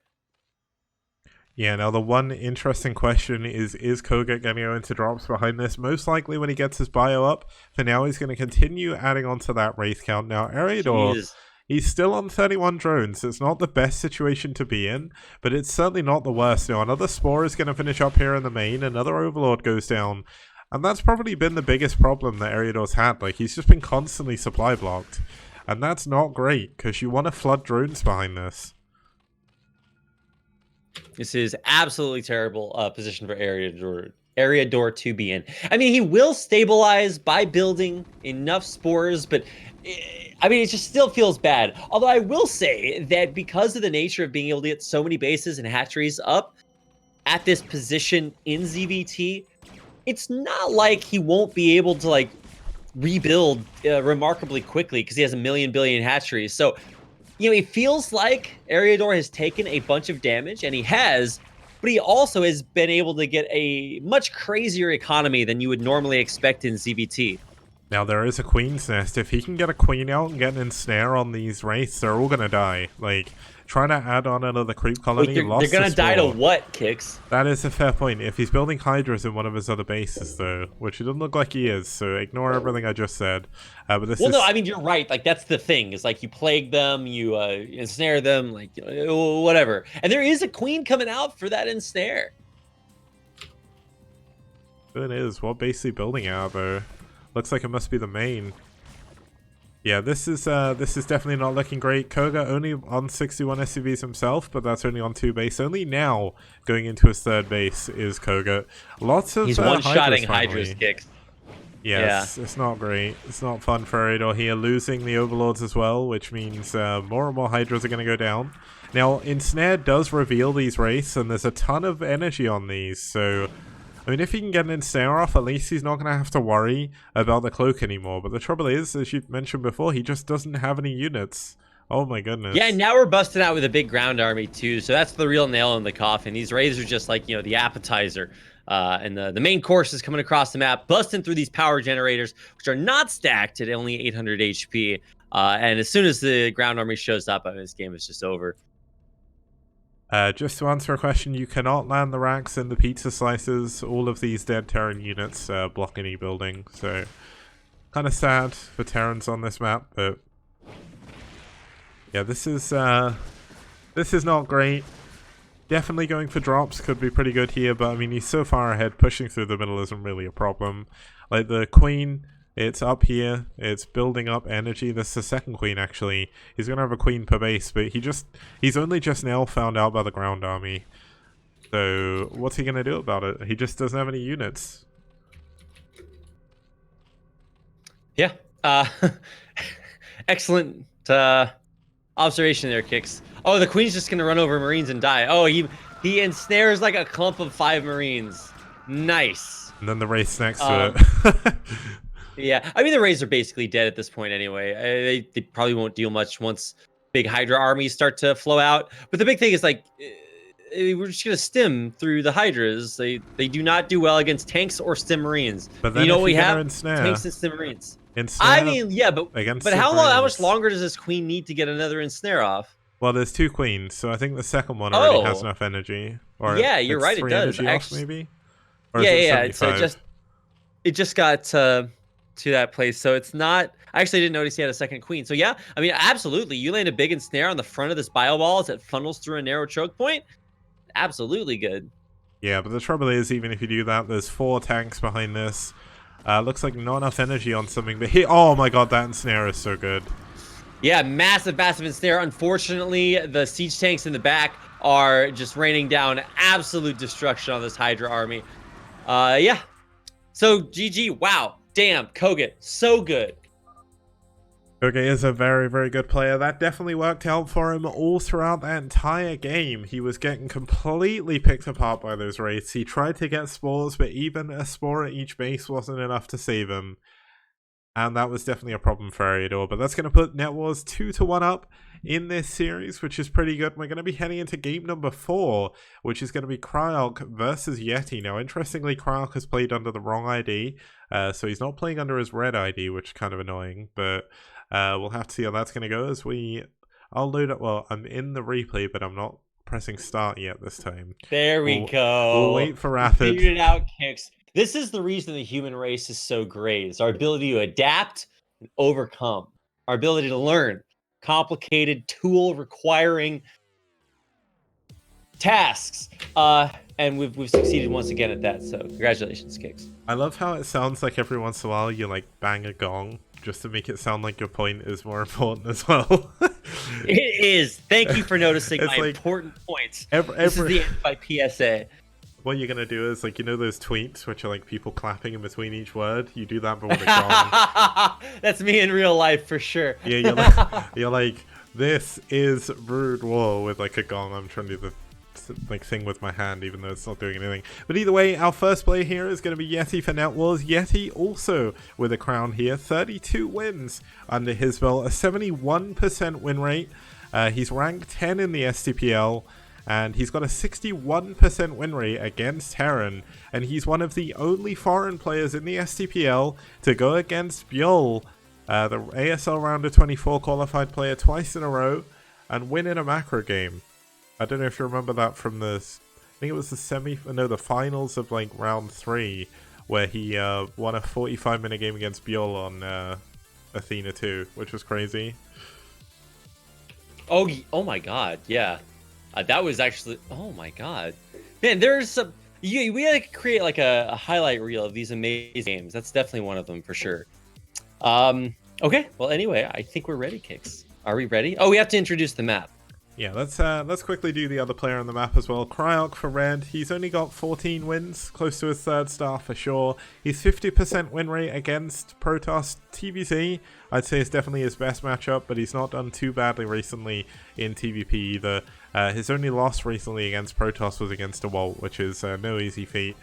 Yeah, now the one interesting question is Kogut going to go into drops behind this? Most likely when he gets his bio up. For now, he's going to continue adding on to that Wraith count. Now, Eriador, He's still on 31 drones. It's not the best situation to be in, but it's certainly not the worst. You know, another Spore is going to finish up here in the main, another Overlord goes down, and that's probably been the biggest problem that Eriador's had. Like, he's just been constantly supply blocked, and that's not great, because you want to flood drones behind this. This is absolutely terrible position for Eriador to be in. I mean, he will stabilize by building enough spores, but I mean, it just still feels bad. Although I will say that because of the nature of being able to get so many bases and hatcheries up at this position in ZVT, it's not like he won't be able to like rebuild remarkably quickly because he has a billion hatcheries. So, you know, it feels like Eriador has taken a bunch of damage, and he has, but he also has been able to get a much crazier economy than you would normally expect in ZVT. Now, there is a Queen's Nest. If he can get a Queen out and get an ensnare on these wraiths, they're all going to die. Like, trying to add on another creep colony, Wait, they're going to die to what, Kix? That is a fair point. If he's building Hydras in one of his other bases, though, which it doesn't look like he is, so ignore everything I just said. But this no, I mean, you're right. Like, that's the thing. Is like you plague them, you ensnare them, like, whatever. And there is a Queen coming out for that ensnare. It is. What base is he building out, though? Looks like it must be the main. Yeah, this is definitely not looking great. Koga only on 61 SCVs himself, but that's only on 2 base. Only now going into his 3rd base is Koga. Lots of he's one-shotting Hydra's kicks. Yes, yeah. It's not great. It's not fun for Eriador here, losing the Overlords as well, which means more and more Hydras are going to go down. Now, Ensnare does reveal these wraiths, and there's a ton of energy on these, so I mean, if he can get an ensnare off, at least he's not going to have to worry about the cloak anymore. But the trouble is, as you mentioned before, he just doesn't have any units. Oh my goodness. Yeah, and now we're busting out with a big ground army too. So that's the real nail in the coffin. These raids are just like, you know, the appetizer. And the main course is coming across the map, busting through these power generators, which are not stacked at only 800 HP. And as soon as the ground army shows up, this game is just over. Just to answer a question, you cannot land the racks and the pizza slices. All of these dead Terran units block any building, so kind of sad for Terrans on this map, but yeah, this is not great. Definitely going for drops could be pretty good here, but I mean, he's so far ahead, pushing through the middle isn't really a problem. Like the Queen, it's up here, it's building up energy. This is the 2nd Queen, actually. He's going to have a Queen per base, but he's only just now found out about the ground army. So, what's he going to do about it? He just doesn't have any units. Yeah. Excellent observation there, Kix. Oh, the Queen's just going to run over Marines and die. Oh, he ensnares like a clump of 5 Marines. Nice. And then the race next to it. Yeah, I mean, the Rays are basically dead at this point anyway. They probably won't deal much once big Hydra armies start to flow out. But the big thing is, like, we're just going to stim through the Hydras. They do not do well against tanks or stim Marines. But then you know what we have? Ensnare. Tanks and stim Marines. Ensnare, I mean, yeah, but how much longer does this Queen need to get another ensnare off? Well, there's 2 Queens, so I think the 2nd one already has enough energy. Or yeah, you're right, it does. Off, maybe? Or yeah. So it just got to that place, so it's not. I actually didn't notice he had a 2nd Queen. So yeah, I mean, absolutely, you land a big ensnare on the front of this bio wall as it funnels through a narrow choke point. Absolutely good. Yeah, but the trouble is, even if you do that, there's 4 tanks behind this. Looks like not enough energy on something, but oh my god, that ensnare is so good. Yeah, massive ensnare. Unfortunately, the siege tanks in the back are just raining down absolute destruction on this Hydra army. Yeah. So GG. Wow. Damn. Koga. So good. Koga is a very, very good player. That definitely worked out for him all throughout that entire game. He was getting completely picked apart by those raids. He tried to get spores, but even a spore at each base wasn't enough to save him. And that was definitely a problem for Eriador. But that's going to put NetWars 2-1 up in this series, which is pretty good. We're going to be heading into game number 4, which is going to be Kryalk versus Yeti. Now, interestingly, Kryalk has played under the wrong ID, so he's not playing under his red ID, which is kind of annoying. But we'll have to see how that's going to go as I'll load up. Well, I'm in the replay, but I'm not pressing start yet this time. There we go. We'll wait for Rapid. Figured it out, Kix. This is the reason the human race is so great. It's our ability to adapt and overcome. Our ability to learn. complicated, tool requiring tasks. And we've succeeded once again at that. So congratulations, Kicks. I love how it sounds like every once in a while you like bang a gong just to make it sound like your point is more important as well. It is. Thank you for noticing It's my like important points. Every, This is the end by PSA. what you're gonna do is like, you know those tweets which are like people clapping in between each word? You do that but with a gong. That's me in real life for sure. Yeah, you're like, this is Rude War with like a gong. I'm trying to do the like thing with my hand even though it's not doing anything. But either way, our first player here is going to be Yeti for NetWars. Yeti also with a crown here, 32 wins under his belt, a 71% win rate. He's ranked 10 in the STPL, and he's got a 61% win rate against Terran, and he's one of the only foreign players in the STPL to go against Bjol, the ASL Rounder 24 qualified player, twice in a row and win in a macro game. I don't know if you remember that from the, I think it was the finals of like round 3, where he won a 45-minute game against Bjol on Athena 2, which was crazy. Oh my god, yeah. That was actually, oh my god. Man, there's some, we had to create like a highlight reel of these amazing games. That's definitely one of them for sure. Okay, well anyway, I think we're ready, Kicks. Are we ready? Oh, we have to introduce the map. Yeah, let's quickly do the other player on the map as well. Cryok for Red. He's only got 14 wins, close to his third star for sure. He's 50% win rate against Protoss TVC. I'd say it's definitely his best matchup, but he's not done too badly recently in TVP either. His only loss recently against Protoss was against DeWalt, which is no easy feat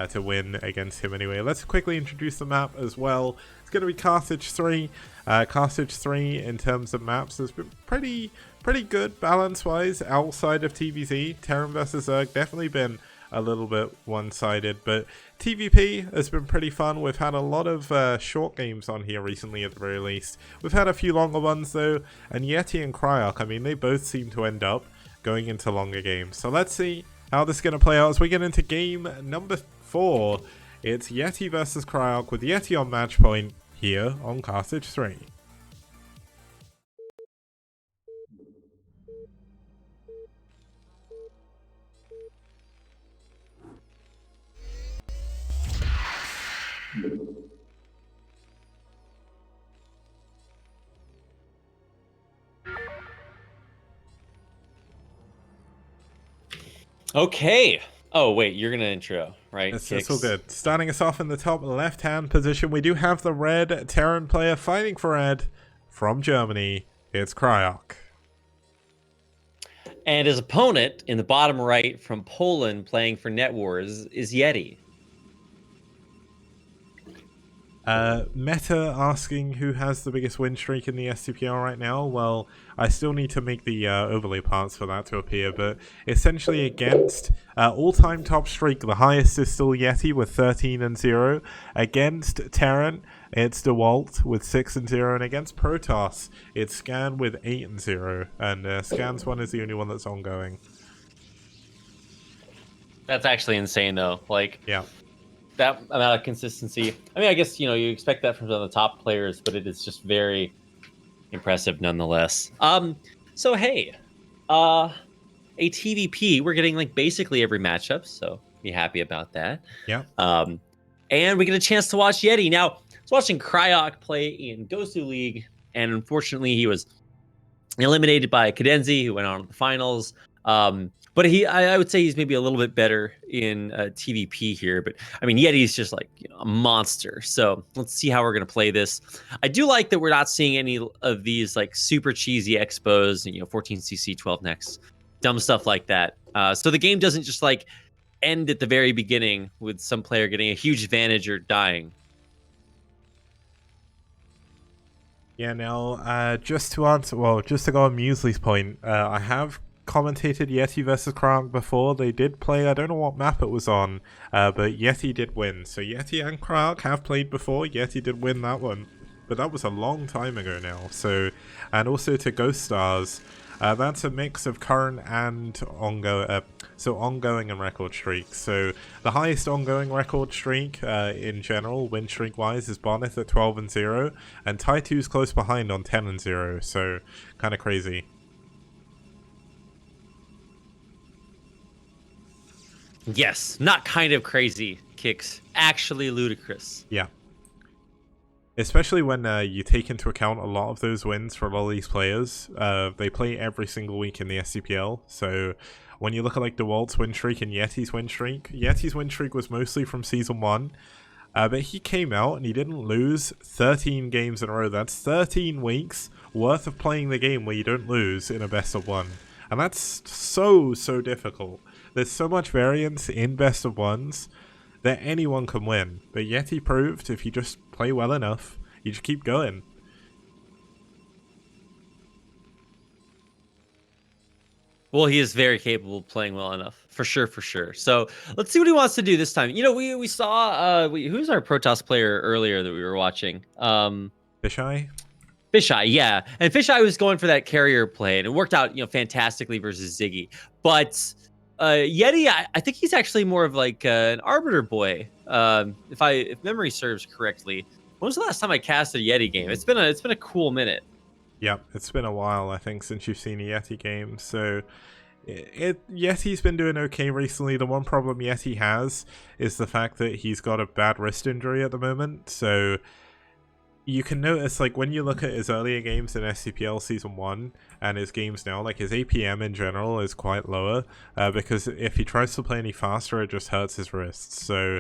to win against him anyway. Let's quickly introduce the map as well. It's going to be Carthage 3. Carthage 3 in terms of maps has been pretty good balance-wise outside of TVZ. Terran vs Zerg definitely been a little bit one-sided, but TVP has been pretty fun. We've had a lot of short games on here recently at the very least. We've had a few longer ones though, and Yeti and Cryok, I mean, they both seem to end up going into longer games. So let's see how this is going to play out as we get into game number 4. It's Yeti versus Cryok with Yeti on match point here on Carthage 3. Okay. Oh, wait, you're going to intro, right? It's all good. Starting us off in the top left-hand position, we do have the red Terran player fighting for red from Germany. It's Cryok. And his opponent in the bottom right from Poland playing for NetWars is Yeti. Meta asking who has the biggest win streak in the STPL right now. Well, I still need to make the overlay parts for that to appear, but essentially against all-time top streak, the highest is still Yeti with 13-0. Against Terran, it's DeWalt with 6-0, and against Protoss, it's Scan with 8-0, and Scan's one is the only one that's ongoing. That's actually insane, though. Like, yeah. That amount of consistency. I mean, I guess, you know, you expect that from some of the top players, but it is just very impressive nonetheless. So hey, a TVP, we're getting like basically every matchup, so be happy about that. Yeah. And we get a chance to watch Yeti. Now, I was watching Cryok play in Gosu League, and unfortunately he was eliminated by Cadenzi, who went on to the finals. But I would say he's maybe a little bit better in TVP here. But I mean, Yeti's just like, you know, a monster. So let's see how we're going to play this. I do like that we're not seeing any of these like super cheesy expos, you know, 14cc, 12 next, dumb stuff like that. So the game doesn't just like end at the very beginning with some player getting a huge advantage or dying. Yeah, now, just to answer, well, just to go on Muesli's point, I have commentated Yeti versus Cryok before. They did play, I don't know what map it was on, but Yeti did win. So Yeti and Cryok have played before. Yeti did win that one, but that was a long time ago now. So, and also to Ghost Stars, that's a mix of current and So ongoing and record streak. So the highest ongoing record streak in general, win streak wise, is Barneth at 12-0, and Tai2's close behind on 10-0. So kind of crazy. Yes, not kind of crazy, Kicks. Actually ludicrous. Yeah. Especially when you take into account a lot of those wins for a lot of these players. They play every single week in the STPL. So when you look at like DeWalt's win streak and Yeti's win streak was mostly from Season 1. But he came out and he didn't lose 13 games in a row. That's 13 weeks worth of playing the game where you don't lose in a best of 1. And that's so difficult. There's so much variance in best of 1s that anyone can win. But Yeti proved if you just play well enough, you just keep going. Well, he is very capable of playing well enough, for sure. So let's see what he wants to do this time. You know, we saw who's our Protoss player earlier that we were watching? Fisheye? Fisheye, yeah. And Fisheye was going for that carrier play, and it worked out, fantastically versus Ziggy. But Yeti, I think he's actually more of like an Arbiter boy. If memory serves correctly. When was the last time I cast a Yeti game? It's been a cool minute. Yep, it's been a while, I think, since you've seen a Yeti game. So Yeti's been doing okay recently. The one problem Yeti has is the fact that he's got a bad wrist injury at the moment. So you can notice, like, when you look at his earlier games in SCPL Season 1 and his games now, like, his APM in general is quite lower because if he tries to play any faster, it just hurts his wrists. So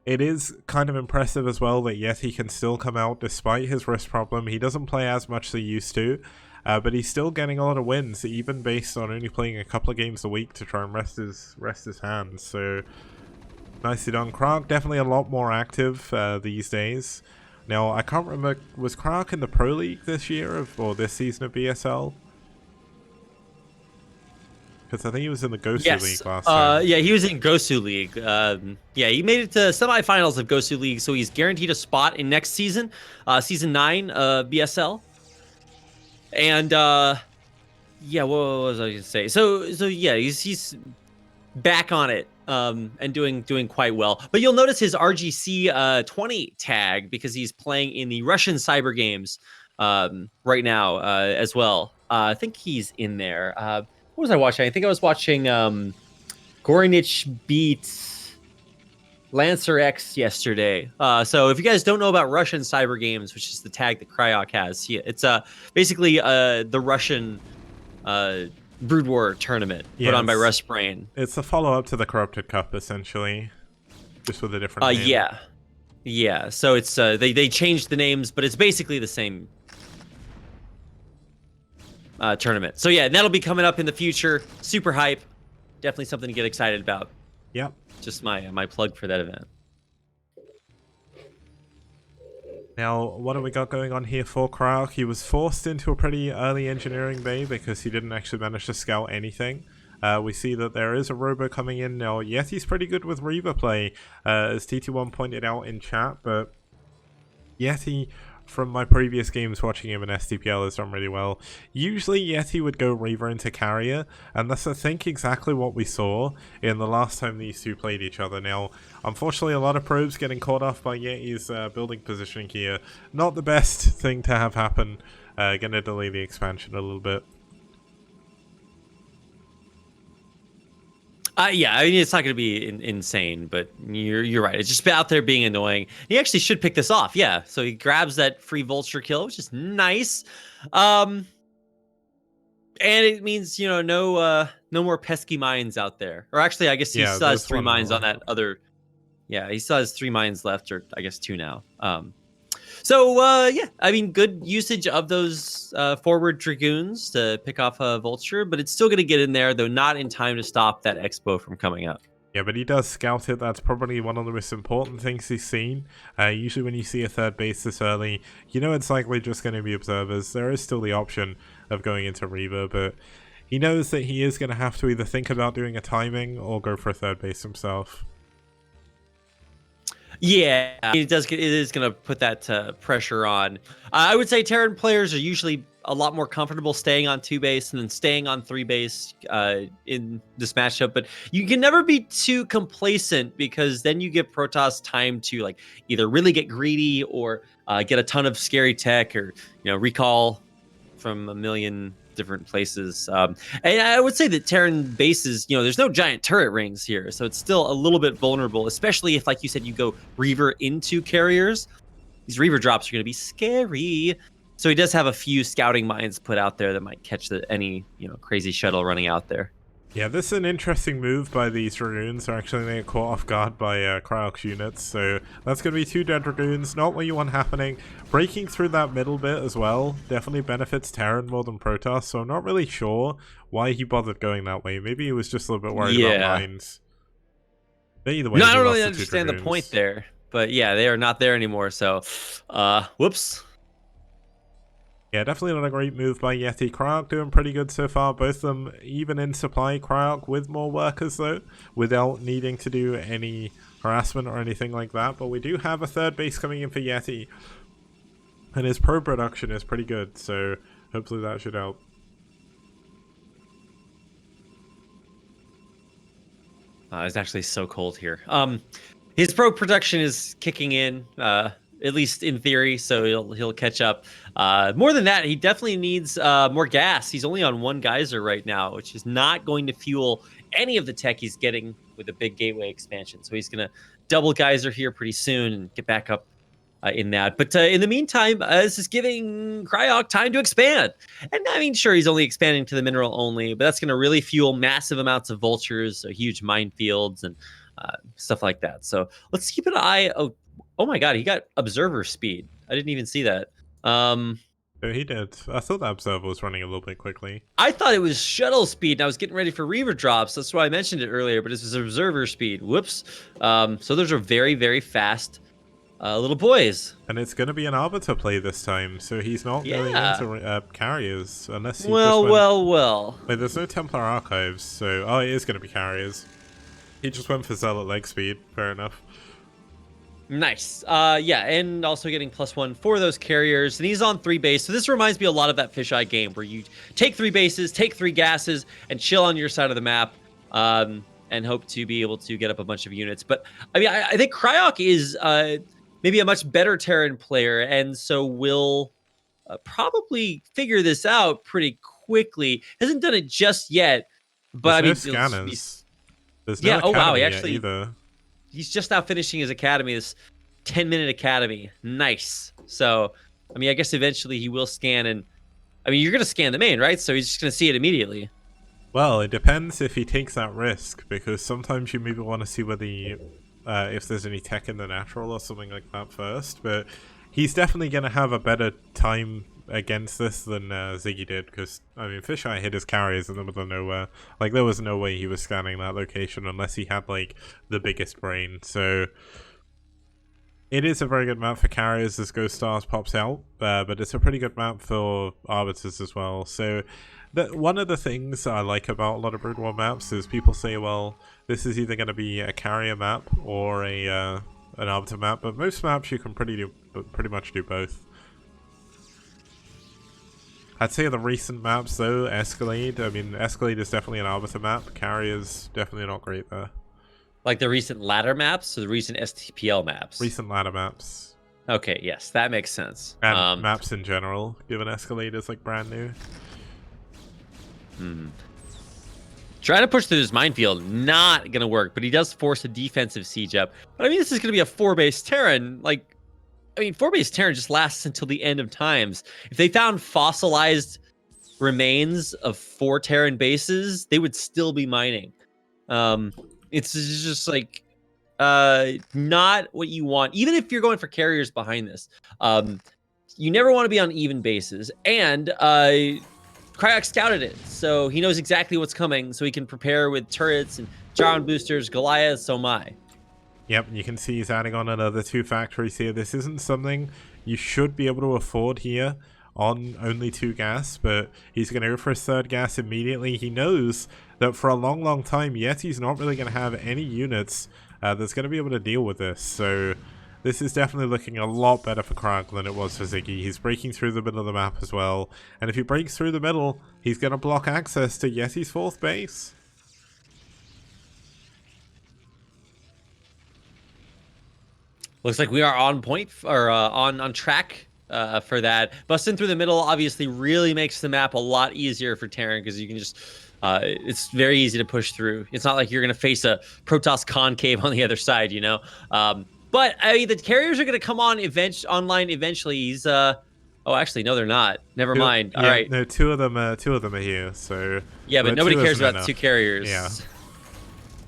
it is kind of impressive as well that Yeti can still come out despite his wrist problem. He doesn't play as much as he used to, but he's still getting a lot of wins, even based on only playing a couple of games a week to try and rest his hands. So nicely done. Krark definitely a lot more active these days. Now, I can't remember, was Krark in the Pro League this year or this season of BSL? Because I think he was in the Gosu League last time. Yeah, he was in Gosu League. Yeah, he made it to semifinals of Gosu League, so he's guaranteed a spot in next season, Season 9 BSL. And, yeah, what was I going to say? So yeah, he's back on it. And doing quite well. But you'll notice his RGC 20 tag because he's playing in the Russian cyber games right now as well. I think he's in there. What was I watching? I think I was watching Gorinich beat Lancer X yesterday. So if you guys don't know about Russian cyber games, which is the tag that Cryok has, it's basically the Russian Brood War tournament put on by Rustbrain. It's a follow-up to the Corrupted Cup, essentially, just with a different name. Yeah. So it's they changed the names, but it's basically the same tournament. So yeah, that'll be coming up in the future. Super hype. Definitely something to get excited about. Yep. Just my plug for that event. Now, what have we got going on here for Krark? He was forced into a pretty early engineering bay because he didn't actually manage to scout anything. We see that there is a robo coming in now. Yeti's pretty good with Reaver play, as TT1 pointed out in chat, but Yeti, from my previous games watching him in STPL, has done really well. Usually Yeti would go Reaver into carrier, and that's I think exactly what we saw in the last time these two played each other. Now, unfortunately, a lot of probes getting caught off by Yeti's building positioning here. Not the best thing to have happen. Gonna delay the expansion a little bit. Yeah, I mean, it's not going to be insane, but you're right. It's just out there being annoying. He actually should pick this off. Yeah, so he grabs that free vulture kill, which is nice. And it means, no more pesky mines out there. Or actually, I guess he still has 3 mines on that other. Yeah, he still has 3 mines left, or I guess 2 now. Yeah, I mean, good usage of those forward Dragoons to pick off a Vulture, but it's still going to get in there, though not in time to stop that Expo from coming up. Yeah, but he does scout it. That's probably one of the most important things he's seen. Usually when you see a third base this early, it's likely just going to be observers. There is still the option of going into Reaver, but he knows that he is going to have to either think about doing a timing or go for a third base himself. Yeah, it is going to put that pressure on. I would say Terran players are usually a lot more comfortable staying on 2 base and then staying on 3 base in this matchup. But you can never be too complacent, because then you give Protoss time to like either really get greedy or get a ton of scary tech, or recall from a million different places. And I would say that Terran bases, there's no giant turret rings here, so it's still a little bit vulnerable, especially if, like you said, you go Reaver into carriers. These Reaver drops are going to be scary. So he does have a few scouting mines put out there that might catch any crazy shuttle running out there. Yeah, this is an interesting move by these Dragoons. They're actually going to get caught off guard by Cryok's units, so that's going to be 2 dead Dragoons, not what you want happening. Breaking through that middle bit as well definitely benefits Terran more than Protoss, so I'm not really sure why he bothered going that way. Maybe he was just a little bit worried about mines. But either way, I don't really understand the point there, but yeah, they are not there anymore, so whoops. Yeah, definitely not a great move by Yeti. Cryok doing pretty good so far. Both of them even in supply. Cryok with more workers though, without needing to do any harassment or anything like that. But we do have a 3rd base coming in for Yeti. And his pro production is pretty good, so hopefully that should help. It's actually so cold here. His pro production is kicking in, at least in theory, so he'll catch up. More than that, he definitely needs more gas. He's only on 1 geyser right now, which is not going to fuel any of the tech he's getting with the big gateway expansion. So he's going to double geyser here pretty soon and get back up in that. But in the meantime, this is giving Cryok time to expand. And I mean, sure, he's only expanding to the mineral only, but that's going to really fuel massive amounts of vultures, so huge minefields and stuff like that. So let's keep an eye. Oh my god, he got observer speed. I didn't even see that. Oh, he did. I thought that observer was running a little bit quickly. I thought it was shuttle speed, and I was getting ready for Reaver drops. That's why I mentioned it earlier, but it was observer speed. Whoops. So those are very, very fast little boys. And it's going to be an Arbiter play this time, so he's not going into carriers, unless he Well. Wait, there's no Templar Archives, so... Oh, it is going to be carriers. He just went for Zealot leg speed. Fair enough. Nice. Yeah, and also getting +1 for those carriers. And he's on 3 base. So this reminds me a lot of that fisheye game where you take 3 bases, take 3 gases, and chill on your side of the map, and hope to be able to get up a bunch of units. But I mean, I think Cryok is maybe a much better Terran player, and so will probably figure this out pretty quickly. Hasn't done it just yet, but there's no scanners. There's no oh wow, either. He's just now finishing his academy, this 10-minute academy. Nice. So, I mean, I guess eventually he will scan, and I mean, you're going to scan the main, right? So he's just going to see it immediately. Well, it depends if he takes that risk, because sometimes you maybe want to see whether if there's any tech in the natural or something like that first, but he's definitely going to have a better time against this than Ziggy did, because, I mean, Fisheye hit his carriers in the middle of nowhere. Like, there was no way he was scanning that location unless he had, like, the biggest brain, so... It is a very good map for carriers as Ghost Stars pops out, but it's a pretty good map for Arbiters as well, so... One of the things I like about a lot of Brood War maps is people say, well, this is either going to be a carrier map or an Arbiter map, but most maps you can pretty much do both. I'd say the recent maps though, Escalade, I mean, Escalade is definitely an Arbiter map, Carrier's definitely not great there. Like the recent ladder maps or the recent STPL maps? Recent ladder maps. Okay, yes, that makes sense. And maps in general, given Escalade is like brand new. Trying to push through this minefield, not going to work, but he does force a defensive siege up. But I mean, this is going to be a 4-base Terran. Like, I mean, 4-base Terran just lasts until the end of times. If they found fossilized remains of 4 Terran bases, they would still be mining. It's just like not what you want. Even if you're going for carriers behind this, you never want to be on even bases. And Cryok scouted it, so he knows exactly what's coming, so he can prepare with turrets and Jaron boosters, Goliath, so my. Yep, you can see he's adding on another 2 factories here. This isn't something you should be able to afford here on only 2 gas, but he's going to go for his 3rd gas immediately. He knows that for a long, long time, Yeti's not really going to have any units that's going to be able to deal with this, so This is definitely looking a lot better for Cryock than it was for Ziggy. He's breaking through the middle of the map as well. And if he breaks through the middle, he's going to block access to Yeti's 4th base. Looks like we are on point, or on track for that. Busting through the middle obviously really makes the map a lot easier for Terran, because you can just... it's very easy to push through. It's not like you're going to face a Protoss concave on the other side, you know? But I mean, the carriers are going to come on online eventually. He's oh, actually, no, they're not. Never mind. All right. No, two of them are here. So yeah, but nobody cares about 2 carriers. Yeah.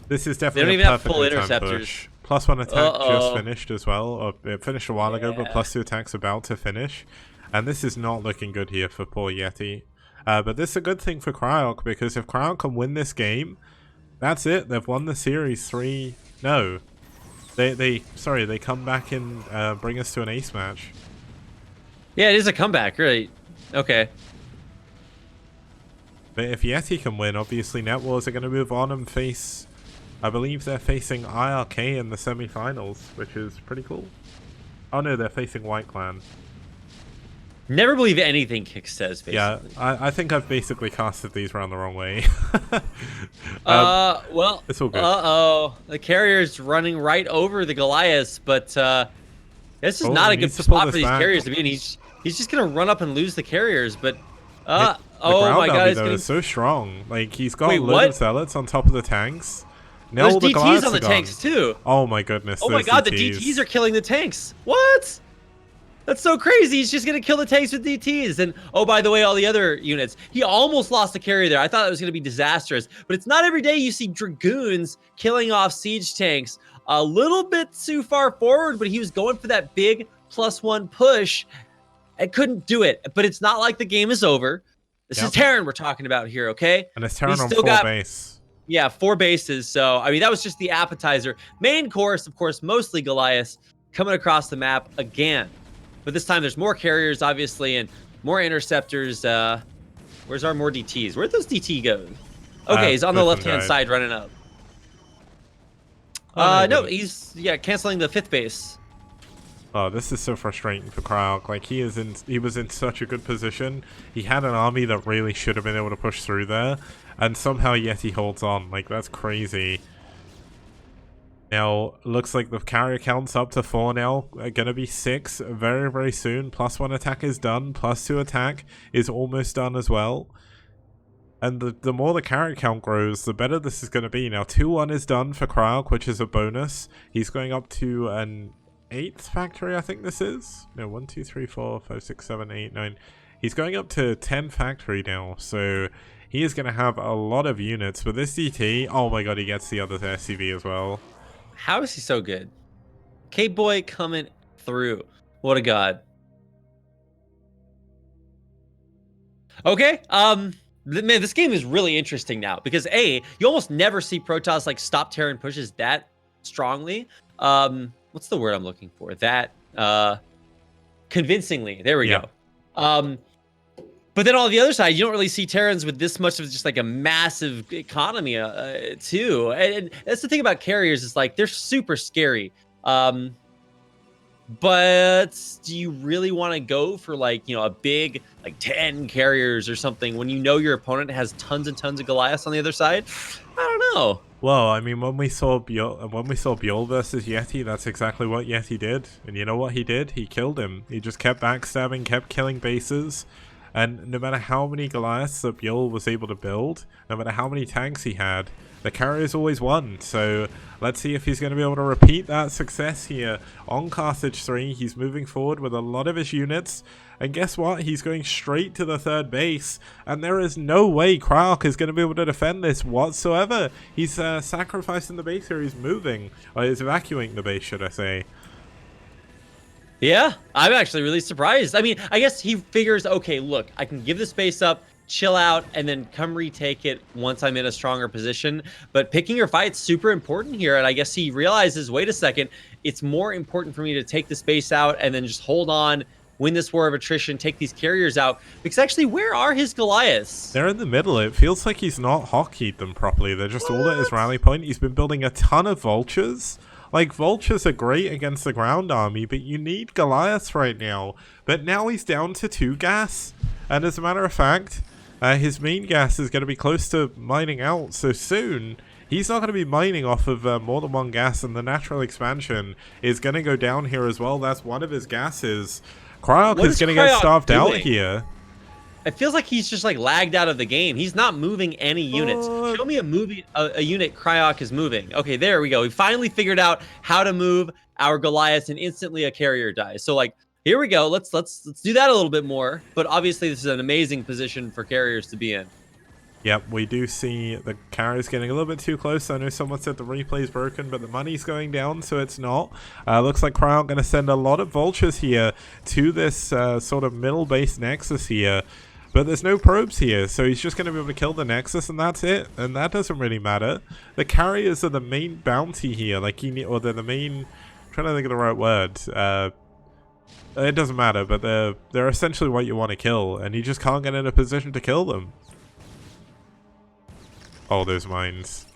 This is definitely they don't even have full interceptors. Push. +1 attack just finished as well. Or it finished a while ago, but +2 attacks about to finish. And this is not looking good here for poor Yeti. But this is a good thing for Cryock, because if Cryock can win this game, that's it. They've won the series 3. No. They come back and bring us to an ace match. Yeah, it is a comeback, really. Okay. But if Yeti can win, obviously NetWars are going to move on and face... I believe they're facing IRK in the semi-finals, which is pretty cool. Oh no, they're facing White Clan. Never believe anything Kick says, basically. Yeah, I think I've basically casted these around the wrong way. Well, it's all good. Uh-oh. The carrier's running right over the Goliaths, but this is not a good spot for these carriers to be in. He's just going to run up and lose the carriers, but... oh my god, it's so strong. Like, he's got loads of zealots on top of the tanks. There's DTs on the tanks, too. Oh my goodness. Oh my god, the DTs are killing the tanks. What? That's so crazy. He's just going to kill the tanks with DTs. And, oh, by the way, all the other units. He almost lost the carrier there. I thought it was going to be disastrous. But it's not every day you see Dragoons killing off siege tanks. A little bit too far forward, but he was going for that big +1 push. And couldn't do it. But it's not like the game is over. This is Terran we're talking about here, okay? And it's Terran on 4 base. Yeah, 4 bases. So, I mean, that was just the appetizer. Main course, of course, mostly Goliaths coming across the map again. But this time there's more carriers, obviously, and more interceptors. Where's our more DTs? Where'd those DT go? Okay, he's on the left-hand side running up. No, he's, canceling the 5th base. Oh, this is so frustrating for Cryock. Like, he was in such a good position. He had an army that really should have been able to push through there, and somehow Yeti holds on. Like, that's crazy. Now, looks like the carrier count's up to 4 now. Gonna be 6 very, very soon. +1 attack is done. +2 attack is almost done as well. And the more the carrier count grows, the better this is gonna be. Now, 2-1 is done for Cryock, which is a bonus. He's going up to an 8th factory, I think this is. No, 1, 2, 3, 4, 5, 6, 7, 8, 9. He's going up to 10 factory now, so he is going to have a lot of units. But this DT, oh my god, he gets the other SCV as well. How is he so good? K-Boy coming through. What a god. Okay, man, this game is really interesting now, because A, you almost never see Protoss like stop Terran pushes that strongly. What's the word I'm looking for? That convincingly. There we go. But then on the other side, you don't really see Terrans with this much of just like a massive economy too. And that's the thing about carriers, is like they're super scary. But do you really want to go for like, you know, a big like 10 carriers or something when you know your opponent has tons and tons of Goliaths on the other side? I don't know. Well, I mean, when we saw Bjol versus Yeti, that's exactly what Yeti did. And you know what he did? He killed him. He just kept backstabbing, kept killing bases. And no matter how many Goliaths that Bjol was able to build, no matter how many tanks he had, the carriers always won. So let's see if he's going to be able to repeat that success here. On Carthage 3, he's moving forward with a lot of his units. And guess what? He's going straight to the 3rd base. And there is no way Cryock is going to be able to defend this whatsoever. He's sacrificing the base here. He's moving. Or he's evacuating the base, should I say. Yeah, I'm actually really surprised. I mean, I guess he figures, okay, look, I can give this base up, chill out, and then come retake it once I'm in a stronger position. But picking your fight's super important here, and I guess he realizes, wait a second, it's more important for me to take this base out and then just hold on, win this war of attrition, take these carriers out. Because actually, where are his Goliaths? They're in the middle. It feels like he's not hotkeyed them properly. They're just all at his rally point. He's been building a ton of vultures Like, vultures are great against the ground army, but you need Goliaths right now. But now he's down to 2 gas, and as a matter of fact, his main gas is going to be close to mining out, so soon he's not going to be mining off of more than 1 gas, and the natural expansion is going to go down here as well. That's one of his gases. Cryok is going to get starved out here. It feels like he's just like lagged out of the game. He's not moving any units. Show me a unit Cryok is moving. Okay, there we go. We finally figured out how to move our Goliaths, and instantly a carrier dies. So like, here we go. Let's do that a little bit more. But obviously, this is an amazing position for carriers to be in. Yep, we do see the carriers getting a little bit too close. I know someone said the replay's broken, but the money's going down, so it's not. Looks like Cryok going to send a lot of vultures here to this sort of middle base nexus here. But there's no probes here, so he's just going to be able to kill the nexus, and that's it. And that doesn't really matter. The carriers are the main bounty here, like or they're the main. I'm trying to think of the right word. It doesn't matter, but they're essentially what you want to kill, and you just can't get in a position to kill them. Oh, those mines.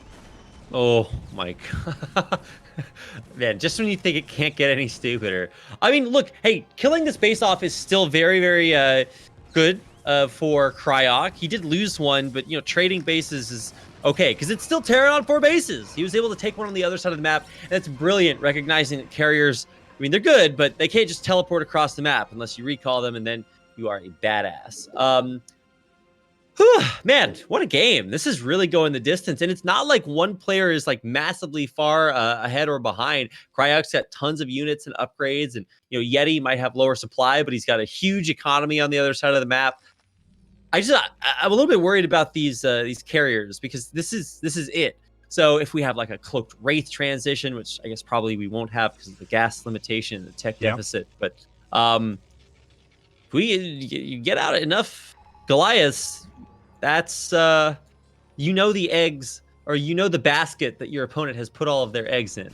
Oh my god. Man, just when you think it can't get any stupider. I mean, look, hey, killing this base off is still very, very good. For Cryok. He did lose one, but you know, trading bases is okay because it's still tearing on 4 bases. He was able to take one on the other side of the map, and it's brilliant, recognizing that carriers, I mean, they're good, but they can't just teleport across the map unless you recall them, and then you are a badass. Man, what a game. This is really going the distance, and it's not like one player is like massively far ahead or behind. Cryok's got tons of units and upgrades, and you know, Yeti might have lower supply, but he's got a huge economy on the other side of the map. I'm a little bit worried about these carriers because this is it. So if we have like a cloaked wraith transition, which I guess probably we won't have because of the gas limitation and the tech deficit, but if you get out enough Goliaths, that's you know, the eggs, or you know, the basket that your opponent has put all of their eggs in.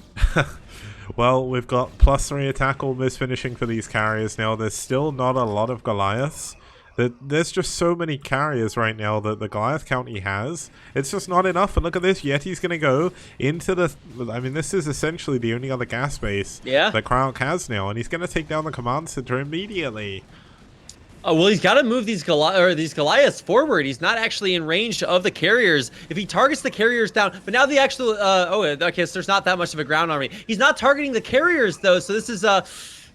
Well, we've got +3 attack almost finishing for these carriers now. There's still not a lot of Goliaths. There's just so many carriers right now that the Goliath count he has. It's just not enough. And look at this. Yeti's going to go into the... I mean, this is essentially the only other gas base that Cryok has now. And he's going to take down the command center immediately. Oh, well, he's got to move these Goliaths forward. He's not actually in range of the carriers. If he targets the carriers down, but now the actual... okay, so there's not that much of a ground army. He's not targeting the carriers, though, so this is...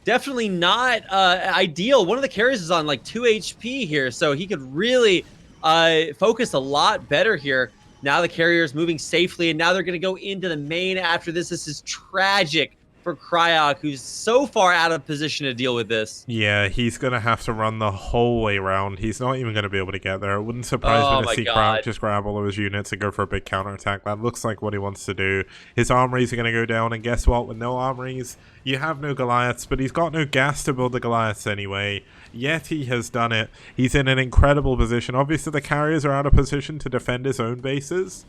definitely not ideal. One of the carriers is on like 2 HP here, so he could really focus a lot better here. Now the carrier is moving safely, and now they're going to go into the main after this. This is tragic for Cryok, who's so far out of position to deal with this. Yeah, he's going to have to run the whole way around. He's not even going to be able to get there. It wouldn't surprise me to see Cryok just grab all of his units and go for a big counterattack. That looks like what he wants to do. His armories are going to go down, and guess what? With no armories, you have no Goliaths, but he's got no gas to build the Goliaths anyway. Yeti has done it. He's in an incredible position. Obviously, the carriers are out of position to defend his own bases.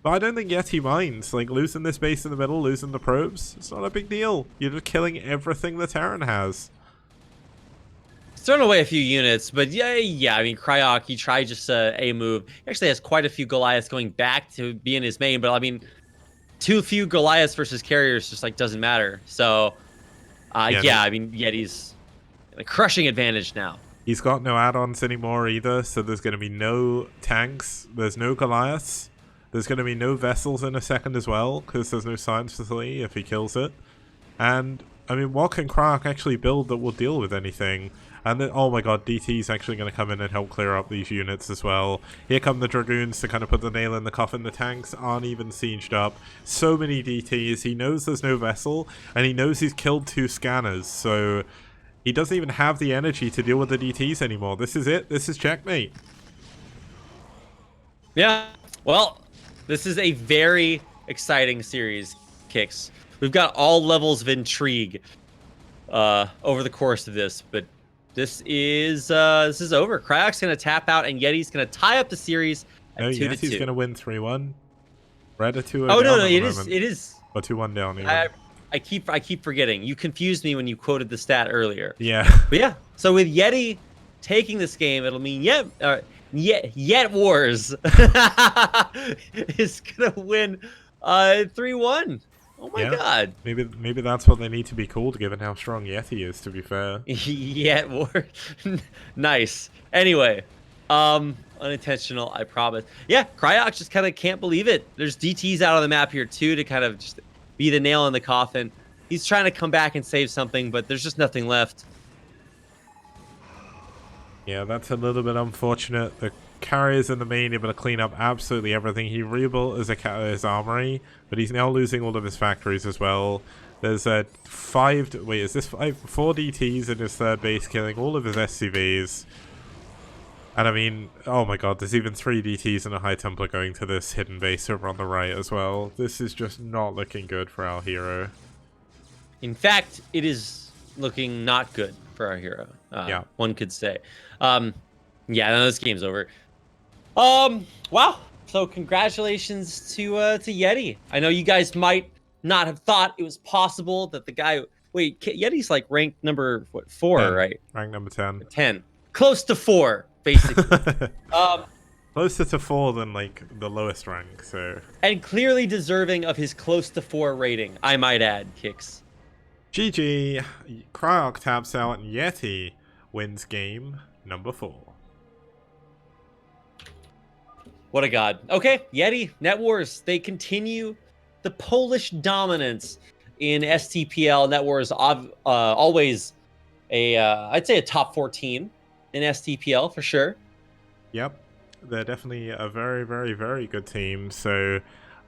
But I don't think Yeti minds. Like, losing this base in the middle, losing the probes, it's not a big deal. You're just killing everything the Terran has. He's thrown away a few units, but yeah, I mean, Cryok, he tried just a move. He actually has quite a few Goliaths going back to be in his main, but I mean, too few Goliaths versus carriers just like doesn't matter. So, yeah, I mean, Yeti's a crushing advantage now. He's got no add-ons anymore either, so there's going to be no tanks, there's no Goliaths. There's going to be no vessels in a second as well, because there's no science facility if he kills it. And, I mean, what can Cryok actually build that will deal with anything? And then, oh my god, DT's actually going to come in and help clear up these units as well. Here come the Dragoons to kind of put the nail in the coffin. The tanks aren't even sieged up. So many DTs. He knows there's no vessel, and he knows he's killed 2 scanners, so he doesn't even have the energy to deal with the DTs anymore. This is it. This is checkmate. Yeah, well... This is a very exciting series, Kicks. We've got all levels of intrigue over the course of this, but this is over. Cryok's going to tap out, and Yeti's going to tie up the series at 2-2. Yeti's going to win 3-1. Red at 2-0. Oh no, it is. Or 2-1 down. Even. I keep forgetting. You confused me when you quoted the stat earlier. Yeah. But yeah, so with Yeti taking this game, it'll mean NetWars is gonna win 3-1. Oh my Yeah. god. Maybe that's what they need to be called, given how strong Yeti is, to be fair. Yeah, nice. Anyway, unintentional, I promise. Yeah, Cryox just kind of can't believe it. There's DTs out on the map here too to kind of just be the nail in the coffin. He's trying to come back and save something, but there's just nothing left. Yeah, that's a little bit unfortunate. The carriers in the main able to clean up absolutely everything. He rebuilt his armory, but he's now losing all of his factories as well. There's four DTs in his third base, killing all of his SCVs. And I mean, oh my god, there's even 3 DTs and a High Templar going to this hidden base over on the right as well. This is just not looking good for our hero. In fact, it is looking not good for our hero. Yeah. One could say. Yeah, no, this game's over. Wow. So congratulations to Yeti. I know you guys might not have thought it was possible that the guy. Wait, Yeti's like ranked number 4, 10. right? Rank number 10. 10, close to 4, basically. Closer to 4 than like the lowest rank. So. And clearly deserving of his close to 4 rating, I might add, Kicks. GG. Cryok taps out and Yeti wins game number 4. What a god. Okay, Yeti, NetWars, they continue the Polish dominance in STPL. NetWars always I'd say a top 14 in STPL for sure. Yep, they're definitely a very, very, very good team. So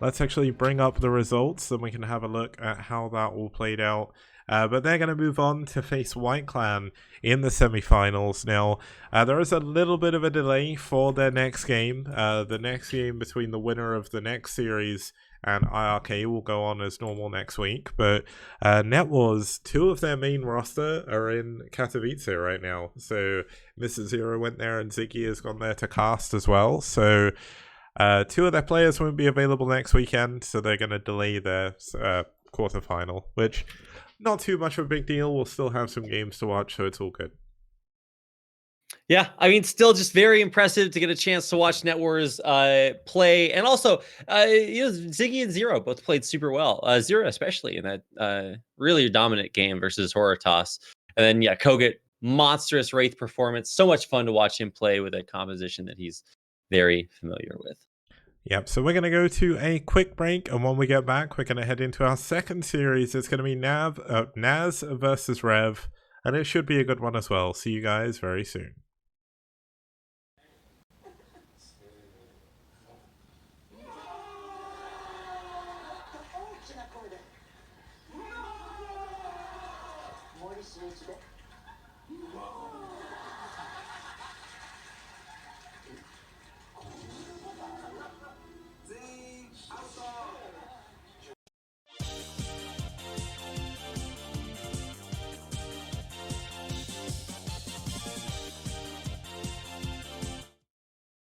let's actually bring up the results and we can have a look at how that all played out. But they're going to move on to face White Clan in the semi-finals. Now, there is a little bit of a delay for their next game. The next game between the winner of the next series and IRK will go on as normal next week. But NetWars, 2 of their main roster are in Katowice right now. So Mr. Zero went there and Ziggy has gone there to cast as well. So 2 of their players won't be available next weekend. So they're going to delay their quarterfinal, which... not too much of a big deal. We'll still have some games to watch, so it's all good. Yeah, I mean, still just very impressive to get a chance to watch NetWars play. And also, Ziggy and Zero both played super well. Zero especially in that really dominant game versus Horror-Toss. And then, yeah, Kogut, monstrous Wraith performance. So much fun to watch him play with a composition that he's very familiar with. Yep, so we're going to go to a quick break, and when we get back, we're going to head into our second series. It's going to be NAS versus ReV, and it should be a good one as well. See you guys very soon.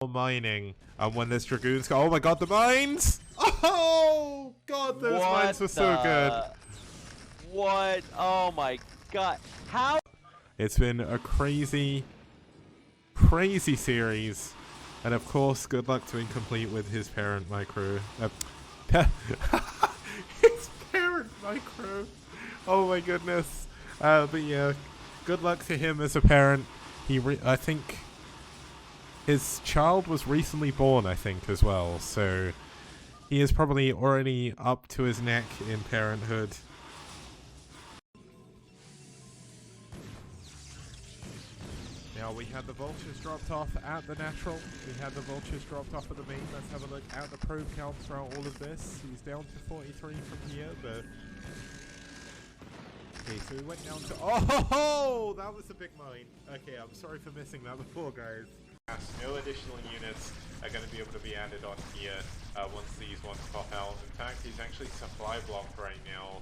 Mining, and when there's dragoons go, oh my god, the mines! Oh god, those mines were so good. What? Oh my god. How? It's been a crazy series, and of course, good luck to Incomplete with his parent micro. His parent micro. Oh my goodness. But yeah, good luck to him as a parent. I think his child was recently born, I think, as well, so he is probably already up to his neck in parenthood. Now, we had the vultures dropped off at the natural. We had the vultures dropped off at the main. Let's have a look at the probe count throughout all of this. He's down to 43 from here, but... okay, so we went down to... oh, that was a big mine. Okay, I'm sorry for missing that before, guys. No additional units are going to be able to be added on here once these ones pop out. In fact, he's actually supply blocked right now.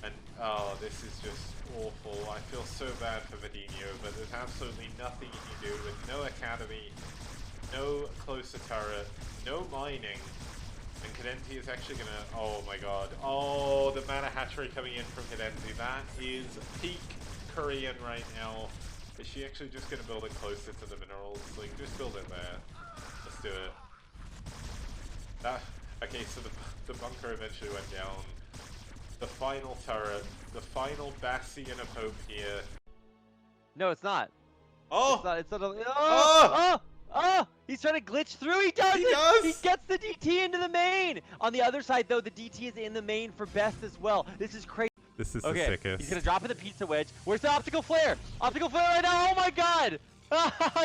And, oh, this is just awful. I feel so bad for Vadinho, but there's absolutely nothing he can do with no academy, no closer turret, no mining. And Cadenti is actually going to... oh my god. Oh, the mana hatchery coming in from Cadenti. That is peak Korean right now. Is she actually just going to build it closer to the minerals? Like, just build it there. Let's do it. Okay, so the bunker eventually went down. The final turret. The final bastion of hope here. No, it's not. Oh! It's not. Oh! He's trying to glitch through. He does He it. does! He gets the DT into the main. On the other side, though, the DT is in the main for best as well. This is crazy. This is Okay, the sickest. he's gonna drop in the pizza wedge. Where's the optical flare? Optical flare right now. Oh my god!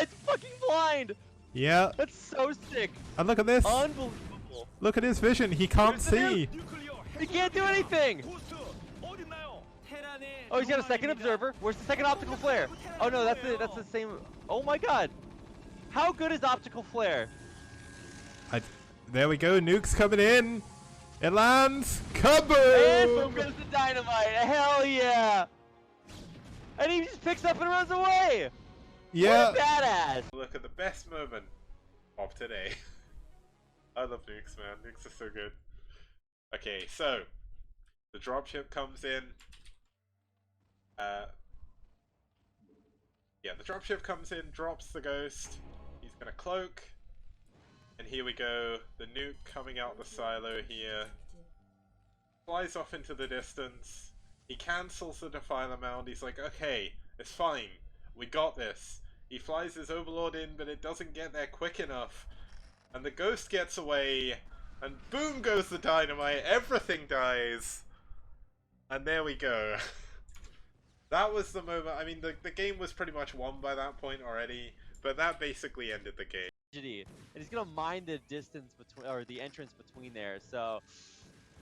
It's fucking blind. Yeah. That's so sick. And look at this. Unbelievable. Look at his vision. He can't see. He can't do anything. Oh, he's got a second observer. Where's the second optical flare? Oh no, that's the same. Oh my god. How good is optical flare? There we go. Nuke's coming in. It lands. Kaboom! And boom goes the dynamite. Hell yeah. And he just picks up and runs away. Yeah. What a badass. Look at the best moment of today. I love nukes, man. Nukes are so good. Okay, so the dropship comes in. Yeah, the dropship comes in, drops the ghost. He's gonna cloak. And here we go. The nuke coming out the silo here. Flies off into the distance. He cancels the Defiler Mound. He's like, okay, it's fine. We got this. He flies his Overlord in, but it doesn't get there quick enough. And the ghost gets away. And boom goes the dynamite. Everything dies. And there we go. That was the moment. I mean, the game was pretty much won by that point already. But that basically ended the game. And he's gonna mind the distance between, or the entrance between there. So,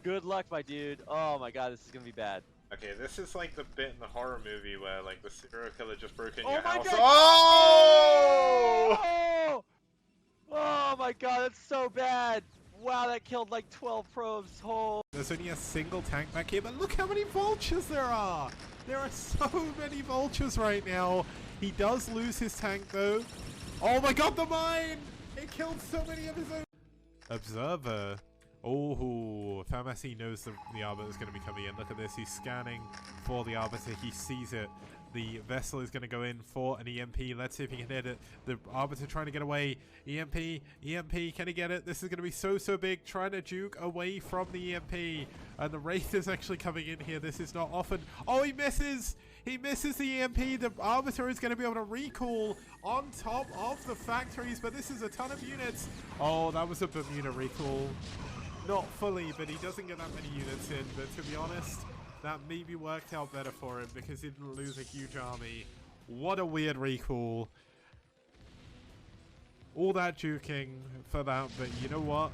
good luck, my dude. Oh my god, this is gonna be bad. Okay, this is like the bit in the horror movie where like the serial killer just broke in Oh your my house. god! Oh! Oh my god, that's so bad. Wow, that killed like 12 probes. Oh. There's only a single tank back here, but look how many vultures there are! There are so many vultures right now. He does lose his tank though. Oh my god, the mine! It killed so many of his own. Observer. Oh, Pharmacy knows the Arbiter is going to be coming in. Look at this, he's scanning for the Arbiter. He sees it. The vessel is going to go in for an EMP. Let's see if he can hit it. The Arbiter trying to get away. EMP, can he get it? This is going to be so big. Trying to juke away from the EMP. And the Wraith is actually coming in here. This is not often. Oh, he misses! He misses the EMP. The Arbiter is going to be able to recall on top of the factories, but this is a ton of units. Oh, that was a Bermuda recall. Not fully, but he doesn't get that many units in. But to be honest, that maybe worked out better for him because he didn't lose a huge army. What a weird recall. All that juking for that, but you know what?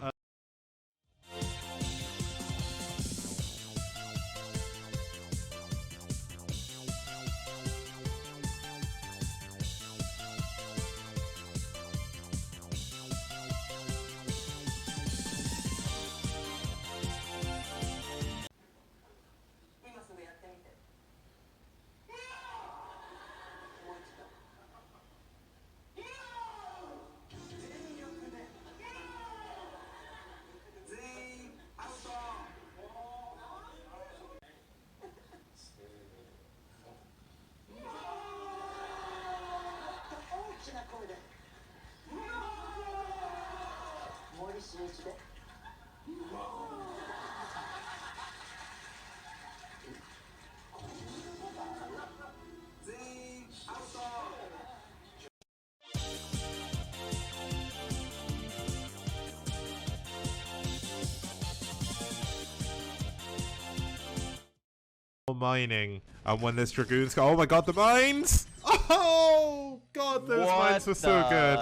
Mining, and when there's Dragoons go, oh my god, the mines! Oh god, those mines were so good.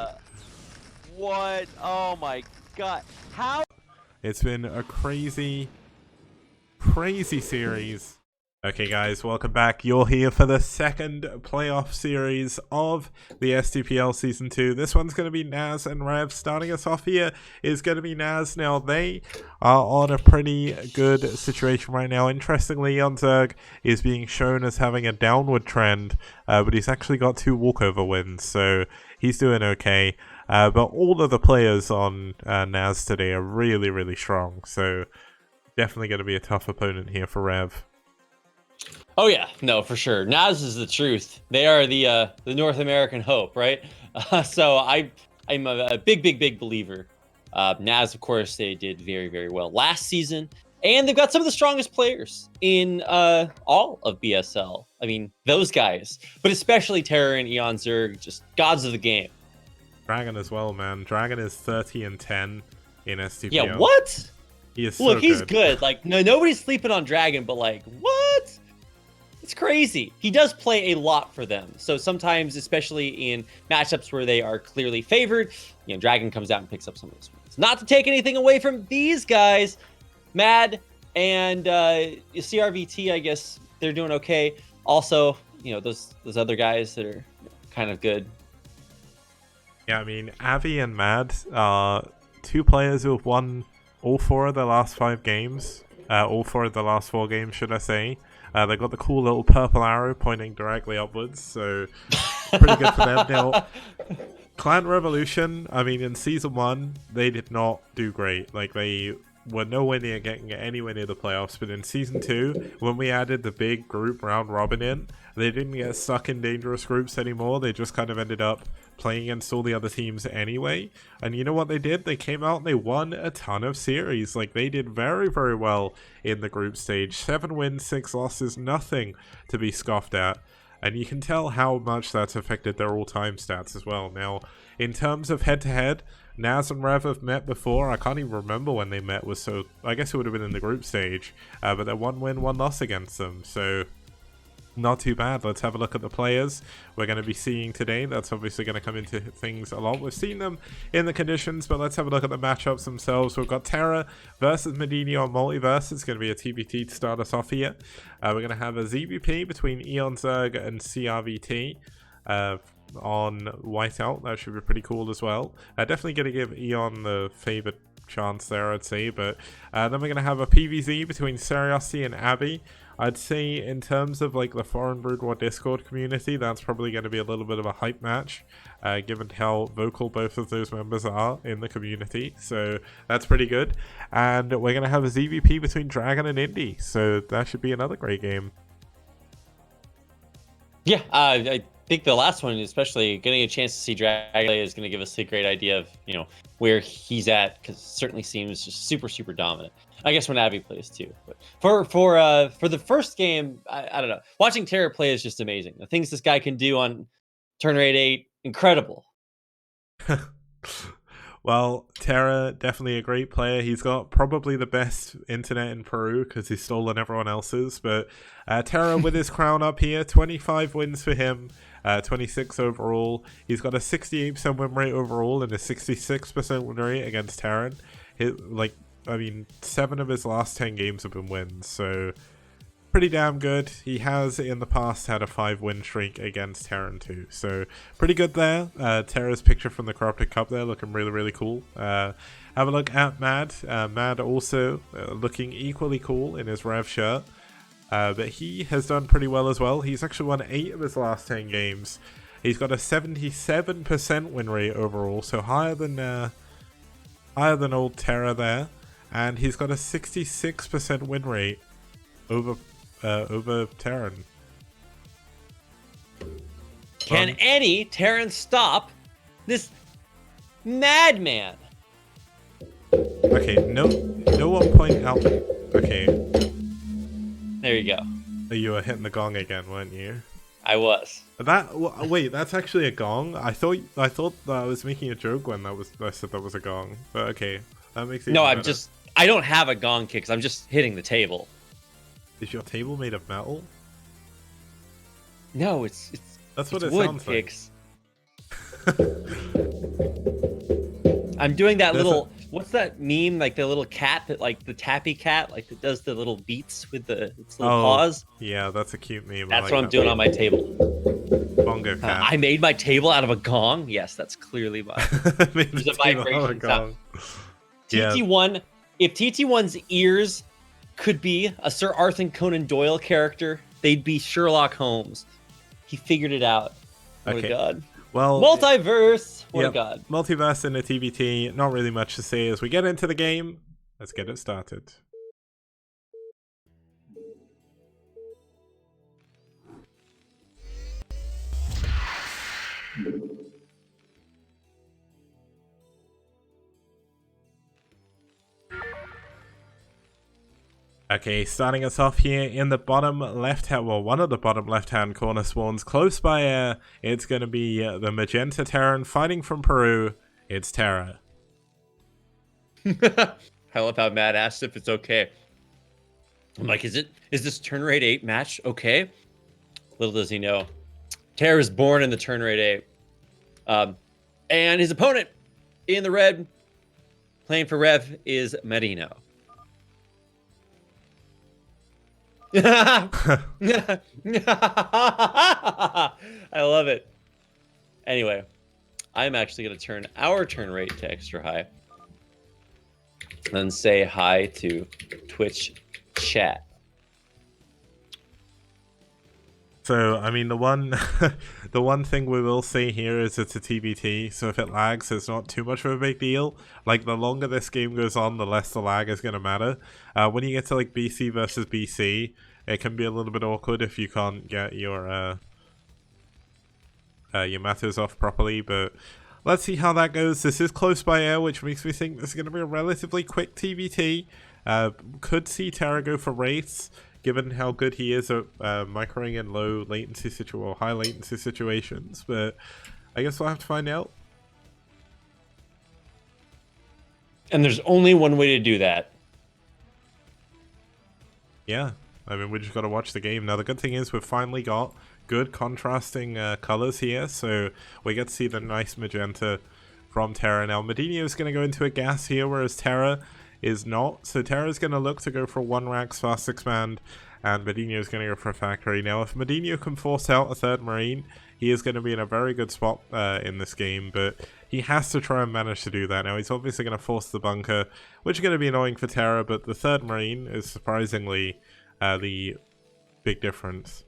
What? Oh my god. How? It's been a crazy series. Okay guys, welcome back. You're here for the second playoff series of the STPL Season 2. This one's going to be NaS and ReV. Starting us off here is going to be NaS. Now, they are on a pretty good situation right now. Interestingly, Zerg is being shown as having a downward trend, but he's actually got 2 walkover wins, so he's doing okay. But all of the players on NaS today are really strong, so definitely going to be a tough opponent here for ReV. Oh yeah, no, for sure. NaS is the truth. They are the North American hope, right? So I'm a big believer. NaS, of course, they did very well last season, And they've got some of the strongest players in all of BSL. I mean, those guys, but especially Terra and Eon Zerg, just gods of the game. Dragon as well, man. Dragon is 30-10 in STPL. Yeah, what? He is Look, so he's good. good. Like, no, nobody's sleeping on Dragon, but like, what? It's crazy. He does play a lot for them. So sometimes, especially in matchups where they are clearly favored, Dragon comes out and picks up some of those wins. Not to take anything away from these guys, Mad and CRVT, I guess they're doing okay. Also, those other guys that are kind of good. Yeah, I mean, Avi and Mad are 2 players who have won all 4 of the last 5 games. All 4 of the last 4 games, should I say. They got the cool little purple arrow pointing directly upwards, so pretty good for them. Now, Clan Revolution, I mean, in Season 1, they did not do great. Like, they were nowhere near getting anywhere near the playoffs, but in Season 2, when we added the big group round robin in, they didn't get stuck in dangerous groups anymore. They just kind of ended up playing against all the other teams anyway. And you know what they did? They came out and they won a ton of series. Like, they did very, very well in the group stage. 7 wins, 6 losses, nothing to be scoffed at. And you can tell how much that's affected their all-time stats as well. Now, in terms of head-to-head, NaS and ReV have met before. I can't even remember when they met. I guess it would have been in the group stage. But they're 1 win, 1 loss against them. So not too bad. Let's have a look at the players we're going to be seeing today. That's obviously going to come into things a lot. We've seen them in the conditions, but let's have a look at the matchups themselves. We've got Terra versus Medini on Multiverse. It's going to be a TBT to start us off here. We're going to have a ZVP between Eon Zerg and CRVT on Whiteout. That should be pretty cool as well. Definitely going to give Eon the favored chance there, I'd say. But then we're going to have a PvZ between Seriosity and Abby. I'd say in terms of like the Foreign Brood War Discord community, that's probably going to be a little bit of a hype match, given how vocal both of those members are in the community. So that's pretty good. And we're going to have a ZVP between Dragon and Indy. So that should be another great game. Yeah, I think the last one, especially getting a chance to see Dragon play, is going to give us a great idea of where he's at, because it certainly seems just super, super dominant. I guess when Abby plays too. But for the first game, I don't know. Watching Terra play is just amazing. The things this guy can do on turn rate 8, incredible. Well, Terra, definitely a great player. He's got probably the best internet in Peru because he's stolen everyone else's. But Terra with his crown up here, 25 wins for him, 26 overall. He's got a 68% win rate overall and a 66% win rate against Terran. 7 of his last 10 games have been wins, so pretty damn good. He has in the past had a 5-win streak against Terran too, so pretty good there. Terra's picture from the Corrupted Cup there looking really, really cool. Have a look at Mad. Mad also looking equally cool in his ReV shirt, but he has done pretty well as well. He's actually won 8 of his last 10 games. He's got a 77% win rate overall, so higher than old Terra there. And he's got a 66% win rate over Terran. Can any Terran stop this madman? Okay, no one point out. Okay. There you go. You were hitting the gong again, weren't you? I was. Wait, that's actually a gong? I thought that I was making a joke when I said that was a gong. But okay, that makes it No, even better. I don't have a gong kick because I'm just hitting the table. Is your table made of metal? No, it's That's what it's it wood sounds kicks. I'm doing that what's that meme, like the little cat that, like the tappy cat, like that does the little beats with its little paws? Yeah, that's a cute meme. That's what I'm doing on my table. Bongo cat. I made my table out of a gong? Yes, that's clearly mine. There's a vibration sound. TT1, if TT1's ears could be a Sir Arthur Conan Doyle character, they'd be Sherlock Holmes. He figured it out. What a god. Well, multiverse. What a god. Multiverse in a TBT. Not really much to say as we get into the game. Let's get it started. Okay, starting us off here in the bottom left hand, well, one of the bottom left hand corner spawns close by air. It's going to be the Magenta Terran fighting from Peru. It's Terra. I love how Matt asked if it's okay. I'm like, is this turn rate 8 match okay? Little does he know, Terra is born in the turn rate 8. And his opponent in the red, playing for ReV, is Marino. I love it. Anyway, I'm actually going to turn our turn rate to extra high. Then say hi to Twitch chat. So, I mean, the one thing we will say here is it's a TBT, so if it lags, it's not too much of a big deal. Like, the longer this game goes on, the less the lag is going to matter. When you get to, like, BC versus BC, it can be a little bit awkward if you can't get your matters off properly, but let's see how that goes. This is close by air, which makes me think this is going to be a relatively quick TBT. Could see Terra go for Wraiths, given how good he is at microing in low latency or high latency situations, but I guess we'll have to find out. And there's only one way to do that. Yeah, I mean, we just got to watch the game. Now, the good thing is we've finally got good contrasting colors here, so we get to see the nice magenta from Terra. Now, Medino is going to go into a gas here, whereas Terra is not. So Terra is going to look to go for 1 Rax fast expand, and Medino is going to go for a factory. Now, if Medino can force out a 3rd Marine, he is going to be in a very good spot in this game, but he has to try and manage to do that. Now, he's obviously going to force the bunker, which is going to be annoying for Terra, but the 3rd Marine is surprisingly the big difference.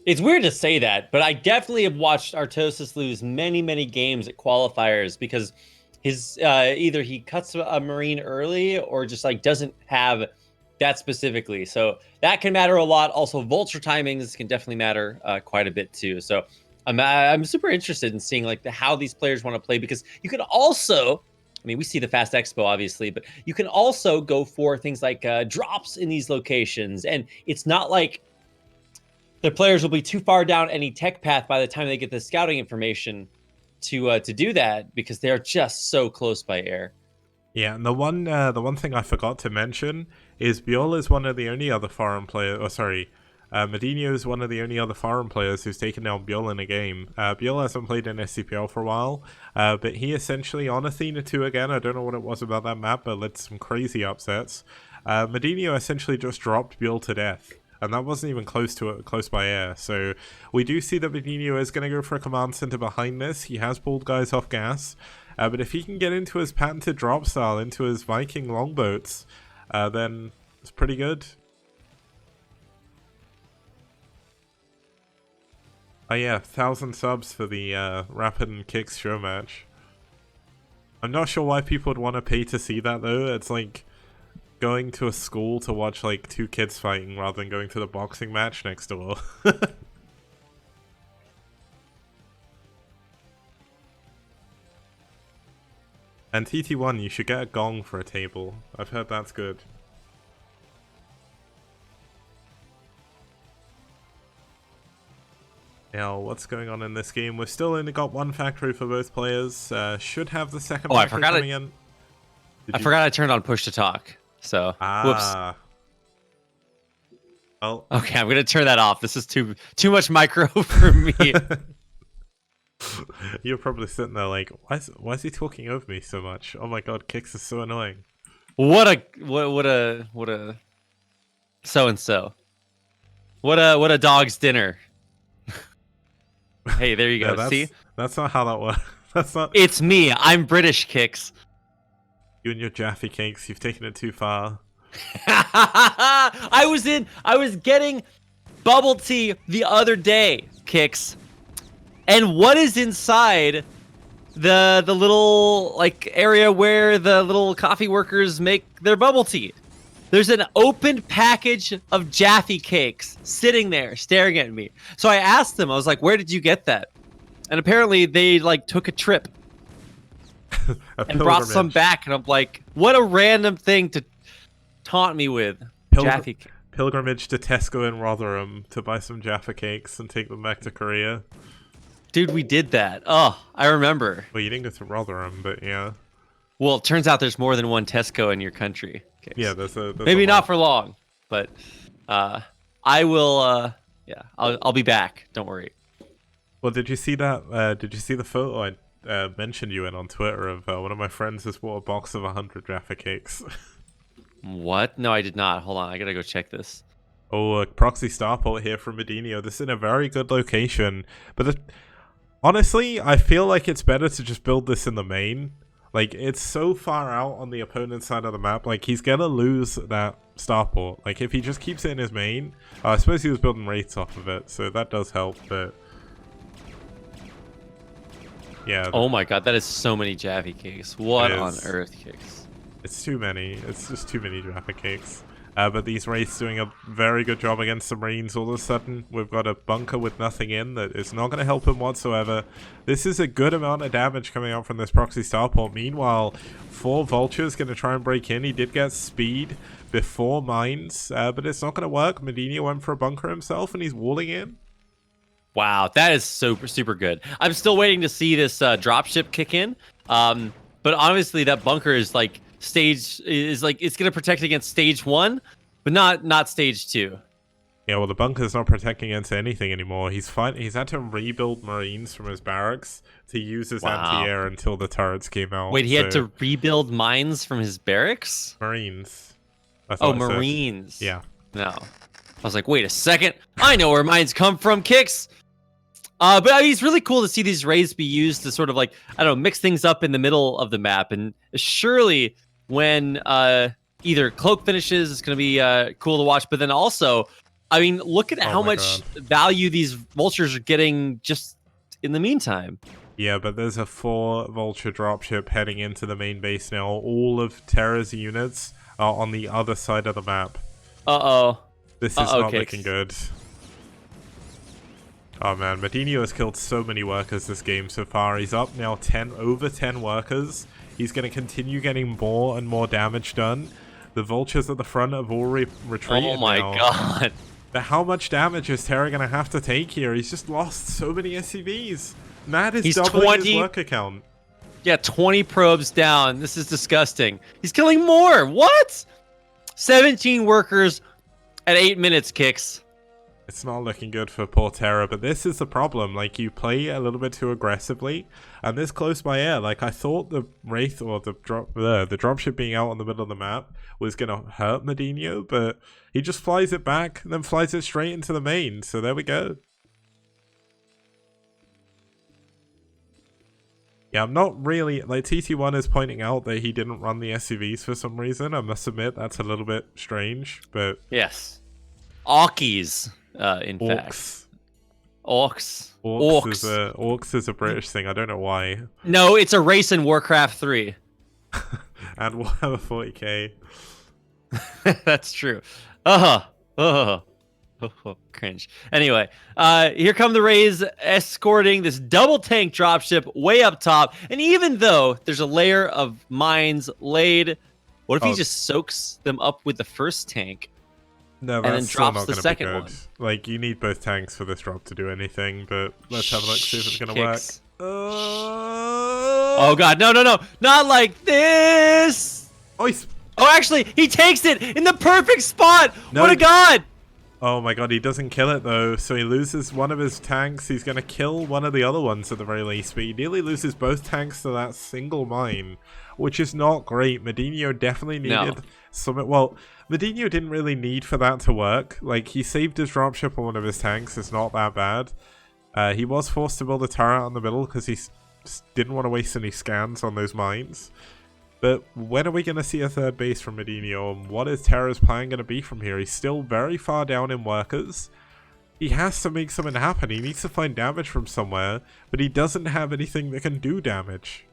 It's weird to say that, but I definitely have watched Artosis lose many, many games at qualifiers because his either he cuts a Marine early or just like doesn't have that specifically. So that can matter a lot. Also, vulture timings can definitely matter quite a bit too. So I'm super interested in seeing like how these players want to play, because you can also, I mean, we see the Fast Expo obviously, but you can also go for things like drops in these locations, and it's not like the players will be too far down any tech path by the time they get the scouting information to do that, because they're just so close by air. Yeah, and the one thing I forgot to mention is Biol is one of the only other foreign players. Oh, sorry, Medino is one of the only other foreign players who's taken down Biol in a game. Biol hasn't played in STPL for a while, but he essentially on Athena 2 again. I don't know what it was about that map, but led some crazy upsets. Medino essentially just dropped Biol to death, and that wasn't even close by air. So we do see that Medino is going to go for a command center behind this. He has pulled guys off gas, but if he can get into his patented drop style, into his Viking longboats, then it's pretty good. Oh yeah, 1,000 subs for the Rapid and Kicks show match. I'm not sure why people would want to pay to see that though. It's like going to a school to watch like 2 kids fighting rather than going to the boxing match next door. And TT1, you should get a gong for a table. I've heard that's good. Now, what's going on in this game? We've still only got 1 factory for both players. Should have the second factory coming in. I forgot I turned on push to talk. So, whoops. Well, okay, I'm gonna turn that off. This is too much micro for me. You're probably sitting there like, why is he talking over me so much? Oh my god, Kicks is so annoying. What a so and so. What a dog's dinner. Hey, there you go. Yeah, See? That's not how that works. That's not. It's me. I'm British, Kicks. You and your Jaffe Cakes, you've taken it too far. I was getting bubble tea the other day, Kicks. And what is inside the little like area where the little coffee workers make their bubble tea? There's an opened package of Jaffe Cakes sitting there staring at me. So I asked them, I was like, where did you get that? And apparently they like took a trip and brought some back. And I'm like, what a random thing taunt me with? Jaffe. Pilgrimage to Tesco in Rotherham to buy some Jaffa cakes and take them back to Korea. Dude, we did that. Oh, I remember. Well, you didn't go to Rotherham, but yeah. Well, it turns out there's more than one Tesco in your country. Okay, Yeah, so there's maybe a not lot. for long, but I will. Yeah, I'll be back. Don't worry. Well, did you see that? Did you see the photo I mentioned you in on Twitter of one of my friends has bought a box of 100 Jaffa cakes? What? No, I did not. Hold on, I gotta go check this. Oh, a proxy starport here from Medinio. This is in a very good location, but honestly, I feel like it's better to just build this in the main. Like, it's so far out on the opponent's side of the map. Like, he's gonna lose that starport. Like, if he just keeps it in his main, I suppose he was building wraiths off of it, so that does help. But yeah. Oh my god, that is so many Jaffe cakes. What on is. earth, cakes? It's too many. It's just too many Jaffa cakes. But these wraiths doing a very good job against the Marines. All of a sudden, we've got a bunker with nothing in that is not going to help him whatsoever. This is a good amount of damage coming out from this proxy starport. Meanwhile, 4 vultures going to try and break in. He did get speed before mines, but it's not going to work. Medina went for a bunker himself, and he's walling in. Wow, that is super good. I'm still waiting to see this dropship kick in. But obviously, that bunker is like it's gonna protect against stage 1, but not stage 2. Yeah, well, the bunker's not protecting against anything anymore. He's had to rebuild Marines from his barracks to use his anti-air until the turrets came out. Wait, he had to rebuild mines from his barracks? Marines. Oh, Marines. Yeah. No. I was like, wait a second. I know where mines come from, Kicks. But I mean, it's really cool to see these raids be used to sort of like, I don't know, mix things up in the middle of the map. And surely when either Cloak finishes, it's going to be cool to watch. But then also, I mean, look at how much value these vultures are getting just in the meantime. Yeah, but there's a 4 vulture dropship heading into the main base now. All of Terra's units are on the other side of the map. Uh-oh. This is not looking good. Oh man, Medinio has killed so many workers this game so far. He's up now over 10 workers. He's going to continue getting more and more damage done. The vultures at the front have already retreated. Oh my god. But how much damage is Terra going to have to take here? He's just lost so many SCVs. Matt is doubling his worker count. Yeah, 20 probes down. This is disgusting. He's killing more. What? 17 workers at 8 minutes, Kicks. It's not looking good for poor Terra, but this is the problem. Like, you play a little bit too aggressively, and this close by air, like, I thought the Wraith or the dropship being out on the middle of the map was going to hurt Medinio, but he just flies it back and then flies it straight into the main. So there we go. Yeah, I'm not really, like, TT1 is pointing out that he didn't run the SCVs for some reason. I must admit, that's a little bit strange, but... Yes. Orkies. In Orcs. fact. Orcs. Orcs is a British thing. I don't know why. No, it's a race in Warcraft 3. And Warhammer 40k. That's true. Cringe. Anyway, here come the Rays escorting this double tank dropship way up top. And even though there's a layer of mines laid, what if he just soaks them up with the first tank? No, and then drops the second one. Like, you need both tanks for this drop to do anything, but let's have a look, see if it's gonna work. Oh god, no, not like this! Oh, actually, he takes it in the perfect spot! No. What a god! Oh my god, he doesn't kill it though, so he loses one of his tanks. He's gonna kill one of the other ones at the very least, but he nearly loses both tanks to that single mine, which is not great. Medinio definitely needed something. Well, Medinio didn't really need for that to work. Like, he saved his dropship on one of his tanks. It's not that bad. He was forced to build a turret on the middle because he didn't want to waste any scans on those mines. But when are we going to see a third base from Medinio, and what is Terra's plan going to be from here? He's still very far down in workers. He has to make something happen. He needs to find damage from somewhere, but he doesn't have anything that can do damage.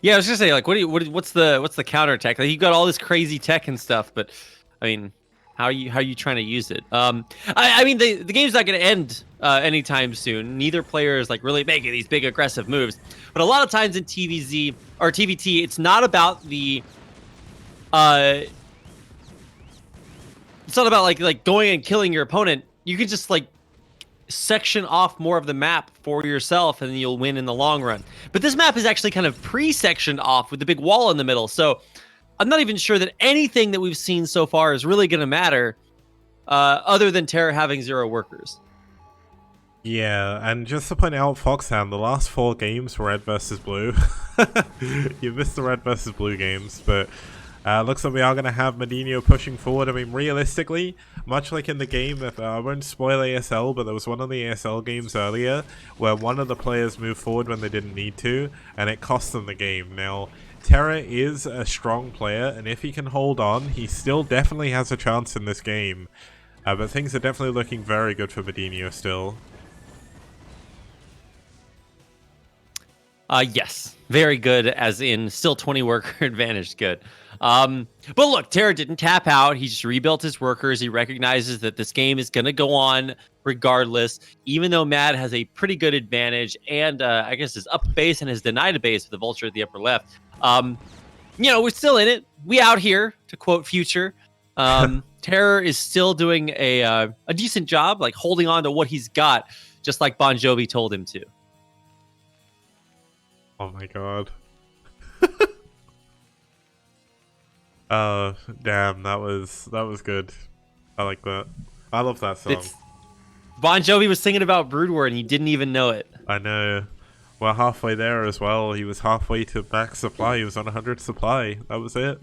Yeah, I was gonna say, like, what's the counterattack? Like, you got all this crazy tech and stuff, but I mean, how are you trying to use it? I mean, the game's not gonna end anytime soon. Neither player is like really making these big aggressive moves, but a lot of times in TVZ or TVT, it's not about the it's not about like going and killing your opponent. You can just like section off more of the map for yourself, and then you'll win in the long run. But this map is actually kind of pre-sectioned off with the big wall in the middle. So I'm not even sure that anything that we've seen so far is really going to matter, other than Terra having 0 workers. Yeah, and just to point out, Foxhound, the last 4 games were red versus blue. You missed the red versus blue games, but looks like we are going to have Medinho pushing forward. I mean, realistically, much like in the game, I won't spoil ASL, but there was one of the ASL games earlier where one of the players moved forward when they didn't need to, and it cost them the game. Now, Terra is a strong player, and if he can hold on, he still definitely has a chance in this game. But things are definitely looking very good for Medinho still. Yes, very good, as in still 20 worker advantage good. But look, Terra didn't tap out. He just rebuilt his workers. He recognizes that this game is going to go on regardless, even though Mad has a pretty good advantage, and I guess his up base and his denied base with the Vulture at the upper left. You know, we're still in it. We out here, to quote Future. Terror is still doing a decent job, like holding on to what he's got, just like Bon Jovi told him to. Oh my god. Oh, damn, that was good. I like that. I love that song. Bon Jovi was singing about Brood War and he didn't even know it. I know. We're halfway there as well. He was halfway to max supply. He was on 100 supply. That was it.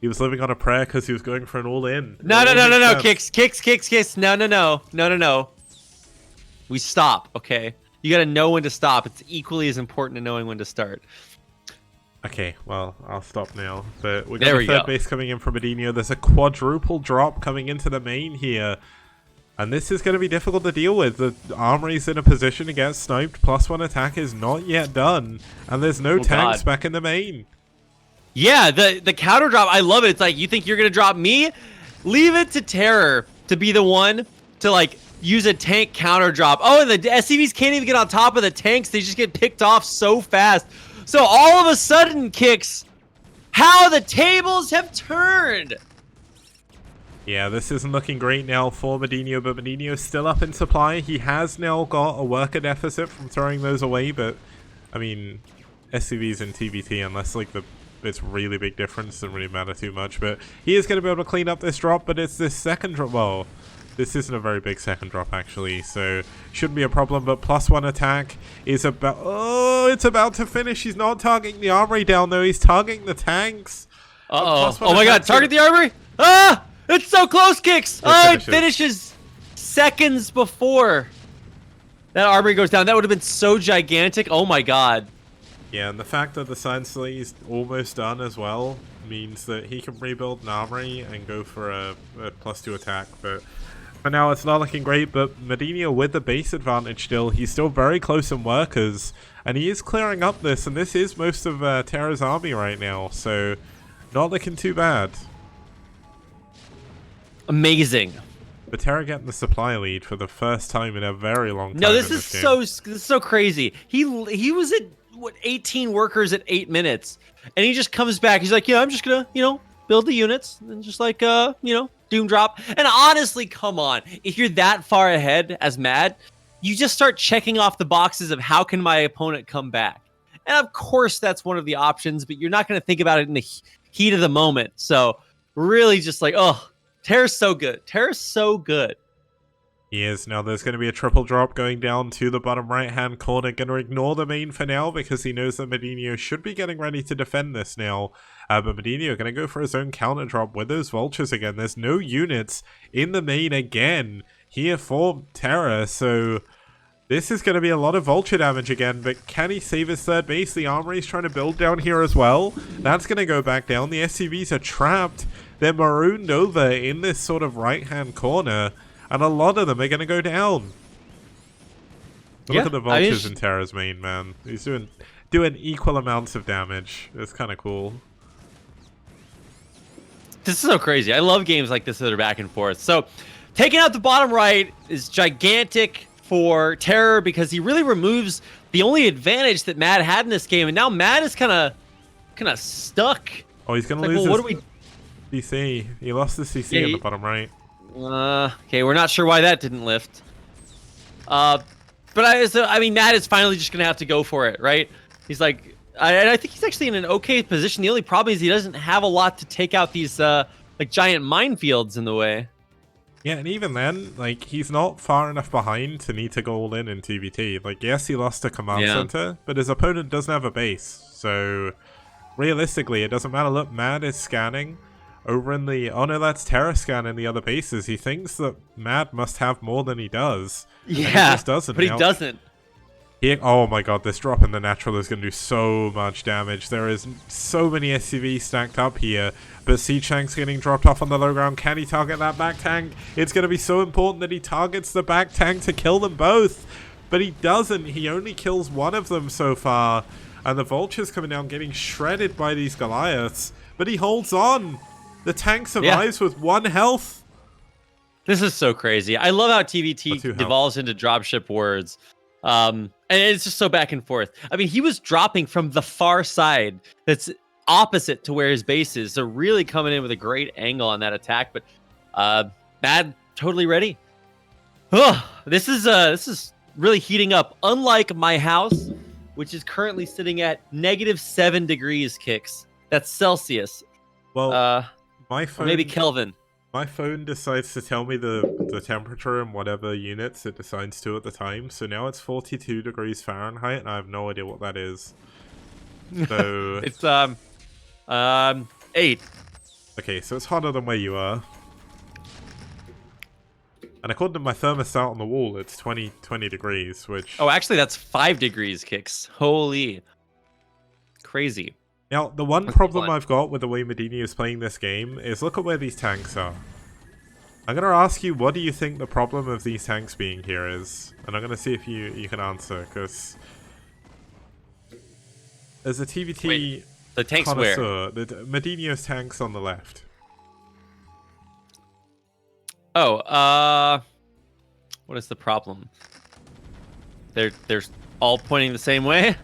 He was living on a prayer because he was going for an all-in. No. Kicks. No. We stop, okay? You gotta know when to stop. It's equally as important to knowing when to start. Okay, well, I'll stop now. But we've got a third base coming in from Medinho. There's a quadruple drop coming into the main here. And this is going to be difficult to deal with. The Armory's in a position to get sniped. +1 attack is not yet done. And there's no tanks back in the main. Yeah, the counter drop, I love it. It's like, you think you're going to drop me? Leave it to Terror to be the one to, like, use a tank counter drop. Oh, and the SCVs can't even get on top of the tanks. They just get picked off so fast. So all of a sudden, Kicks, how the tables have turned. Yeah, this isn't looking great now for Medinho, but Medinho's still up in supply. He has now got a worker deficit from throwing those away, but, I mean, SCVs and TBT, unless, like, it's really big difference, doesn't really matter too much. But he is going to be able to clean up this drop, but it's this second drop. Well, this isn't a very big second drop, actually, so shouldn't be a problem. But +1 attack is about... Oh, it's about to finish. He's not targeting the armory down, though. He's targeting the tanks. Uh-oh. Oh, my God. Target the armory? Ah! It's so close, Kicks! It finishes seconds before that armory goes down. That would have been so gigantic. Oh, my God. Yeah, and the fact that the Science Slay is almost done as well means that he can rebuild an armory and go for a +2 attack. But for now, it's not looking great. But Medinho with the base advantage still. He's still very close in workers. And he is clearing up this. And this is most of Terra's army right now. So not looking too bad. Amazing. But Terra getting the supply lead for the first time in a very long time. No, this is so crazy. He was at what 18 workers at 8 minutes, and he just comes back. He's like, yeah, I'm just gonna build the units and just like doom drop. And honestly, come on, if you're that far ahead as Mad, you just start checking off the boxes of how can my opponent come back. And of course, that's one of the options, but you're not gonna think about it in the heat of the moment. So really, just like Terra's so good. Terra's so good. He is. Now there's going to be a triple drop going down to the bottom right-hand corner. Going to ignore the main for now because he knows that Medinho should be getting ready to defend this now. But Medinho going to go for his own counter drop with those vultures again. There's no units in the main again here for Terra. So this is going to be a lot of vulture damage again. But can he save his third base? The armory's trying to build down here as well. That's going to go back down. The SCVs are trapped. They're marooned over in this sort of right-hand corner, and a lot of them are going to go down. Look at the vultures in Terra's main, man. He's doing equal amounts of damage. It's kind of cool. This is so crazy. I love games like this that are back and forth. So, taking out the bottom right is gigantic for Terror because he really removes the only advantage that Mad had in this game, and now Mad is kind of stuck Oh, he's going to Like, lose well, his what do we... CC. He lost the CC Yeah, in the bottom right. Okay, we're not sure why that didn't lift. But I mean, Matt is finally just gonna have to go for it, right? He's like, and I think he's actually in an okay position. The only problem is he doesn't have a lot to take out these like giant minefields in the way. Yeah, and even then, like, he's not far enough behind to need to go all in TVT. Like, yes, he lost a command center, but his opponent doesn't have a base. So, realistically, it doesn't matter. Look, Mad is scanning over in the... Oh, no, that's Terra scanning the other bases. He thinks that Mad must have more than he does. Yeah, he just doesn't. But he doesn't. Oh my god, this drop in the natural is going to do so much damage. There is so many SCVs stacked up here, but Seachank's getting dropped off on the low ground. Can he target that back tank? It's going to be so important that he targets the back tank to kill them both, but he doesn't. He only kills one of them so far, and the Vulture's coming down getting shredded by these Goliaths, but he holds on. The tank survives with 1 health. This is so crazy. I love how TVT devolves into dropship words. And it's just so back and forth. I mean, he was dropping from the far side that's opposite to where his base is. So really coming in with a great angle on that attack. But Mad totally ready. This is really heating up. Unlike my house, which is currently sitting at -7 degrees kicks. That's Celsius. Well, my phone, maybe Kelvin. My phone decides to tell me the temperature in whatever units it decides to at the time. So now it's 42 degrees Fahrenheit, and I have no idea what that is. So it's 8. Okay, so it's hotter than where you are. And according to my thermostat on the wall, it's 20 degrees, which... Oh, actually, that's 5 degrees kicks. Holy. Crazy. Now, the one problem I've got with the way Medini is playing this game is look at where these tanks are. I'm going to ask you, what do you think the problem of these tanks being here is? And I'm going to see if you can answer, because... There's a TVT... Wait, the tanks connoisseur. Medini's tanks on the left. Oh, what is the problem? They're all pointing the same way?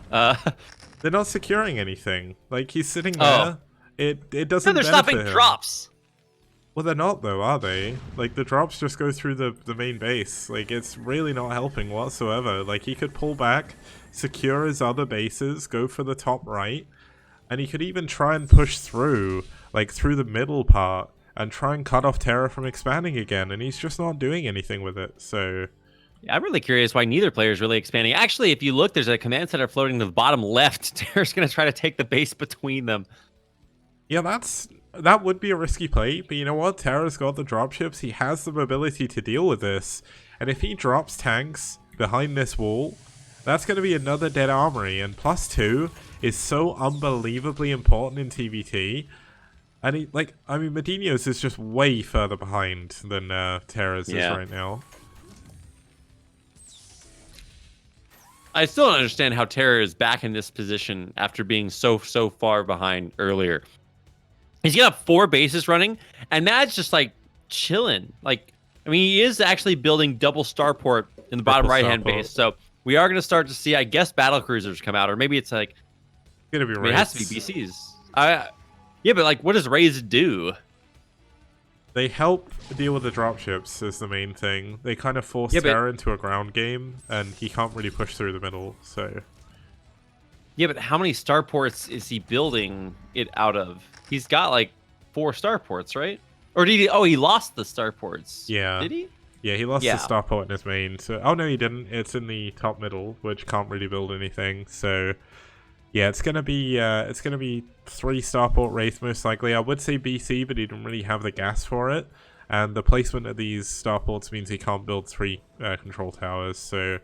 They're not securing anything. Like, he's sitting there. It doesn't they're stopping drops. Well, they're not, though, are they? Like, the drops just go through the main base. Like, it's really not helping whatsoever. Like, he could pull back, secure his other bases, go for the top right, and he could even try and push through, like, through the middle part, and try and cut off Terra from expanding again, and he's just not doing anything with it, so... I'm really curious why neither player is really expanding. Actually, if you look, there's a command center floating to the bottom left. Terra's going to try to take the base between them. Yeah, that would be a risky play, but you know what? Terra's got the dropships. He has the mobility to deal with this. And if he drops tanks behind this wall, that's going to be another dead armory. And +2 is so unbelievably important in TVT. And Medini's is just way further behind than Terra's is right now. I still don't understand how Terra is back in this position after being so far behind earlier. He's got 4 bases running, and Mad's just like chilling. Like, I mean, he is actually building double starport in the bottom right-hand base. So we are going to start to see, I guess, battle cruisers come out, or maybe it's like, it's gonna be it has to be BCs. Yeah, but like, what does Raze do? They help deal with the dropships is the main thing. They kind of force Terra into a ground game, and he can't really push through the middle, so... Yeah, but how many starports is he building it out of? He's got, like, 4 starports, right? Or did he... Oh, he lost the starports. Yeah. Did he? Yeah, he lost the starport in his main, so... Oh, no, he didn't. It's in the top middle, which can't really build anything, so... Yeah, it's gonna be 3 starport Wraith most likely. I would say BC, but he didn't really have the gas for it, and the placement of these starports means he can't build 3 control towers. So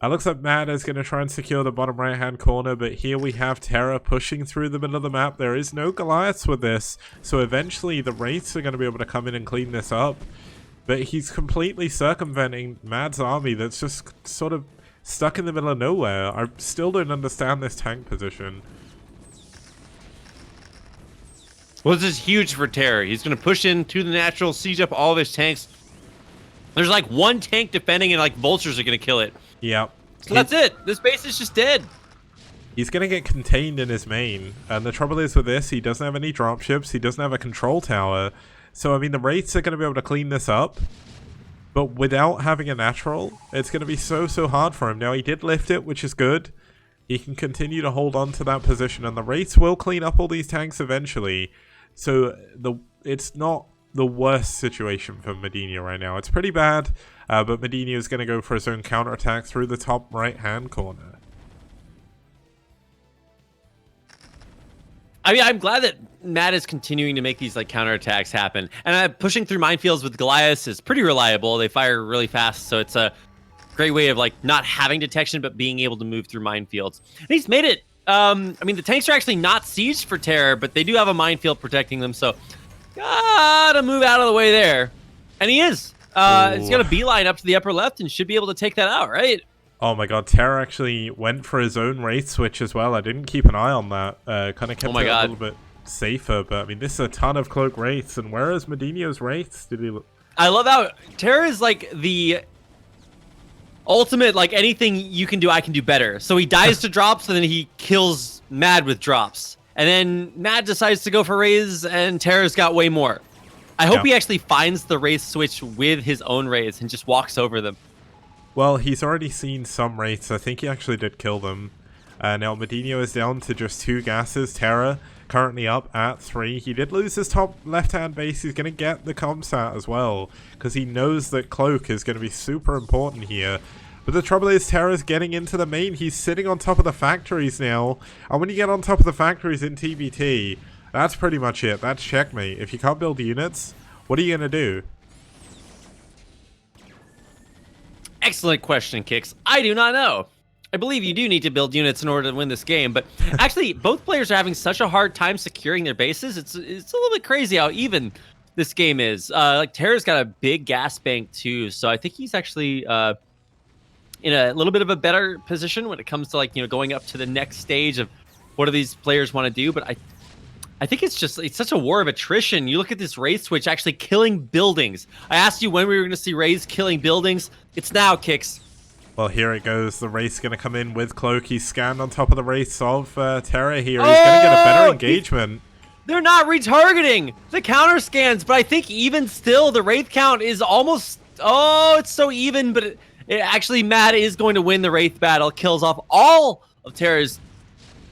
it looks like Mad is gonna try and secure the bottom right hand corner, but here we have Terra pushing through the middle of the map. There is no Goliaths with this, so eventually the Wraiths are gonna be able to come in and clean this up. But he's completely circumventing Mad's army that's just sort of stuck in the middle of nowhere. I still don't understand this tank position. Well, this is huge for Terra. He's going to push into the natural, siege up all of his tanks. There's like 1 tank defending, and like vultures are going to kill it. Yep. So that's it. This base is just dead. he's going to get contained in his main. And the trouble is with this, he doesn't have any dropships, he doesn't have a control tower. So, I mean, the Wraiths are going to be able to clean this up. But without having a natural, it's going to be so hard for him. Now, he did lift it, which is good. He can continue to hold on to that position, and the Wraiths will clean up all these tanks eventually. So, it's not the worst situation for Medina right now. It's pretty bad, but Medina is going to go for his own counterattack through the top right-hand corner. I mean, I'm glad that Matt is continuing to make these like counterattacks happen. And pushing through minefields with Goliath is pretty reliable. They fire really fast, so it's a great way of like not having detection, but being able to move through minefields. And he's made it. I mean, the tanks are actually not sieged for Terror, but they do have a minefield protecting them, so gotta move out of the way there. And he is. He's got a beeline up to the upper left and should be able to take that out, right? Oh my god, Terra actually went for his own Wraith switch as well. I didn't keep an eye on that. Kind of kept it a little bit safer, but I mean, this is a ton of Cloak Wraiths, and where is Medino's Wraiths? Did he? I love how Terra is like the ultimate, like anything you can do, I can do better. So he dies to drops, and then he kills Mad with drops. And then Mad decides to go for Wraiths, and Terra's got way more. I hope he actually finds the Wraith switch with his own Wraiths and just walks over them. Well, he's already seen some Wraiths. I think he actually did kill them. Now, Medino is down to just 2 gases. Terra currently up at 3. He did lose his top left-hand base. He's going to get the Comsat as well, because he knows that Cloak is going to be super important here. But the trouble is, Terra's getting into the main. He's sitting on top of the factories now. And when you get on top of the factories in TBT, that's pretty much it. That's checkmate. If you can't build units, what are you going to do? Excellent question, Kix. I do not know. I believe you do need to build units in order to win this game, but actually, both players are having such a hard time securing their bases. It's a little bit crazy how even this game is. Like, Terra's got a big gas bank, too, so I think he's actually in a little bit of a better position when it comes to, like, you know, going up to the next stage of what do these players want to do, but I think it's such a war of attrition. You look at this Wraith switch actually killing buildings. I asked you when we were going to see Wraiths killing buildings. It's now, Kix. Well, here it goes. The Wraith's going to come in with Cloak. He's scanned on top of the Wraiths of Terra here. He's going to get a better engagement. They're not retargeting the counter scans, but I think even still, the Wraith count is almost... Oh, it's so even, but it actually, Matt is going to win the Wraith battle. Kills off all of Terra's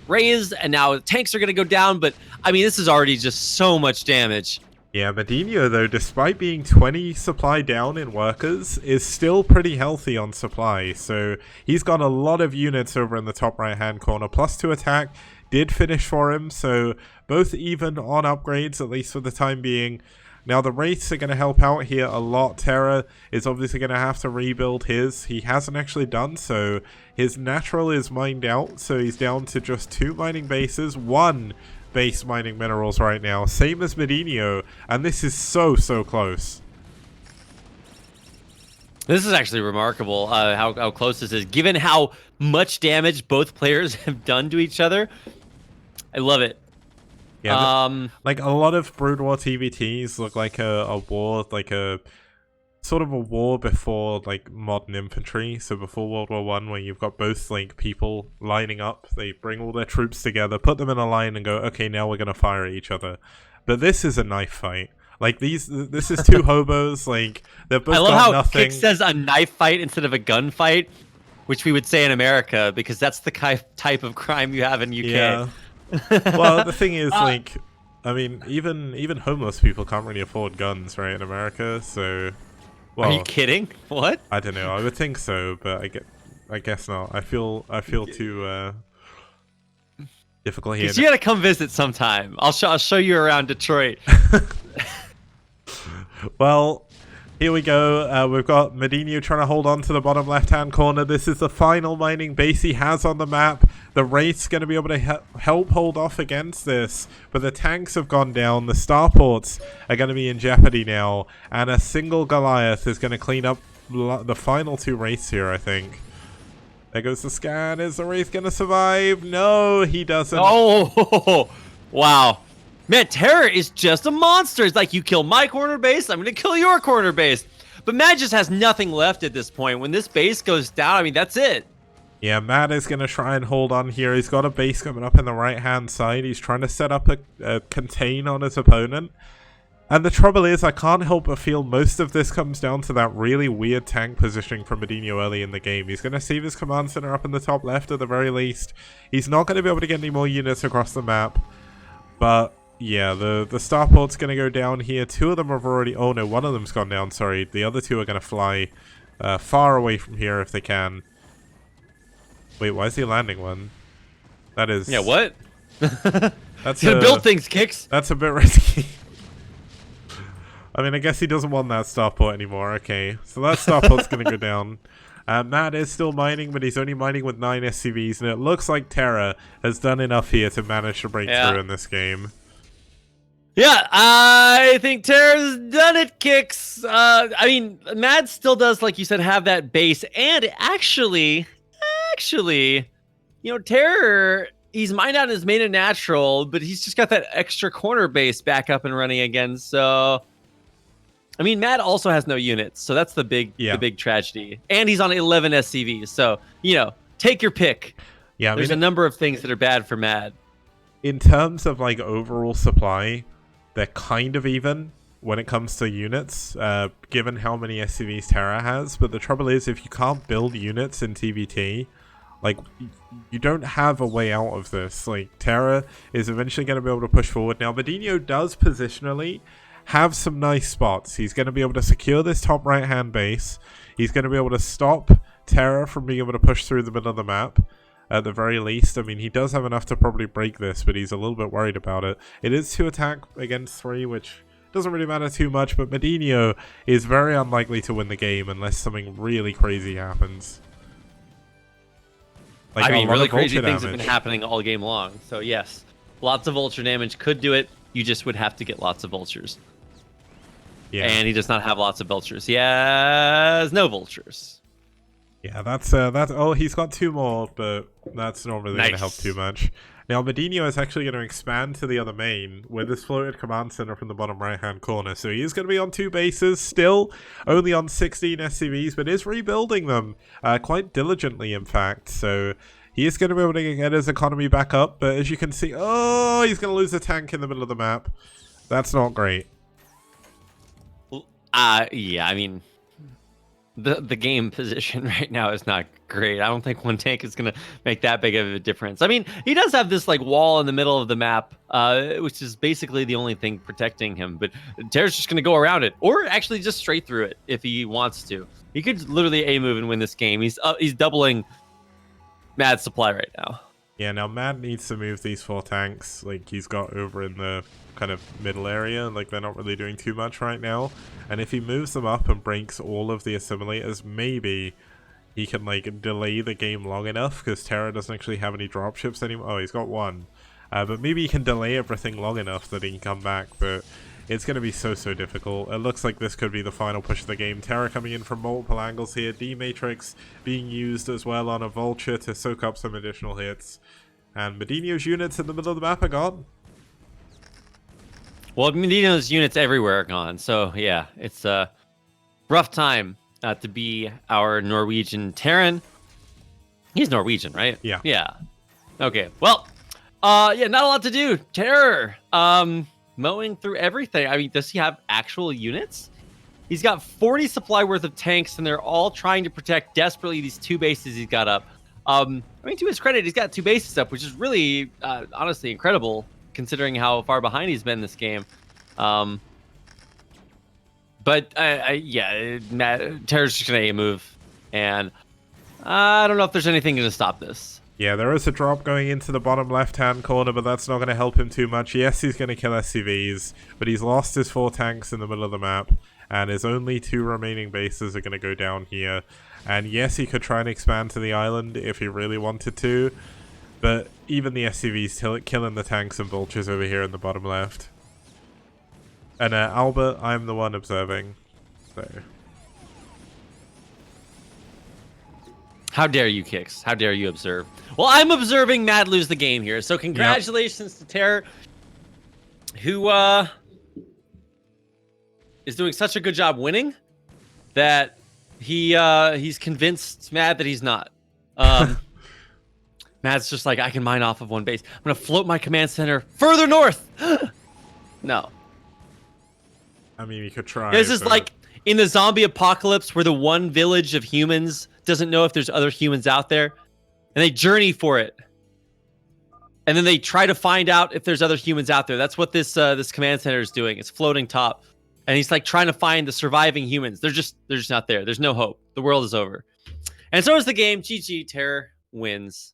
Wraiths, and now tanks are going to go down, but I mean, this is already just so much damage. Yeah, Medina, though, despite being 20 supply down in workers, is still pretty healthy on supply. So he's got a lot of units over in the top right-hand corner. +2 attack did finish for him, so both even on upgrades, at least for the time being. Now, the Wraiths are going to help out here a lot. Terra is obviously going to have to rebuild his. He hasn't actually done so. His natural is mined out, so he's down to just 2 mining bases, 1 base mining minerals right now, same as Medino, and this is so close. This is actually remarkable how close this is, given how much damage both players have done to each other. I love it. Yeah, like a lot of Brood War TBTs look like a war, like a sort of a war before like modern infantry, so before World War I, where you've got both like people lining up, they bring all their troops together, put them in a line and go, okay, now we're gonna fire at each other. But this is a knife fight. Like this is 2 hobos, like they've both got nothing. I love how Kix says a knife fight instead of a gunfight, which we would say in America, because that's the type of crime you have in UK. Yeah. Well, the thing is, like, I mean, even homeless people can't really afford guns, right, in America, so... Well, are you kidding? What? I don't know. I would think so, but I guess not. I feel too difficult here. You gotta come visit sometime. I'll show you around Detroit. Well, here we go. We've got Medino trying to hold on to the bottom left-hand corner. This is the final mining base he has on the map. The Wraith's going to be able to help hold off against this, but the tanks have gone down. The starports are going to be in jeopardy now, and a single Goliath is going to clean up the final 2 Wraiths here, I think. There goes the scan. Is the Wraith going to survive? No, he doesn't. Oh, wow. Man, Terror is just a monster. It's like, you kill my corner base, I'm going to kill your corner base. But Matt just has nothing left at this point. When this base goes down, I mean, that's it. Yeah, Matt is going to try and hold on here. He's got a base coming up in the right-hand side. He's trying to set up a contain on his opponent. And the trouble is, I can't help but feel most of this comes down to that really weird tank positioning from Medino early in the game. He's going to save his command center up in the top left at the very least. He's not going to be able to get any more units across the map. But, yeah, the starport's going to go down here. Two of them have already... Oh, no, one of them's gone down, sorry. The other two are going to fly far away from here if they can. Wait, why is he landing one? That is... Yeah, what? That's gonna build things, Kicks. That's a bit risky. I mean, I guess he doesn't want that starport anymore. Okay, so that starport's gonna go down. Matt is still mining, but he's only mining with 9 SCVs, and it looks like Terra has done enough here to manage to break through in this game. Yeah, I think Terra's done it, Kicks. I mean, Matt still does, like you said, have that base, and actually, you know, Terror, he's mined out his main and natural, but he's just got that extra corner base back up and running again. So, I mean, Matt also has no units, so that's the big tragedy. And he's on 11 SCVs, so you know, take your pick. Yeah, there's a number of things that are bad for Matt. In terms of like overall supply, they're kind of even when it comes to units, given how many SCVs Terra has. But the trouble is, if you can't build units in TVT, like, you don't have a way out of this. Like, Terra is eventually going to be able to push forward. Now, Medino does positionally have some nice spots. He's going to be able to secure this top right-hand base. He's going to be able to stop Terra from being able to push through the middle of the map, at the very least. I mean, he does have enough to probably break this, but he's a little bit worried about it. It is 2 attack against 3, which doesn't really matter too much, but Medino is very unlikely to win the game unless something really crazy happens. Like, I mean, really crazy things have been happening all game long. So yes, lots of vulture damage could do it. You just would have to get lots of vultures. Yeah. And he does not have lots of vultures. He has no vultures. Yeah, that's oh, he's got 2 more, but that's not really going to help too much. Now, Medino is actually going to expand to the other main with this floated command center from the bottom right-hand corner. So he is going to be on 2 bases, still only on 16 SCVs, but is rebuilding them quite diligently, in fact. So he is going to be able to get his economy back up, but as you can see, oh, he's going to lose a tank in the middle of the map. That's not great. Yeah, I mean, the game position right now is not great. I don't think 1 tank is going to make that big of a difference. I mean, he does have this like wall in the middle of the map, which is basically the only thing protecting him. But Terra's just going to go around it, or actually just straight through it if he wants to. He could literally A-move and win this game. He's doubling Mad's supply right now. Yeah, now Mad needs to move these 4 tanks. Like, he's got over in the kind of middle area. Like, they're not really doing too much right now. And if he moves them up and breaks all of the assimilators, maybe he can, like, delay the game long enough, because Terra doesn't actually have any dropships anymore. Oh, he's got 1. But maybe he can delay everything long enough that he can come back. But it's going to be so difficult. It looks like this could be the final push of the game. Terra coming in from multiple angles here. D-Matrix being used as well on a Vulture to soak up some additional hits. And Medino's units in the middle of the map are gone. Well, Medino's units everywhere are gone. So, yeah, it's a rough time to be our Norwegian Terran. He's Norwegian, right? Yeah. Yeah. Okay. Well, yeah, not a lot to do. Terror. Mowing through everything. I mean, does he have actual units? He's got 40 supply worth of tanks, and they're all trying to protect desperately these 2 bases he's got up. I mean, to his credit, he's got 2 bases up, which is really, honestly, incredible, considering how far behind he's been this game. But, yeah, Terror's just going to A-move, and I don't know if there's anything going to stop this. Yeah, there is a drop going into the bottom left-hand corner, but that's not going to help him too much. Yes, he's going to kill SCVs, but he's lost his 4 tanks in the middle of the map, and his only 2 remaining bases are going to go down here. And yes, he could try and expand to the island if he really wanted to, but even the SCVs killing the tanks and vultures over here in the bottom left. And Albert, I'm the one observing, so... How dare you, Kicks? How dare you observe? Well, I'm observing Mad lose the game here. So congratulations to Terror, who is doing such a good job winning that he's convinced Mad that he's not. Matt's just like, I can mine off of one base. I'm gonna float my command center further north. No. I mean, you could try. This is but... like in the zombie apocalypse where the one village of humans doesn't know if there's other humans out there, and they journey for it. And then they try to find out if there's other humans out there. That's what this command center is doing. It's floating top. And he's like trying to find the surviving humans. They're just not there. There's no hope. The world is over. And so is the game. GG, Terror wins.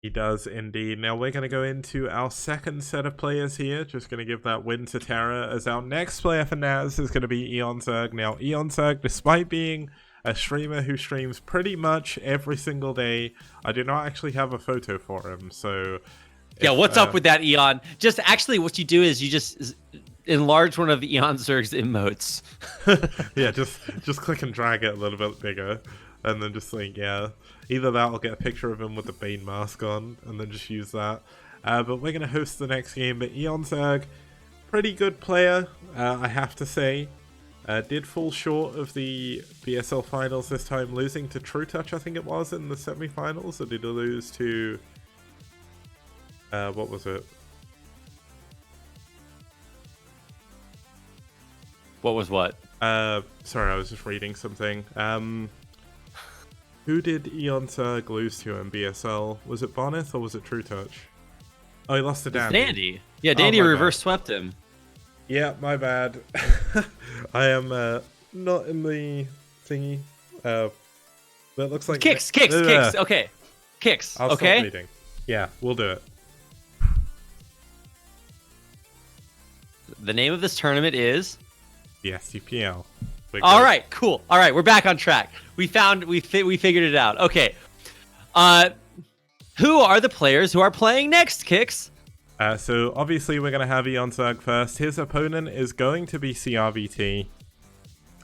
He does indeed. Now we're going to go into our second set of players here. Just going to give that win to Terra, as our next player for NaS is going to be Eon Zerg. Now Eon Zerg, despite being a streamer who streams pretty much every single day, I do not actually have a photo for him. So yeah, what's up with that, Eon? Just actually what you do is you just enlarge one of Eon Zerg's emotes. Yeah, just click and drag it a little bit bigger, and then just like, yeah, either that or get a picture of him with the Bane mask on, and then just use that. But we're gonna host the next game. But Eon Zerg, pretty good player, I have to say. Did fall short of the BSL finals this time, losing to True Touch, I think it was, in the semi-finals. Or did he lose to what was it? What was what? Sorry, I was just reading something. Who did Eon Zerg lose to in BSL? Was it Bonneth or was it True Touch? Oh, he lost to Dandy. Dandy. Yeah, Dandy reverse swept him. Yeah, my bad. I am not in the thingy. That looks like Kicks. Okay, Kicks. I'll okay. stop reading. Yeah, we'll do it. The name of this tournament is The STPL. All right, cool. All right, we're back on track. We figured it out. Okay. Who are the players who are playing next, Kicks? So obviously we're going to have Eon Zerg first. His opponent is going to be CRVT.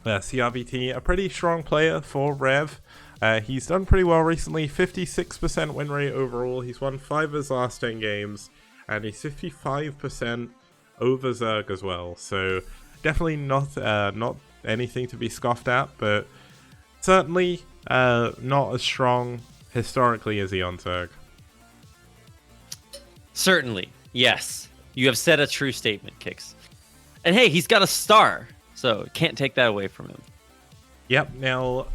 CRVT, a pretty strong player for ReV. He's done pretty well recently, 56% win rate overall. He's won 5 of his last 10 games, and he's 55% over Zerg as well. So definitely not anything to be scoffed at, but certainly not as strong historically as Eon Zerg. Certainly. Yes, you have said a true statement, Kicks. And hey, he's got a star, so can't take that away from him. Yep, now,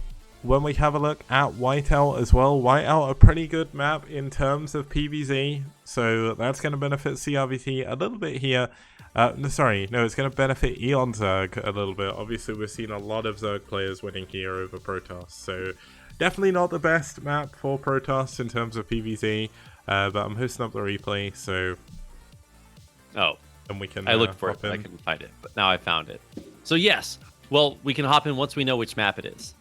when we have a look at Whiteout as well, Whiteout a pretty good map in terms of PvZ, so that's going to benefit CRVT a little bit here. It's going to benefit Eon Zerg a little bit. Obviously, we've seen a lot of Zerg players winning here over Protoss, so definitely not the best map for Protoss in terms of PvZ, but I'm hosting up the replay, so... Oh, and we can. I looked for it, but I couldn't find it. But now I found it. So yes, well, we can hop in once we know which map it is.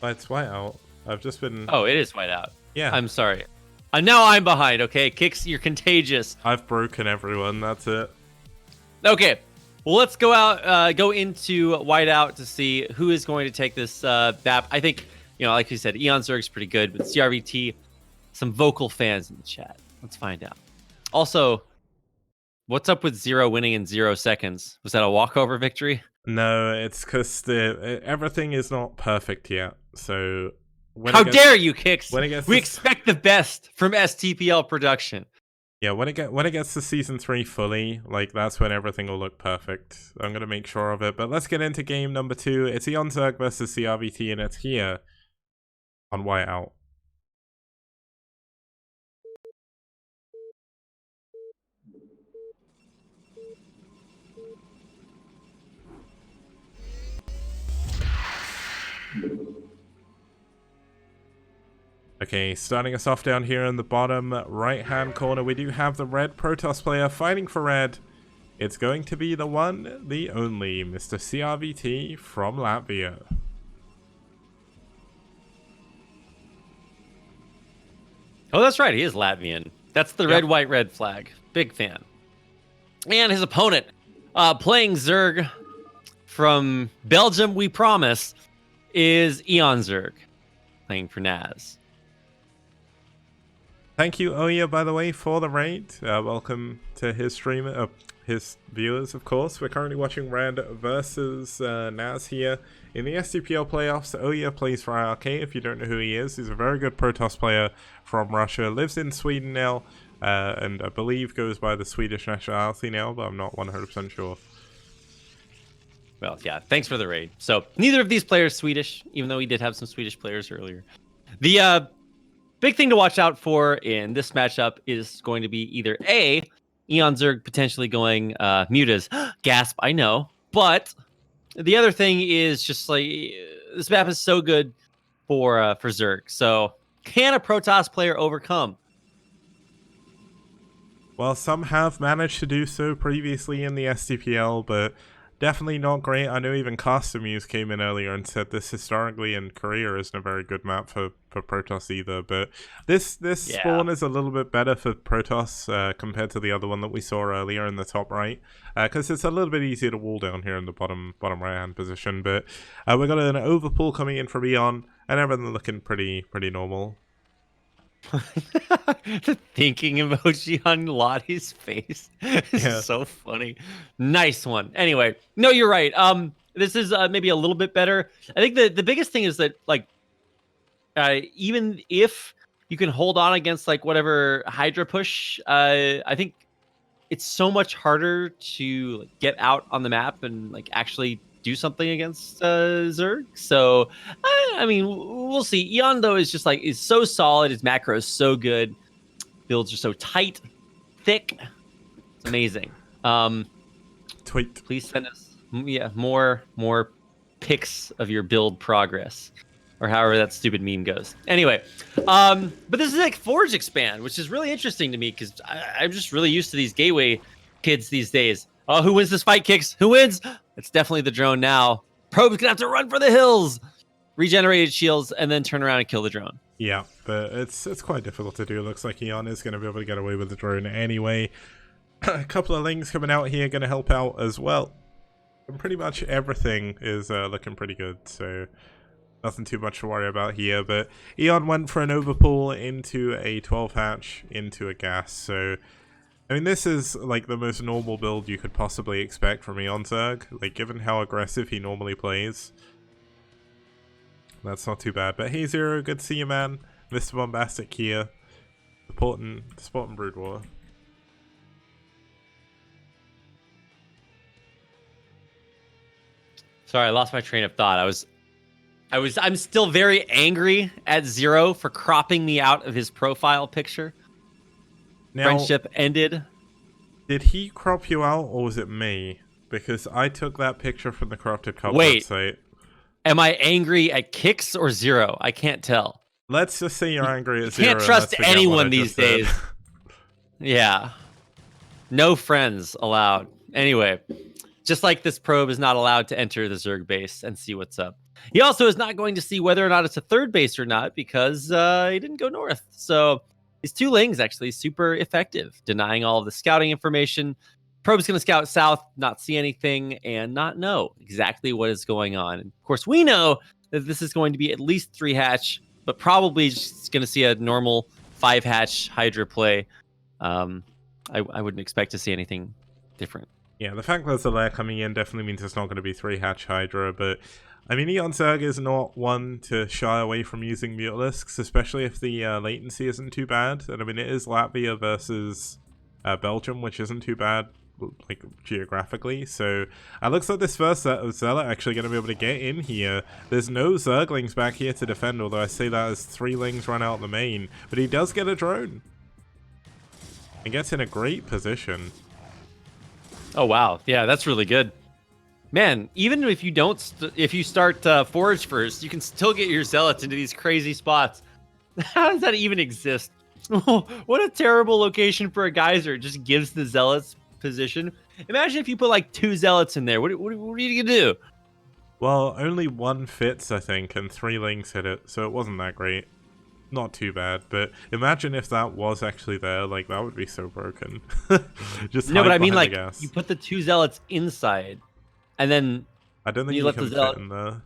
It's Whiteout. I've just been. Oh, it is Whiteout. Yeah. I'm sorry. Now I'm behind. Okay, Kicks, you're contagious. I've broken everyone. That's it. Okay, well, let's go into Whiteout to see who is going to take this map. I think, like you said, Eon Zerg's pretty good, but CRVT, some vocal fans in the chat. Let's find out. Also, what's up with 0 winning in 0 seconds? Was that a walkover victory? No, it's because everything is not perfect yet. So how dare you, Kicks? We expect the best from STPL production. Yeah, when it gets to season 3 fully, like that's when everything will look perfect. I'm gonna make sure of it. But let's get into game number 2. It's Eon Zerg versus CRVT, and it's here on Whiteout. Okay, starting us off down here in the bottom right-hand corner, we do have the red Protoss player fighting for red. It's going to be the one, the only, Mr. CRVT from Latvia. Oh, that's right, he is Latvian. That's the red, white, red flag. Big fan. And his opponent, playing Zerg from Belgium, we promise, is Eon Zerg, playing for NaS. Thank you, Oya, by the way, for the raid. Welcome to his stream, his viewers, of course. We're currently watching Red versus NaS here. In the STPL playoffs, Oya plays for IRK. If you don't know who he is, he's a very good Protoss player from Russia. Lives in Sweden now, and I believe goes by the Swedish nationality now, but I'm not 100% sure. Well, yeah, thanks for the raid. So neither of these players Swedish, even though we did have some Swedish players earlier. The big thing to watch out for in this matchup is going to be either A, Eon Zerg potentially going mutas. Gasp, I know. But the other thing is just like this map is so good for Zerg. So can a Protoss player overcome? Well, some have managed to do so previously in the STPL, but definitely not great. I know even Customuse came in earlier and said this historically in Korea isn't a very good map for Protoss either. But this spawn is a little bit better for Protoss compared to the other one that we saw earlier in the top right, because it's a little bit easier to wall down here in the bottom right hand position. But we got an overpull coming in from Eon, and everything looking pretty normal. The thinking emoji on Lottie's face is so funny. Nice one. Anyway, no, you're right. This is maybe a little bit better. I think the biggest thing is that like even if you can hold on against like whatever Hydra push, I think it's so much harder to like, get out on the map and like actually do something against Zerg. So I mean, we'll see. Eon though is just like is so solid. His macro is so good. Builds are so tight, thick. It's amazing. Tweet. Please send us more pics of your build progress, or however that stupid meme goes. Anyway, but this is like Forge expand, which is really interesting to me because I'm just really used to these gateway kids these days. Oh, who wins this fight, Kicks? Who wins? It's definitely the drone now. Probe's gonna have to run for the hills, regenerated shields, and then turn around and kill the drone. Yeah, but it's quite difficult to do. It looks like Eon is going to be able to get away with the drone anyway. A couple of lings coming out here going to help out as well. And pretty much everything is looking pretty good, so nothing too much to worry about here. But Eon went for an overpull into a 12 hatch into a gas, so I mean, this is like the most normal build you could possibly expect from Eon Zerg, like given how aggressive he normally plays. That's not too bad. But hey Zero, good to see you, man. Mr. Bombastic here. Supporting Brood War. Sorry, I lost my train of thought. I'm still very angry at Zero for cropping me out of his profile picture. Now, friendship ended. Did he crop you out, or was it me? Because I took that picture from the Crafted Cup website. Am I angry at Kicks or Zero? I can't tell. Let's just say you're angry at Zero. Can't trust anyone these days. Yeah. No friends allowed. Anyway, just like this probe is not allowed to enter the Zerg base and see what's up. He also is not going to see whether or not it's a third base or not because he didn't go north. So these two lings actually super effective, denying all of the scouting information. Probe's going to scout south, not see anything, and not know exactly what is going on. And of course, we know that this is going to be at least 3 hatch, but probably just going to see a normal 5 hatch Hydra play. I wouldn't expect to see anything different. Yeah, the fact there's a lair coming in definitely means it's not going to be 3 hatch Hydra, but I mean, Eon Zerg is not one to shy away from using Mutalisks, especially if the latency isn't too bad. And I mean, it is Latvia versus Belgium, which isn't too bad, like, geographically. So it looks like this first set of Zealot actually going to be able to get in here. There's no Zerglings back here to defend, although I say that as 3 lings run out the main. But he does get a drone. He gets in a great position. Oh, wow. Yeah, that's really good. Man, even if you don't, if you start Forge first, you can still get your Zealots into these crazy spots. How does that even exist? What a terrible location for a geyser. It just gives the Zealots position. Imagine if you put like 2 Zealots in there. What are you gonna do? Well, only 1 fits, I think, and 3 lings hit it, so it wasn't that great. Not too bad, but imagine if that was actually there. Like, that would be so broken. Just no, but I mean, like, you put the 2 Zealots inside. And then I don't think you can fit in there.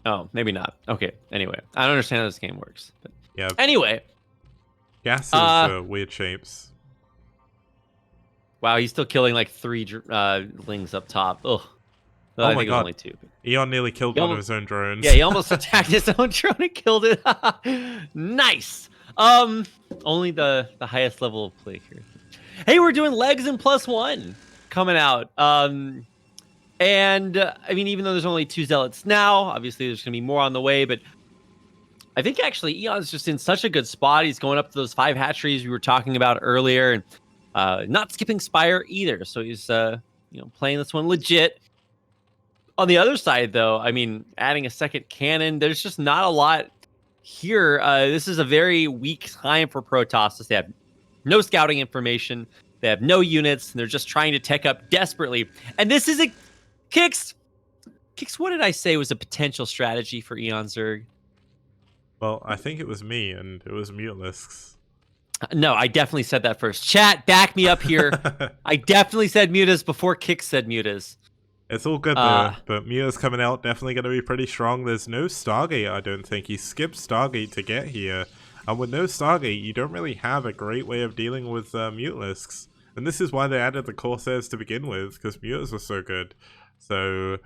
Oh, maybe not. Okay. Anyway, I don't understand how this game works. But yeah. Anyway, Gases, weird shapes. Wow, he's still killing like 3 lings up top. Ugh. Oh I my think it was god. only 2. Eon nearly killed one of his own drones. Yeah, he almost attacked his own drone and killed it. Nice. Only the highest level of play here. Hey, we're doing legs and +1 coming out. And I mean, even though there's only 2 zealots now, obviously there's gonna be more on the way. But I think actually Eon's just in such a good spot. He's going up to those 5 hatcheries we were talking about earlier, and not skipping Spire either. So he's playing this one legit. On the other side, though, I mean, adding a second cannon, there's just not a lot here. This is a very weak time for Protoss. They have no scouting information. They have no units. And they're just trying to tech up desperately. And this is a Kix. Kix, what did I say was a potential strategy for Eon Zerg? Well, I think it was me, and it was Mutalisks. No, I definitely said that first. Chat, back me up here. I definitely said Mutas before Kix said Mutas. It's all good though, but Muta's coming out, definitely going to be pretty strong. There's no Stargate, I don't think. He skipped Stargate to get here. And with no Stargate, you don't really have a great way of dealing with Mutalisks. And this is why they added the Corsairs to begin with, because Mutas were so good. So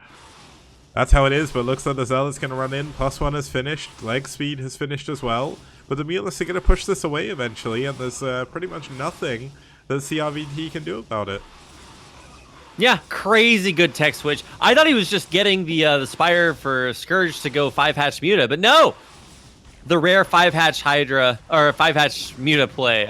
that's how it is, but looks like the Zealot's going to run in. +1 is finished. Leg speed has finished as well. But the Mutalisks are going to push this away eventually, and there's pretty much nothing that CRVT can do about it. Yeah, crazy good tech switch. I thought he was just getting the Spire for Scourge to go 5-hatch Muta, but no! The rare 5-hatch Hydra, or 5-hatch Muta play.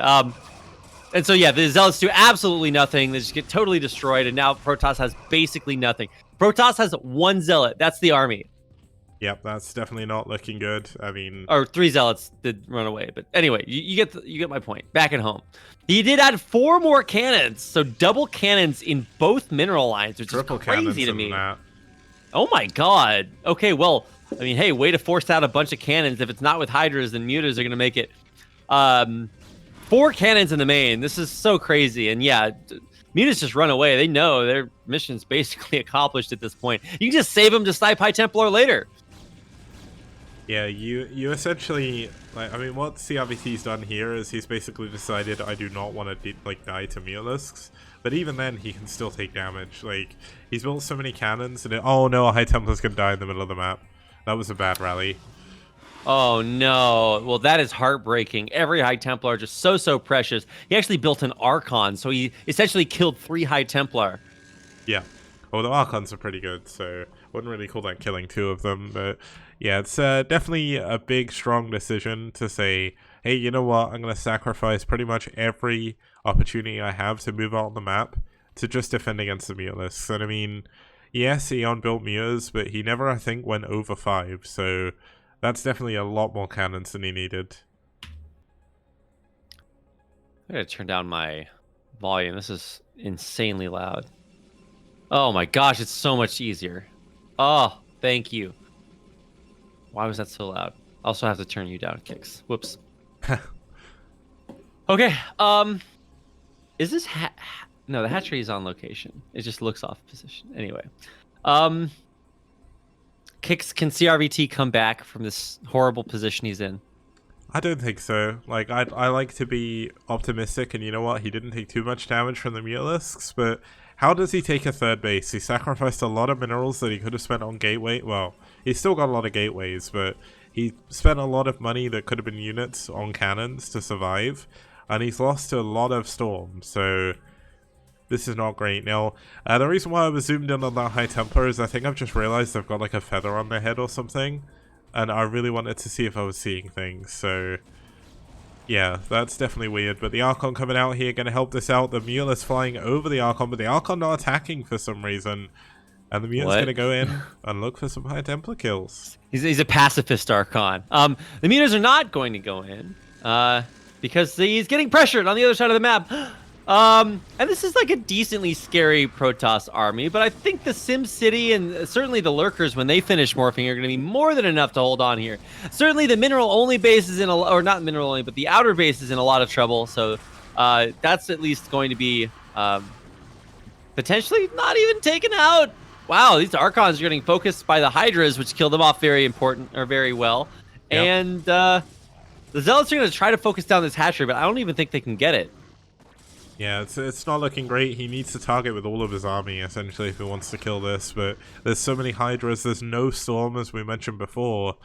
And so yeah, the Zealots do absolutely nothing. They just get totally destroyed, and now Protoss has basically nothing. Protoss has 1 Zealot. That's the army. Yep, that's definitely not looking good. I mean, or 3 Zealots did run away, but anyway, you get my point. Back at home, he did add 4 more cannons, so double cannons in both mineral lines, which is crazy to me. Oh my god. Okay, well, I mean, hey, way to force out a bunch of cannons. If it's not with Hydras, then Mutas are gonna make it. 4 cannons in the main. This is so crazy, and yeah. Mutas just run away. They know their mission's basically accomplished at this point. You can just save them to snipe High Templar later. Yeah, you essentially, like, I mean, what CRVT's done here is he's basically decided I do not want to die to Mutalisks, but even then he can still take damage. Like, he's built so many cannons, and oh no, a High Templar's gonna die in the middle of the map. That was a bad rally. Oh no, well that is heartbreaking. Every High Templar just so precious. He actually built an Archon, so he essentially killed 3 High Templar. Yeah, well the Archons are pretty good, so wouldn't really call that killing 2 of them, but yeah, it's definitely a big, strong decision to say, hey, you know what, I'm going to sacrifice pretty much every opportunity I have to move out on the map to just defend against the Mutalisks. And I mean, yes, Eon built Mutas, but he never, I think, went over 5, so that's definitely a lot more cannons than he needed. I gotta turn down my volume. This is insanely loud. Oh my gosh, it's so much easier. Oh, thank you. Why was that so loud? I also have to turn you down, Kix. Whoops. Okay. Is this no, the hatchery is on location. It just looks off position. Anyway. Kix, can CRVT come back from this horrible position he's in? I don't think so. Like, I like to be optimistic, and you know what? He didn't take too much damage from the Mutalisks, but how does he take a 3rd base? He sacrificed a lot of minerals that he could have spent on gateway. Well, he's still got a lot of gateways, but he spent a lot of money that could have been units on cannons to survive, and he's lost to a lot of storms, so this is not great. Now, the reason why I was zoomed in on that High Templar is I think I've just realized they've got like a feather on their head or something, and I really wanted to see if I was seeing things, so yeah, that's definitely weird. But the Archon coming out here going to help this out. The Mutalisks flying over the Archon, but the Archon not attacking for some reason. And the Mutant's going to go in and look for some High Templar kills. He's a pacifist Archon. The Mutas are not going to go in because he's getting pressured on the other side of the map. And this is like a decently scary Protoss army, but I think the Sim City and certainly the Lurkers, when they finish morphing, are going to be more than enough to hold on here. Certainly the mineral-only base is in or not mineral-only, but the outer base is in a lot of trouble, so that's at least going to be potentially not even taken out. Wow, these Archons are getting focused by the Hydras, which kill them off very well. Yep. And The Zealots are going to try to focus down this hatchery, but I don't even think they can get it. Yeah, it's not looking great. He needs to target with all of his army, essentially, if he wants to kill this, but there's so many Hydras, there's no Storm, as we mentioned before.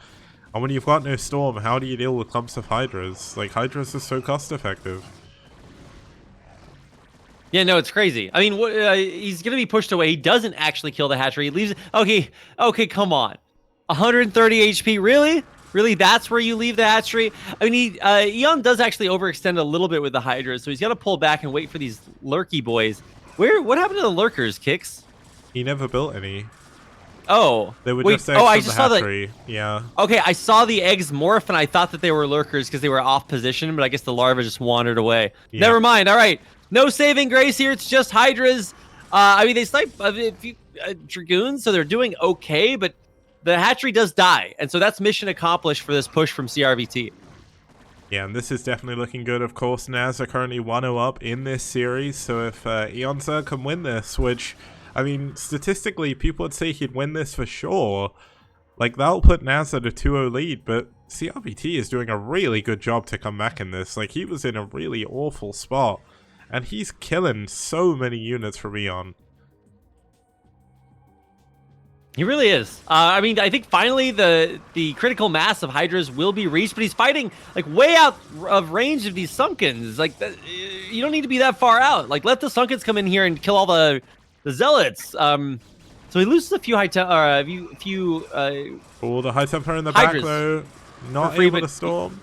And when you've got no Storm, how do you deal with clumps of Hydras? Like, Hydras are so cost-effective. Yeah, no, it's crazy. I mean, he's going to be pushed away. He doesn't actually kill the hatchery. He leaves it. Okay, come on. 130 HP, really? Really, that's where you leave the hatchery? I mean, Eon does actually overextend a little bit with the Hydra, so he's got to pull back and wait for these lurky boys. What happened to the lurkers, Kix? He never built any. Oh. They were wait, just eggs I from just the saw hatchery. Yeah. Okay, I saw the eggs morph, and I thought that they were lurkers because they were off position, but I guess the larvae just wandered away. Yeah. Never mind. All right. No saving grace here. It's just Hydras. I mean, they snipe Dragoons, so they're doing okay, but the hatchery does die, and so that's mission accomplished for this push from CRVT. Yeah, and this is definitely looking good. Of course, NaS are currently 1-0 up in this series, so if Eon Zerg can win this, which, I mean, statistically, people would say he'd win this for sure. Like, that'll put NaS at a 2-0 lead, but CRVT is doing a really good job to come back in this. Like, he was in a really awful spot, and he's killing so many units from Eon. He really is. I mean, I think finally the critical mass of Hydras will be reached, but he's fighting like way out of range of these Sunkens. Like, you don't need to be that far out. Like, let the Sunkens come in here and kill all the Zealots. So he loses a few Oh, the High Templar in the Hydras. back, though. Not free, able but to storm.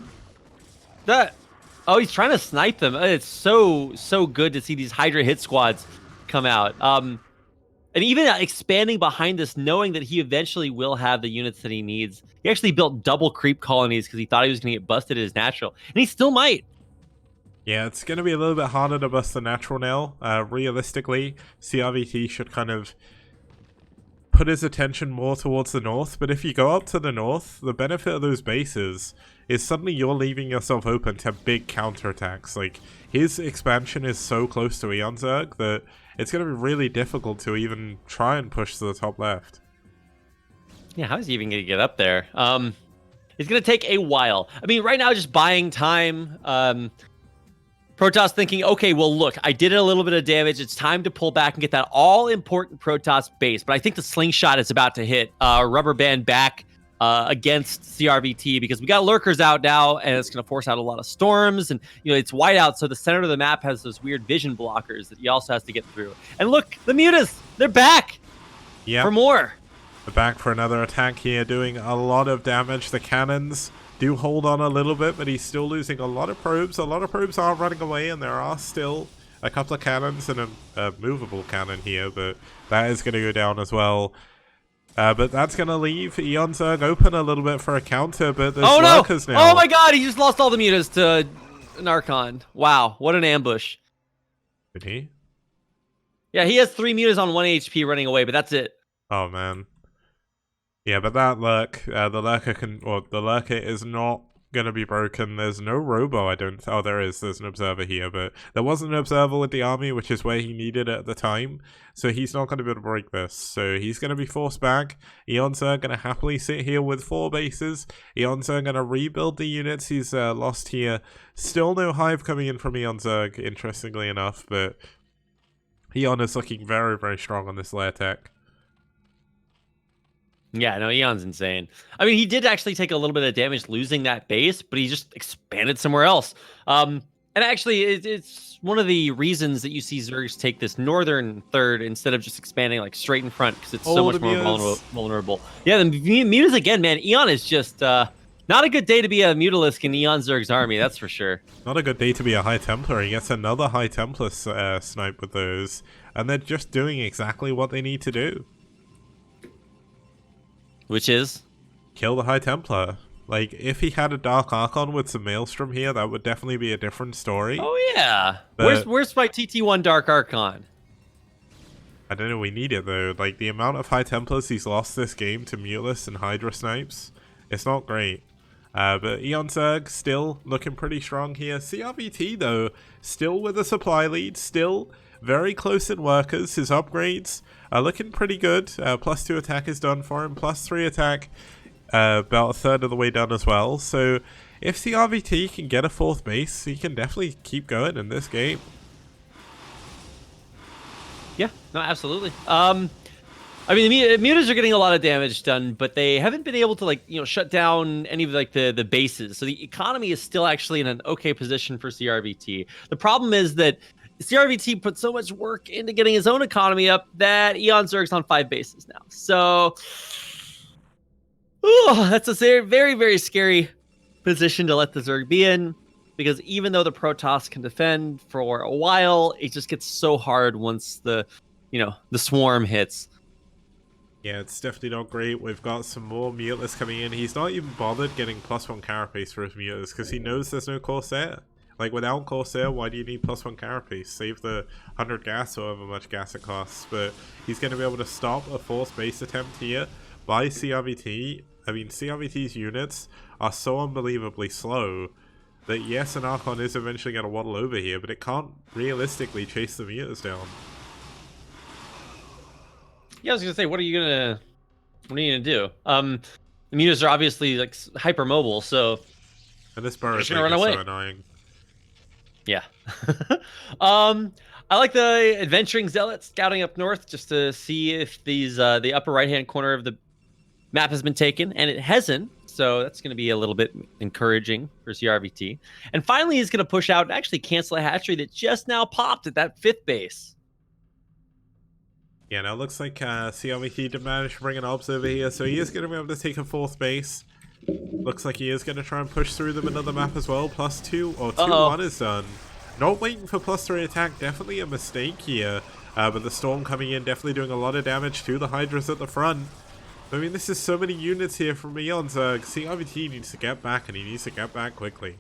Oh, he's trying to snipe them. It's so good to see these Hydra hit squads come out. And even expanding behind this, knowing that he eventually will have the units that he needs. He actually built double creep colonies because he thought he was going to get busted as natural. And he still might. Yeah, it's going to be a little bit harder to bust the natural now. Realistically, CRVT should kind of put his attention more towards the north. But if you go up to the north, the benefit of those bases is suddenly you're leaving yourself open to big counterattacks. Like, his expansion is so close to Eon Zerg that it's going to be really difficult to even try and push to the top left. Yeah, how is he even going to get up there? It's going to take a while. I mean, right now, just buying time. Protoss thinking, okay, well, look, I did a little bit of damage. It's time to pull back and get that all-important Protoss base. But I think the slingshot is about to hit rubber band back against CRVT because we got lurkers out now, and it's going to force out a lot of storms, and it's white out, so the center of the map has those weird vision blockers that he also has to get through. And look, the Mutas, they're back for more. They're back for another attack here, doing a lot of damage. The cannons do hold on a little bit, but he's still losing a lot of probes. A lot of probes are running away, and there are still a couple of cannons and a movable cannon here, but that is going to go down as well. But that's going to leave Eon Zerg open a little bit for a counter, but there's lurkers now. Oh my god, he just lost all the Mutas to Narcon. Wow, what an ambush. Did he? Yeah, he has 3 Mutas on 1 HP running away, but that's it. Oh man. Yeah, but that lurk, the lurker is not going to be broken. There's no robo, I don't... Oh, there is. There's an observer here, but there wasn't an observer with the army, which is where he needed it at the time. So he's not going to be able to break this. So he's going to be forced back. Eon Zerg going to happily sit here with 4 bases. Eon Zerg going to rebuild the units he's lost here. Still no hive coming in from Eon Zerg, interestingly enough, but Eon is looking very, very strong on this lair tech. Yeah, no, Eon's insane. I mean, he did actually take a little bit of damage losing that base, but he just expanded somewhere else. And actually, it's one of the reasons that you see Zergs take this northern third instead of just expanding like straight in front because it's so much more vulnerable. Yeah, the Mutas again, man. Eon is just not a good day to be a Mutalisk in Eon Zerg's army, that's for sure. Not a good day to be a High Templar. He gets another High Templar snipe with those, and they're just doing exactly what they need to do. Which is? Kill the High Templar. Like, if he had a Dark Archon with some Maelstrom here, that would definitely be a different story. Oh, yeah. Where's my TT1 Dark Archon? I don't know, we need it, though. Like, the amount of High Templars he's lost this game to Mutalisk and Hydra Snipes, it's not great. But Eon Zerg still looking pretty strong here. CRVT, though, still with a supply lead, still very close in workers. His upgrades are looking pretty good. +2 attack is done for him. +3 attack, about a third of the way done as well. So if CRVT can get a 4th base, he can definitely keep going in this game. Yeah, no, absolutely. I mean, the mutas are getting a lot of damage done, but they haven't been able to, like, shut down any of, like, the bases. So the economy is still actually in an okay position for CRVT. The problem is that CRVT put so much work into getting his own economy up that Eon Zerg's on 5 bases now. So, that's a very, very scary position to let the Zerg be in, because even though the Protoss can defend for a while, it just gets so hard once the swarm hits. Yeah, it's definitely not great. We've got some more mutless coming in. He's not even bothered getting +1 carapace for his mutas because he knows there's no Corsair. Like, without Corsair, why do you need +1 carapace? Save the 100 gas or however much gas it costs. But he's going to be able to stop a 4th base attempt here by CRVT. I mean, CRVT's units are so unbelievably slow that yes, an Archon is eventually going to waddle over here, but it can't realistically chase the mutas down. Yeah, I was gonna say, what are you gonna do? The mutas are obviously like hyper mobile, so And this burrow is gonna run away. so annoying. Yeah. I like the adventuring zealot scouting up north just to see if these the upper right hand corner of the map has been taken, and it hasn't. So that's going to be a little bit encouraging for CRVT. And finally, he's going to push out and actually cancel a hatchery that just now popped at that 5th base. Yeah, now it looks like CRVT did manage to bring an obs over here, so he is going to be able to take a 4th base. Looks like he is going to try and push through the middle of the map as well. +2 or 2-1 is done. Not waiting for +3 attack, definitely a mistake here. But the Storm coming in, definitely doing a lot of damage to the Hydras at the front. I mean, this is so many units here from Eon Zerg. CRVT needs to get back, and he needs to get back quickly.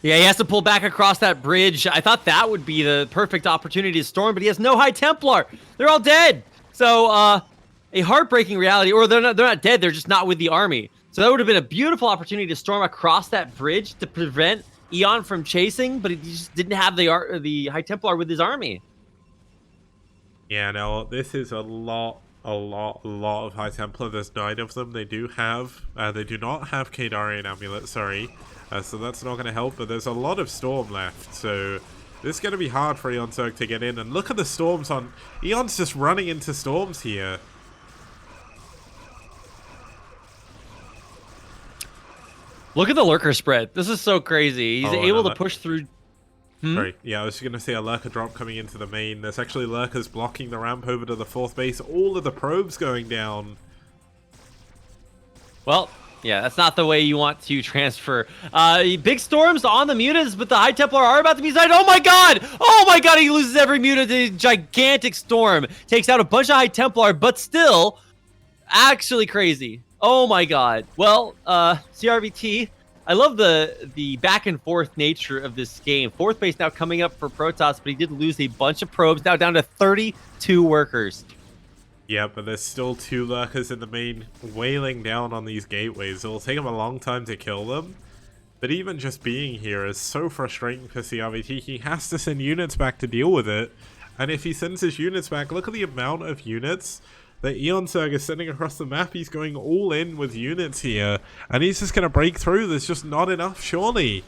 Yeah, he has to pull back across that bridge. I thought that would be the perfect opportunity to storm, but he has no High Templar. They're all dead. So, a heartbreaking reality, or they're not dead, they're just not with the army. So that would have been a beautiful opportunity to storm across that bridge to prevent Eon from chasing, but he just didn't have the High Templar with his army. Yeah, no, this is a lot of High Templar. There's 9 of them. They do not have Kadarian Amulet, sorry. So that's not going to help, but there's a lot of Storm left, so this is going to be hard for Eon Zerg to get in. And look at the Storms on... Eon's just running into Storms here. Look at the lurker spread. This is so crazy. He's able to push through... Sorry, yeah, I was just going to say a lurker drop coming into the main. There's actually lurkers blocking the ramp over to the 4th base. All of the probes going down. Well, yeah, that's not the way you want to transfer. Big storms on the mutas, but the High Templar are about to be signed. Oh my god! Oh my god, he loses every muta to a gigantic storm. Takes out a bunch of High Templar, but still, actually crazy. Oh my god. Well, CRVT... I love the back and forth nature of this game. 4th base now coming up for Protoss, but he did lose a bunch of probes, now down to 32 workers. Yeah, but there's still 2 lurkers in the main wailing down on these gateways. It'll take him a long time to kill them. But even just being here is so frustrating for CRVT. He has to send units back to deal with it. And if he sends his units back, look at the amount of units that Eon Zerg is sending across the map. He's going all in with units here, and he's just going to break through. There's just not enough, surely.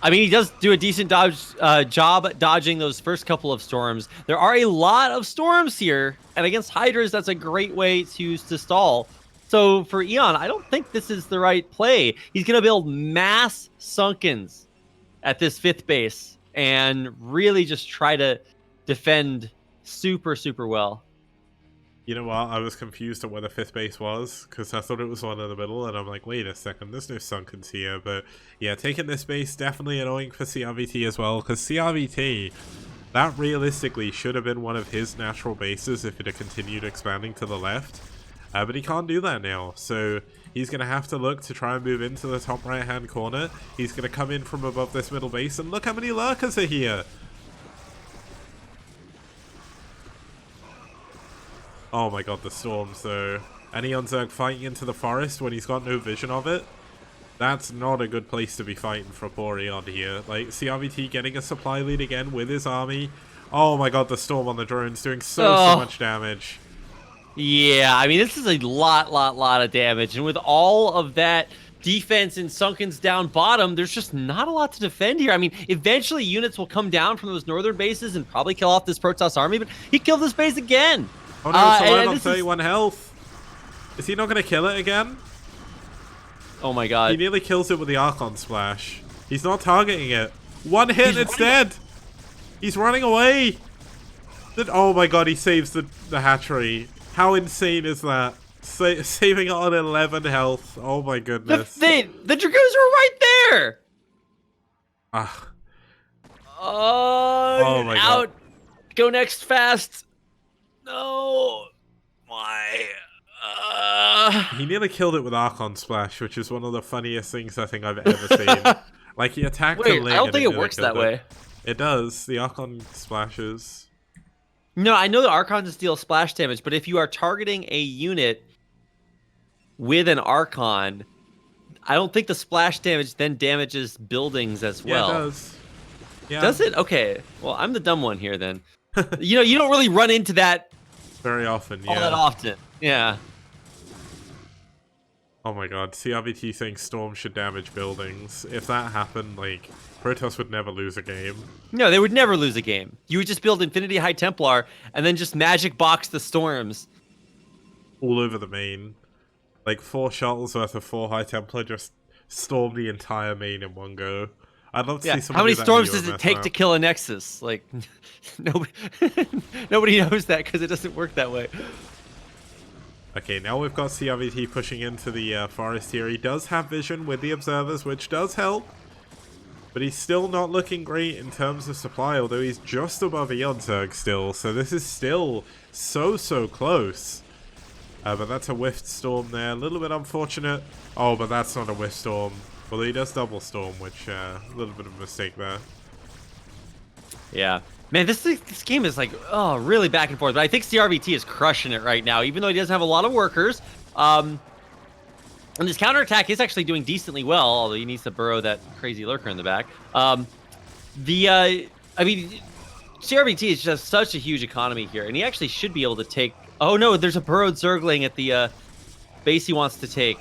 I mean, he does do a decent job dodging those first couple of storms. There are a lot of storms here, and against Hydras, that's a great way to stall. So for Eon, I don't think this is the right play. He's going to build mass Sunkens at this 5th base and really just try to defend super, super well. You know what? I was confused at where the 5th base was, because I thought it was one in the middle, and I'm like, wait a second, there's no Sunkens here. But yeah, taking this base, definitely annoying for CRVT as well, because CRVT, that realistically should have been one of his natural bases if it had continued expanding to the left. But he can't do that now, so he's going to have to look to try and move into the top right-hand corner. He's going to come in from above this middle base, and look how many lurkers are here! Oh my god, the storms though. And Eon Zerg fighting into the forest when he's got no vision of it. That's not a good place to be fighting for poor Eon here. Like, CRVT getting a supply lead again with his army. Oh my god, the storm on the drones doing so much damage. Yeah, I mean, this is a lot of damage. And with all of that defense and Sunken's down bottom, there's just not a lot to defend here. I mean, eventually units will come down from those northern bases and probably kill off this Protoss army, but he killed this base again. Oh no, it's alive on 31 health. Is he not going to kill it again? Oh my god. He nearly kills it with the Archon Splash. He's not targeting it. One hit, it's dead. He's running away. Oh my god, he saves the hatchery. How insane is that? Saving it on 11 health. Oh my goodness. The Dragoons were right there. Ah. Oh my god. Go next fast. No. Why? He nearly killed it with Archon Splash, which is one of the funniest things I think I've ever seen. Like, he attacked a Ling. I don't think it works that way. It does. The Archon splashes. No, I know the Archons deal splash damage, but if you are targeting a unit with an Archon, I don't think the splash damage then damages buildings as well. Yeah, it does. Yeah. Does it? Okay. Well, I'm the dumb one here then. You don't really run into that very often, yeah. all that often. Yeah. Oh my god, CRVT saying Storm should damage buildings. If that happened, like, Protoss would never lose a game. No, they would never lose a game. You would just build Infinity High Templar and then just magic box the storms. All over the main. Like, 4 shuttles worth of 4 High Templar just storm the entire main in one go. I'd love to see someone How many do that storms in does it UMS take map. to kill a Nexus? Like, nobody knows that because it doesn't work that way. Okay, now we've got CRVT pushing into the forest here. He does have vision with the observers, which does help. But he's still not looking great in terms of supply, although he's just above Eonzerg still. So this is still so close. But that's a Whiffed Storm there. A little bit unfortunate. Oh, but that's not a Whiffed Storm. Well, he does Double Storm, which a little bit of a mistake there. Yeah. Man, this game is like, really back and forth. But I think CRVT is crushing it right now, even though he doesn't have a lot of workers. And this counterattack is actually doing decently well, although he needs to burrow that crazy lurker in the back. I mean, CRVT is just such a huge economy here, and he actually should be able to take... Oh no, there's a burrowed Zergling at the base he wants to take.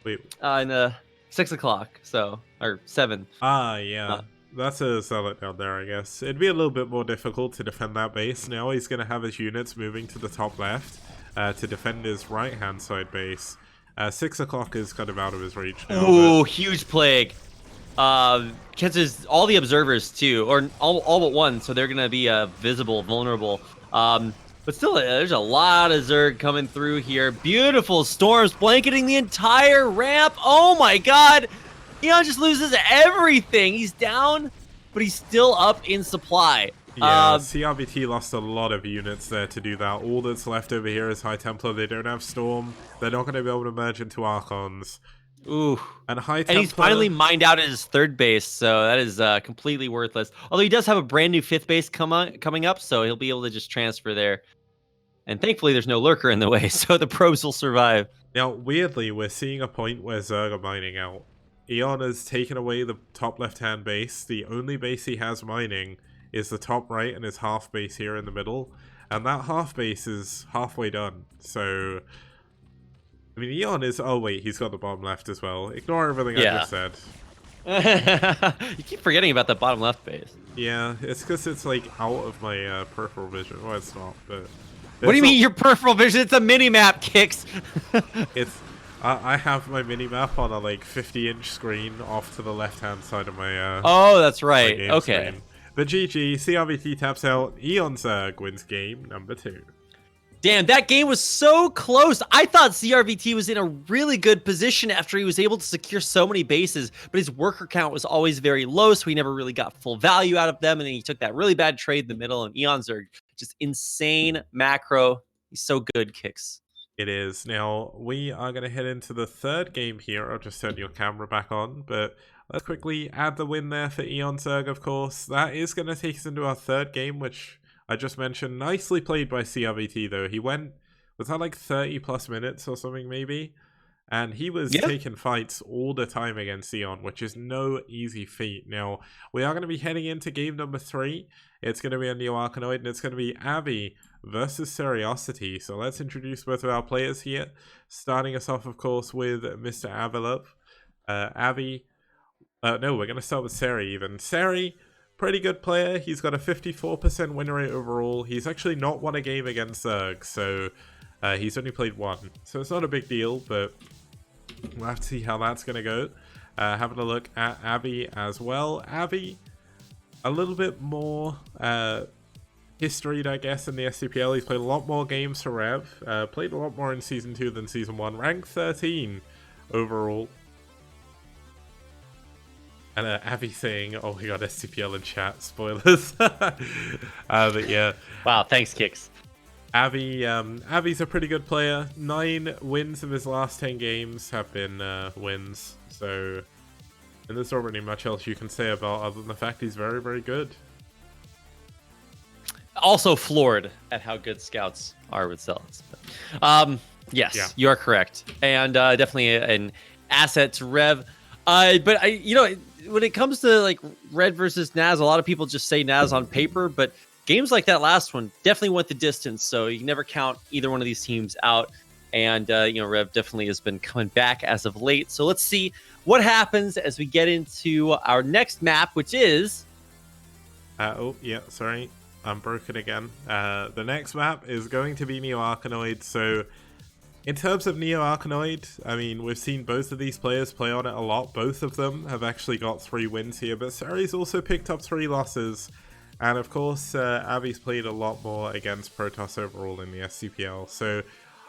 Wait. In 6 o'clock, so, or 7. Ah, yeah. That's a Zealot down there, I guess. It'd be a little bit more difficult to defend that base. Now he's going to have his units moving to the top left to defend his right-hand side base. 6 o'clock is kind of out of his reach now. Ooh, huge plague. Catches all the observers, too, or all but one, so they're going to be visible, vulnerable. But still, there's a lot of Zerg coming through here. Beautiful storms blanketing the entire ramp. Oh my god! Eon just loses everything. He's down, but he's still up in supply. Yeah, CRVT lost a lot of units there to do that. All that's left over here is High Templar. They don't have Storm. They're not going to be able to merge into Archons. Ooh. And High Templar... And he's finally mined out at his 3rd base, so that is completely worthless. Although he does have a brand new 5th base coming up, so he'll be able to just transfer there. And thankfully there's no lurker in the way, so the probes will survive. Now, weirdly, we're seeing a point where Zerg are mining out. Eon has taken away the top left-hand base. The only base he has mining is the top right and his half base here in the middle. And that half base is halfway done. So, I mean, Eon is... Oh, wait, he's got the bottom left as well. Ignore everything I just said. You keep forgetting about the bottom left base. Yeah, it's because it's, like, out of my peripheral vision. Well, it's not, but... What do you mean your peripheral vision? It's a mini-map, Kix! It's... I have my mini-map on a, like, 50-inch screen off to the left-hand side of my, oh, that's right. Okay. Screen. But GG, CRVT taps out, Eonzerg wins game number 2. Damn, that game was so close. I thought CRVT was in a really good position after he was able to secure so many bases, but his worker count was always very low, so he never really got full value out of them, and then he took that really bad trade in the middle, and Eonzerg, just insane macro. He's so good, Kix. It is. Now, we are going to head into the 3rd game here. I'll just turn your camera back on, but let's quickly add the win there for Eonzerg, of course. That is going to take us into our 3rd game, which I just mentioned. Nicely played by CRVT, though. He went, was that like 30 plus minutes or something, maybe? And he was taking fights all the time against Xeon, which is no easy feat. Now, we are going to be heading into game number 3. It's going to be a Neo Arkanoid, and it's going to be Avi versus Seriosity. So let's introduce both of our players here. Starting us off, of course, with Mr. Avilov. Avi... no, we're going to start with Seri even. Seri, pretty good player. He's got a 54% win rate overall. He's actually not won a game against Zerg, so he's only played 1. So it's not a big deal, but we'll have to see how that's going to go. Having a look at Avi as well. Avi, a little bit more history, I guess, in the STPL. He's played a lot more games for ReV. Played a lot more in Season 2 than Season 1. Rank 13 overall. And Avi saying, oh, we got STPL in chat. Spoilers. But yeah. Wow, thanks, Kix. Avi's a pretty good player. 9 wins of his last 10 games have been wins. So, and there's not really much else you can say about other than the fact he's very, very good. Also floored at how good scouts are with zealots. Yes, You are correct. And definitely an asset to ReV. But when it comes to like Red versus NaS, a lot of people just say NaS on paper, but games like that last one definitely went the distance. So you can never count either one of these teams out. And ReV definitely has been coming back as of late. So let's see what happens as we get into our next map, which is. Oh yeah, sorry, I'm broken again. The next map is going to be Neo Arkanoid. So. In terms of Neo Arkanoid, I mean, we've seen both of these players play on it a lot. Both of them have actually got 3 wins here, but Seri's also picked up 3 losses. And of course, Avi's played a lot more against Protoss overall in the STPL. So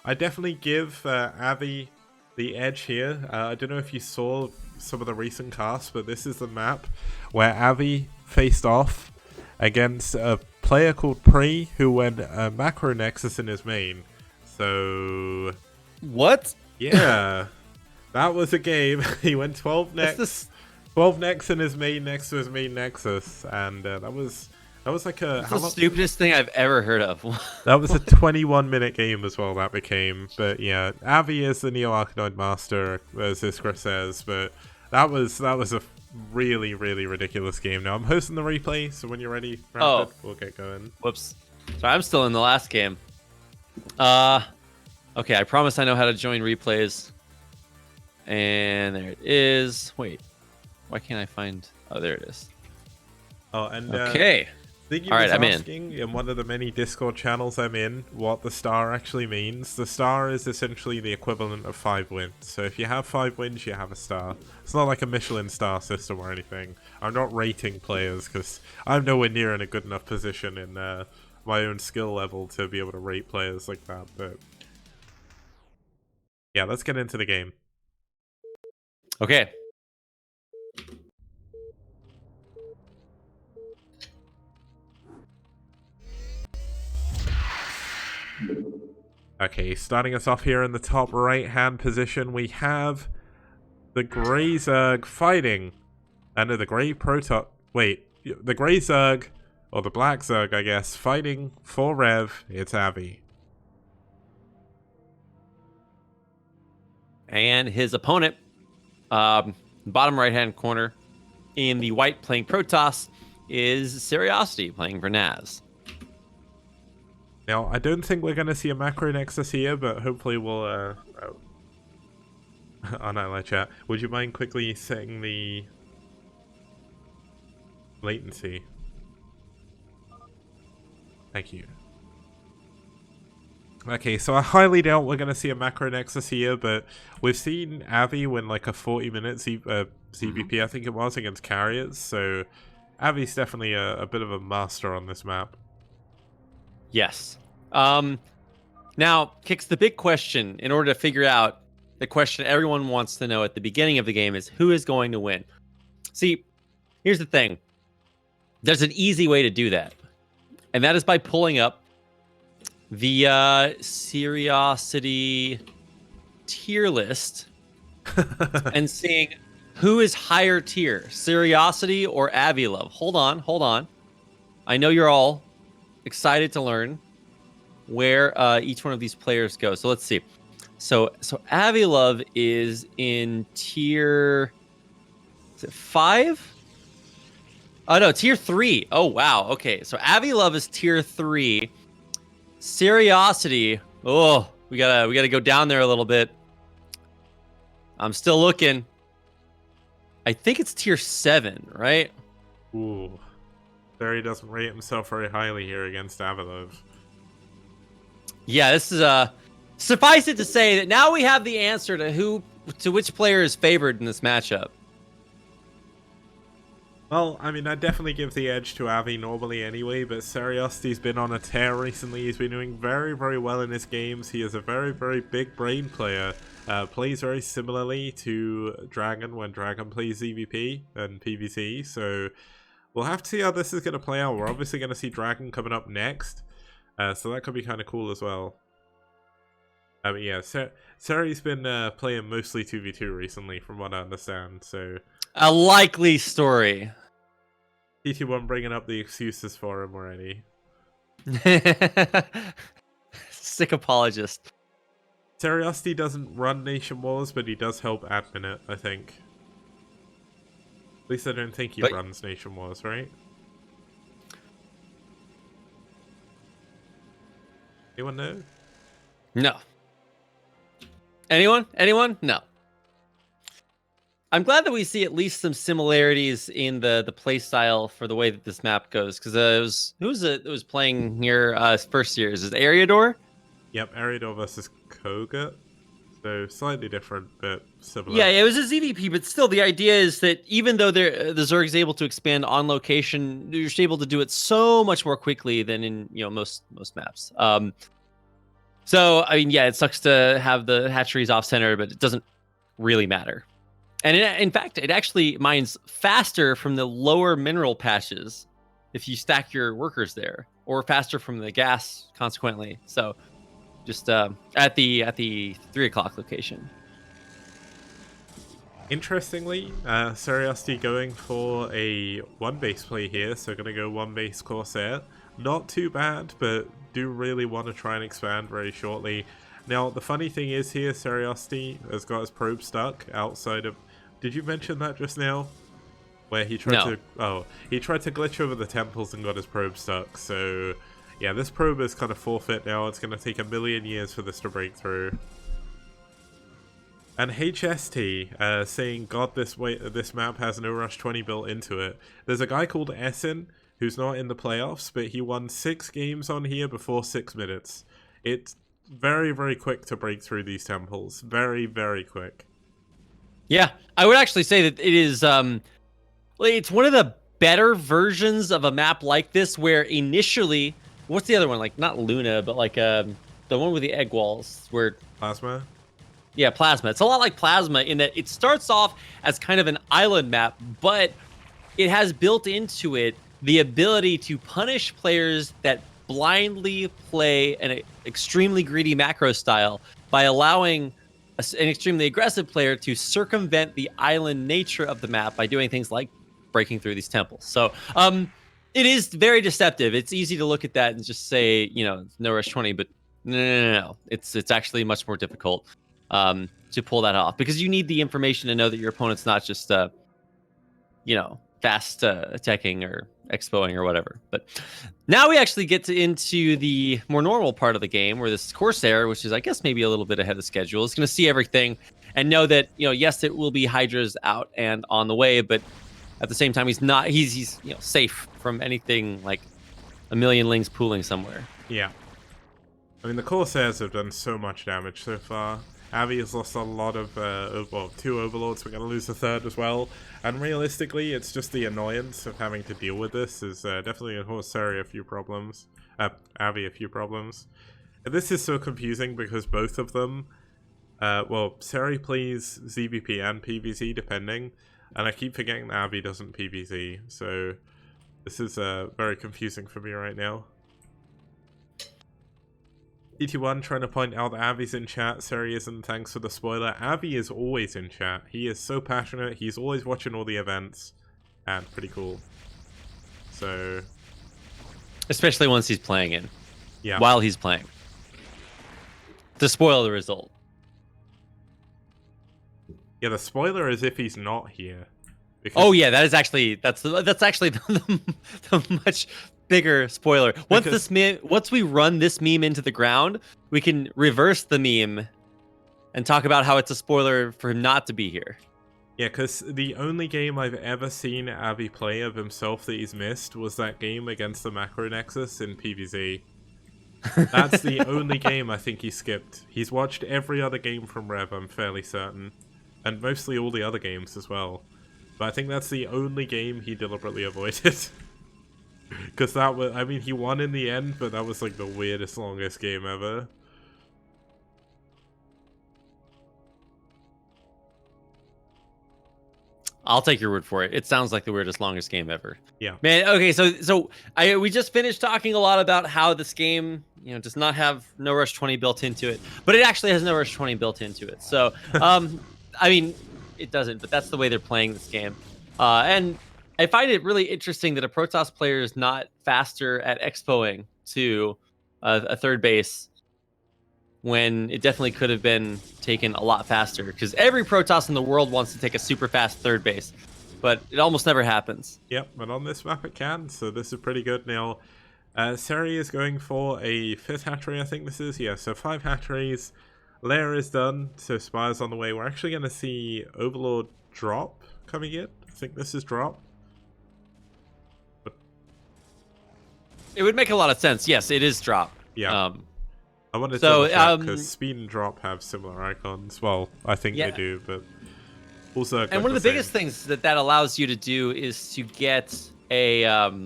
I definitely give Avi the edge here. I don't know if you saw some of the recent casts, but this is the map where Avi faced off against a player called Pre, who went Macro Nexus in his main. So... What? Yeah. That was a game. He went 12 Nex. 12 Nex in his main next to his main Nexus. And that was like a... That's the stupidest thing I've ever heard of. That was a 21-minute game as well, that became. But yeah, Avi is the Neo Arkanoid master, as Iskra says. But that was a really, really ridiculous game. Now, I'm hosting the replay, so when you're ready, Rapid, we'll get going. Whoops. Sorry, I'm still in the last game. Okay, I promise I know how to join replays. And there it is. Wait, why can't I find... Oh, there it is. Oh, and okay. Ziggy was asking in one of the many Discord channels I'm in what the star actually means. The star is essentially the equivalent of 5 wins. So if you have 5 wins, you have a star. It's not like a Michelin star system or anything. I'm not rating players because I'm nowhere near in a good enough position in my own skill level to be able to rate players like that. But yeah, let's get into the game. Okay. Okay, starting us off here in the top right-hand position, we have the Grey Zerg fighting. No, the Grey Protoss... Wait, the Grey Zerg, or the Black Zerg, I guess, fighting for ReV. It's Avi. And his opponent, bottom right-hand corner, in the white playing Protoss, is Seriosity playing for NaS. Now, I don't think we're going to see a macro Nexus here, but hopefully we'll... Oh, no, let chat. Would you mind quickly setting the latency? Thank you. Okay, so I highly doubt we're going to see a macro Nexus here, but we've seen Avi win like a 40-minute CVP, I think it was, against Carriers, so Avi's definitely a bit of a master on this map. Yes. Now, Kix, the big question, in order to figure out the question everyone wants to know at the beginning of the game is, who is going to win? See, here's the thing. There's an easy way to do that, and that is by pulling up the Seriosity tier list and seeing who is higher tier, Seriosity or Avilov. Hold on. I know you're all excited to learn where each one of these players go. So let's see. So Avilov is in tier, is it 5? Oh no, tier 3. Oh wow. Okay, so Avilov is tier 3. Seriosity. Oh, we gotta go down there a little bit. I'm still looking. I think it's tier 7, right? Ooh. Barry doesn't rate himself very highly here against Avilov. Yeah, this is suffice it to say that now we have the answer to which player is favored in this matchup. Well, I mean, I'd definitely give the edge to Avi normally anyway, but Seriosity's been on a tear recently. He's been doing very, very well in his games. He is a very, very big brain player. Plays very similarly to Dragon when Dragon plays EVP and PvC, so we'll have to see how this is going to play out. We're obviously going to see Dragon coming up next, so that could be kind of cool as well. But yeah, Seri's been playing mostly 2v2 recently, from what I understand, so... A likely story. TT1 bringing up the excuses for him already. Sick apologist. Seriosity doesn't run Nation Wars, but he does help admin it, I think. At least I don't think he runs Nation Wars, right? Anyone know? No. Anyone? No. I'm glad that we see at least some similarities in the play style for the way that this map goes, because who was it playing here first year? Is it Ariador? Yep, Ariador versus Koga. So slightly different, but similar. Yeah, it was a ZVP, but still the idea is that even though the Zerg is able to expand on location, you're just able to do it so much more quickly than in most maps. So I mean, yeah, it sucks to have the hatcheries off center, but it doesn't really matter. And in fact, it actually mines faster from the lower mineral patches if you stack your workers there, or faster from the gas, consequently. So, just at the 3 o'clock location. Interestingly, Seriosity going for a one base play here, so gonna go one base Corsair. Not too bad, but do really want to try and expand very shortly. Now, the funny thing is here, Seriosity has got his probe stuck outside of... Did you mention that just now? Where he tried to... Oh, he tried to glitch over the temples and got his probe stuck. So, yeah, this probe is kind of forfeit now. It's going to take 1,000,000 years for this to break through. And HST saying, God, this map has no Rush 20 built into it. There's a guy called Essen who's not in the playoffs, but he won 6 games on here before 6 minutes. It's very, very quick to break through these temples. Very, very quick. Yeah, I would actually say that it is it's one of the better versions of a map like this, where initially, what's the other one, like not Luna, but like the one with the egg walls, where Plasma. Yeah, Plasma. It's a lot like Plasma in that it starts off as kind of an island map, but it has built into it the ability to punish players that blindly play an extremely greedy macro style by allowing an extremely aggressive player to circumvent the island nature of the map by doing things like breaking through these temples. So it is very deceptive. It's easy to look at that and just say, no Rush 20, but no. It's actually much more difficult to pull that off, because you need the information to know that your opponent's not just fast attacking or expoing or whatever. But now we actually get into the more normal part of the game, where this Corsair, which is I guess maybe a little bit ahead of schedule, is going to see everything and know that yes, it will be Hydras out and on the way, but at the same time he's safe from anything like 1,000,000 lings pooling somewhere. Yeah, I mean the Corsairs have done so much damage so far. Avi has lost a lot of, 2 Overlords, we're going to lose the 3rd as well. And realistically, it's just the annoyance of having to deal with this is definitely a Corsair a few problems. Avi a few problems. And this is so confusing because both of them, Seri plays ZVP and PvZ depending, and I keep forgetting that Avi doesn't PvZ, so this is very confusing for me right now. DT1 trying to point out that Avi's in chat. Seri isn't, thanks for the spoiler. Avi is always in chat. He is so passionate. He's always watching all the events. And pretty cool. So... Especially once he's playing in. Yeah. While he's playing. To spoil the result. Yeah, the spoiler is if he's not here. Because, Oh yeah, that's actually the much bigger spoiler. Once we run this meme into the ground, we can reverse the meme and talk about how it's a spoiler for him not to be here. Yeah, because the only game I've ever seen Avi play of himself that he's missed was that game against the Macro Nexus in PvZ. That's the only game I think he skipped. He's watched every other game from ReV, I'm fairly certain. And mostly all the other games as well. But I think that's the only game he deliberately avoided. Because that was, I mean, he won in the end, but that was like the weirdest, longest game ever. I'll take your word for it. It sounds like the weirdest, longest game ever. Yeah. Man, okay, so we just finished talking a lot about how this game, does not have No Rush 20 built into it, but it actually has No Rush 20 built into it. So, I mean, it doesn't, but that's the way they're playing this game. And I find it really interesting that a Protoss player is not faster at expoing to a third base when it definitely could have been taken a lot faster, because every Protoss in the world wants to take a super fast third base, but it almost never happens. Yep, but on this map it can, so this is pretty good now. Seri is going for a 5th hatchery, I think this is. Yeah, so 5 hatcheries. Lair is done, so Spire's on the way. We're actually going to see Overlord drop coming in. I think this is drop. It would make a lot of sense. Yes, it is drop. Yeah. I wanted to check because speed and drop have similar icons. Well, I think they do, but also. And one of the biggest things that allows you to do is to get a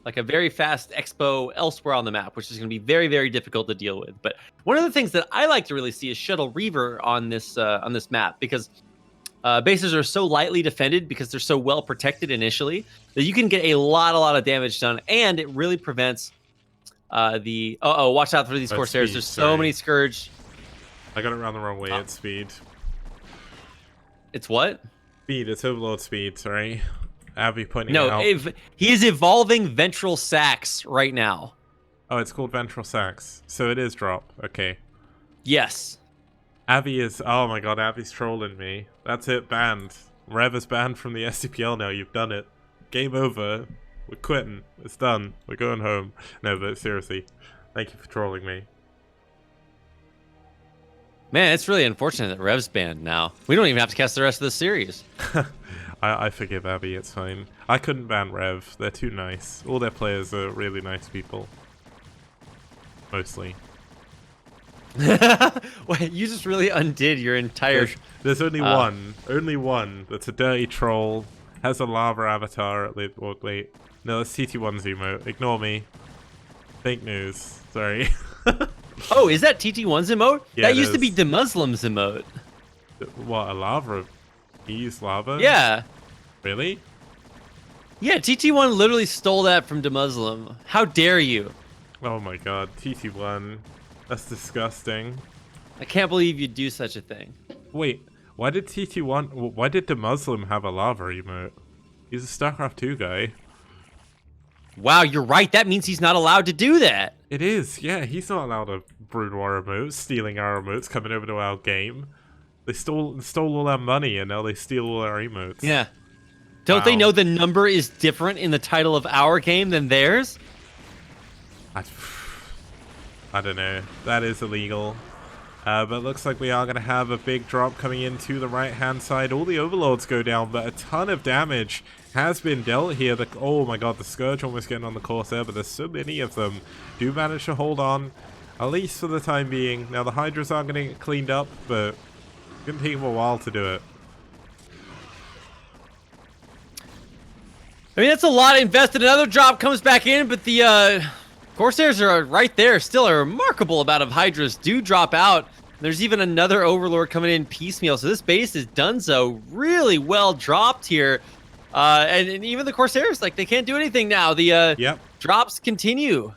like a very fast expo elsewhere on the map, which is going to be very, very difficult to deal with. But one of the things that I like to really see is shuttle Reaver on this map, because bases are so lightly defended because they're so well protected initially that you can get a lot of damage done, and it really prevents. Watch out for these Corsairs. There's so many Scourge. I got it around the wrong way. It's speed. It's what? Speed. It's Overlord speed. Sorry. Avi pointing out. No, he is evolving Ventral Sacs right now. Oh, it's called Ventral Sacs. So it is drop. Okay. Yes. Avi is... Oh my god, Avi's trolling me. That's it. Banned. ReV is banned from the STPL now. You've done it. Game over. We're quitting. It's done. We're going home. No, but seriously, thank you for trolling me. Man, it's really unfortunate that ReV's banned now. We don't even have to cast the rest of the series. I forgive Abby. It's fine. I couldn't ban ReV. They're too nice. All their players are really nice people. Mostly. Wait, you just really undid your entire... There's only one. Only one that's a dirty troll. Has a lava avatar at least. Well, wait. No, it's TT1's emote. Ignore me. Fake news. Sorry. Oh, is that TT1's emote? Yeah, that used to be DeMuslim's emote. What, a lava? He used lava? Yeah. Really? Yeah, TT1 literally stole that from DeMuslim. How dare you? Oh my god, TT1. That's disgusting. I can't believe you'd do such a thing. Wait, why did TT1... Why did DeMuslim have a lava emote? He's a StarCraft 2 guy. Wow, you're right. That means he's not allowed to do that. It is, yeah. He's not allowed to Brood War emotes, stealing our emotes, coming over to our game. They stole all our money, and now they steal all our emotes. Yeah. Don't they know the number is different in the title of our game than theirs? I don't know. That is illegal. But it looks like we are going to have a big drop coming in to the right-hand side. All the Overlords go down, but a ton of damage has been dealt here. Oh my god, the Scourge almost getting on the Corsair, but there's so many of them. Do manage to hold on, at least for the time being. Now, the Hydras are going to get cleaned up, but it's going to take them a while to do it. I mean, that's a lot invested. Another drop comes back in, but the Corsairs are right there. Still a remarkable amount of Hydras do drop out. There's even another Overlord coming in piecemeal. So this base is donezo. Really well dropped here. And even the Corsairs, like, they can't do anything now. The drops continue.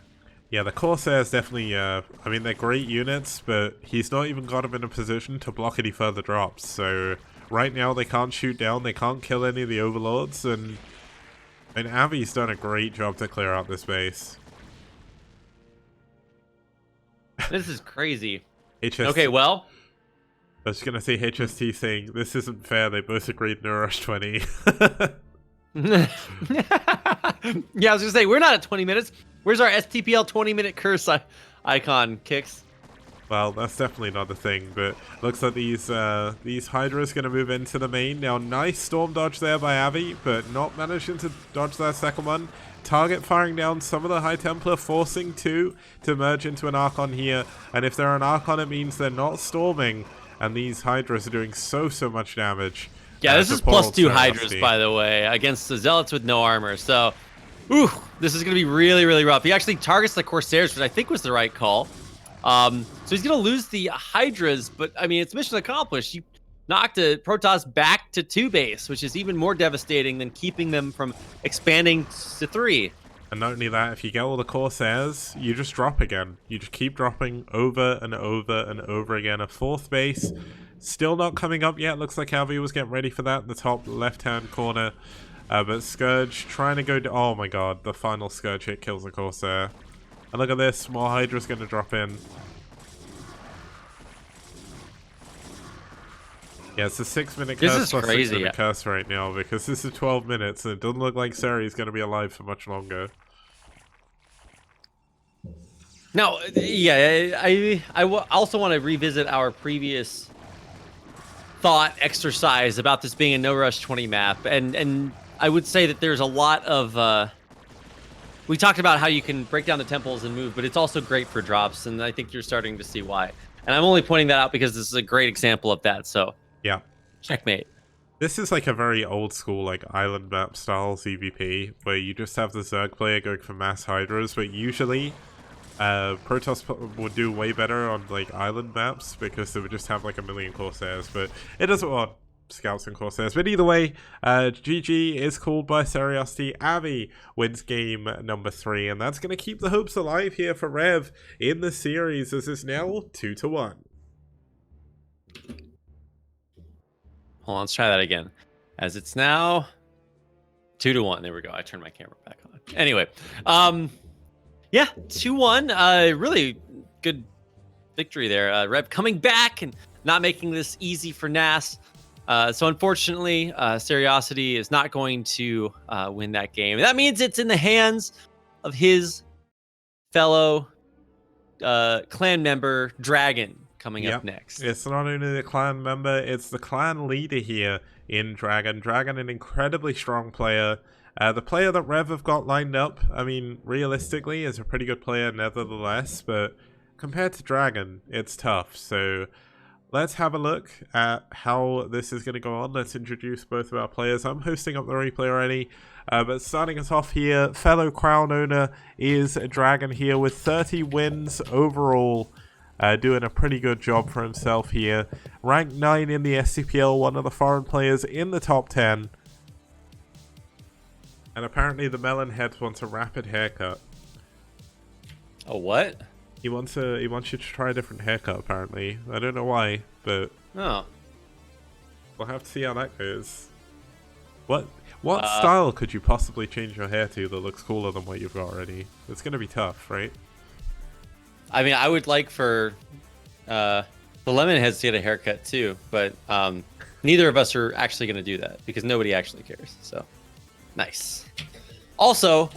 Yeah, the Corsairs definitely, I mean, they're great units, but he's not even got them in a position to block any further drops. So right now they can't shoot down, they can't kill any of the Overlords, and Avi's done a great job to clear out this base. This is crazy. HST. Okay, well. I was gonna say HST saying this isn't fair. They both agreed no rush 20. Yeah, I was gonna say we're not at 20 minutes. Where's our STPL 20-minute curse icon, Kicks? Well, that's definitely not the thing, but looks like these Hydras gonna move into the main. Now, nice storm dodge there by Avi, but not managing to dodge that second one. Target firing down some of the High Templar, forcing two to merge into an Archon here, and if they're an Archon, it means they're not storming, and these Hydras are doing so much damage. Yeah, this is +2 Hydras, by the way, against the Zealots with no armor, so, ooh, this is gonna be really rough. He actually targets the Corsairs, which I think was the right call. So he's going to lose the Hydras, but, I mean, it's mission accomplished. You knocked a Protoss back to 2 base, which is even more devastating than keeping them from expanding to 3. And not only that, if you get all the Corsairs, you just drop again. You just keep dropping over and over and over again. A 4th base, still not coming up yet. Looks like Avi was getting ready for that in the top left-hand corner. But Scourge trying to go to... Oh my god, the final Scourge hit kills the Corsair. And look at this, more Hydra's going to drop in. Yeah, it's a 6-minute curse. This is plus crazy. 6-minute curse right now, because this is 12 minutes and it doesn't look like Sari's going to be alive for much longer. Now, yeah, I also want to revisit our previous thought exercise about this being a no rush 20 map, and I would say that there's a lot of we talked about how you can break down the temples and move, but it's also great for drops, and I think you're starting to see why. And I'm only pointing that out because this is a great example of that, so yeah, checkmate. This is like a very old school like island map style CVP where you just have the Zerg player going for mass Hydras, but usually Protoss would do way better on like island maps because they would just have like a million Corsairs, but it doesn't want Scouts and Corsairs. But either way, GG is called by Seriosity. Avi wins game number 3, and that's going to keep the hopes alive here for ReV in the series, as it's now 2-1. Hold on, let's try that again. As it's now 2-1. There we go. I turned my camera back on. Anyway, yeah, 2-1. Really good victory there. ReV coming back and not making this easy for NaS. So unfortunately, Seriosity is not going to win that game. And that means it's in the hands of his fellow clan member, Dragon, coming up next. It's not only the clan member, it's the clan leader here in Dragon. Dragon, an incredibly strong player. The player that ReV have got lined up, I mean, realistically, is a pretty good player nevertheless, but compared to Dragon, it's tough. So let's have a look at how this is going to go on. Let's introduce both of our players. I'm hosting up the replay already, but starting us off here, fellow crown owner is Dragon here with 30 wins overall, doing a pretty good job for himself here. Ranked 9 in the STPL, one of the foreign players in the top 10. And apparently the Melonhead wants a rapid haircut. A what? He wants you to try a different haircut, apparently. I don't know why, but Oh. we'll have to see how that goes. What style could you possibly change your hair to that looks cooler than what you've got already? It's gonna be tough, right? I mean, I would like for the Lemonheads to get a haircut too, but neither of us are actually going to do that because nobody actually cares. So, nice. Also,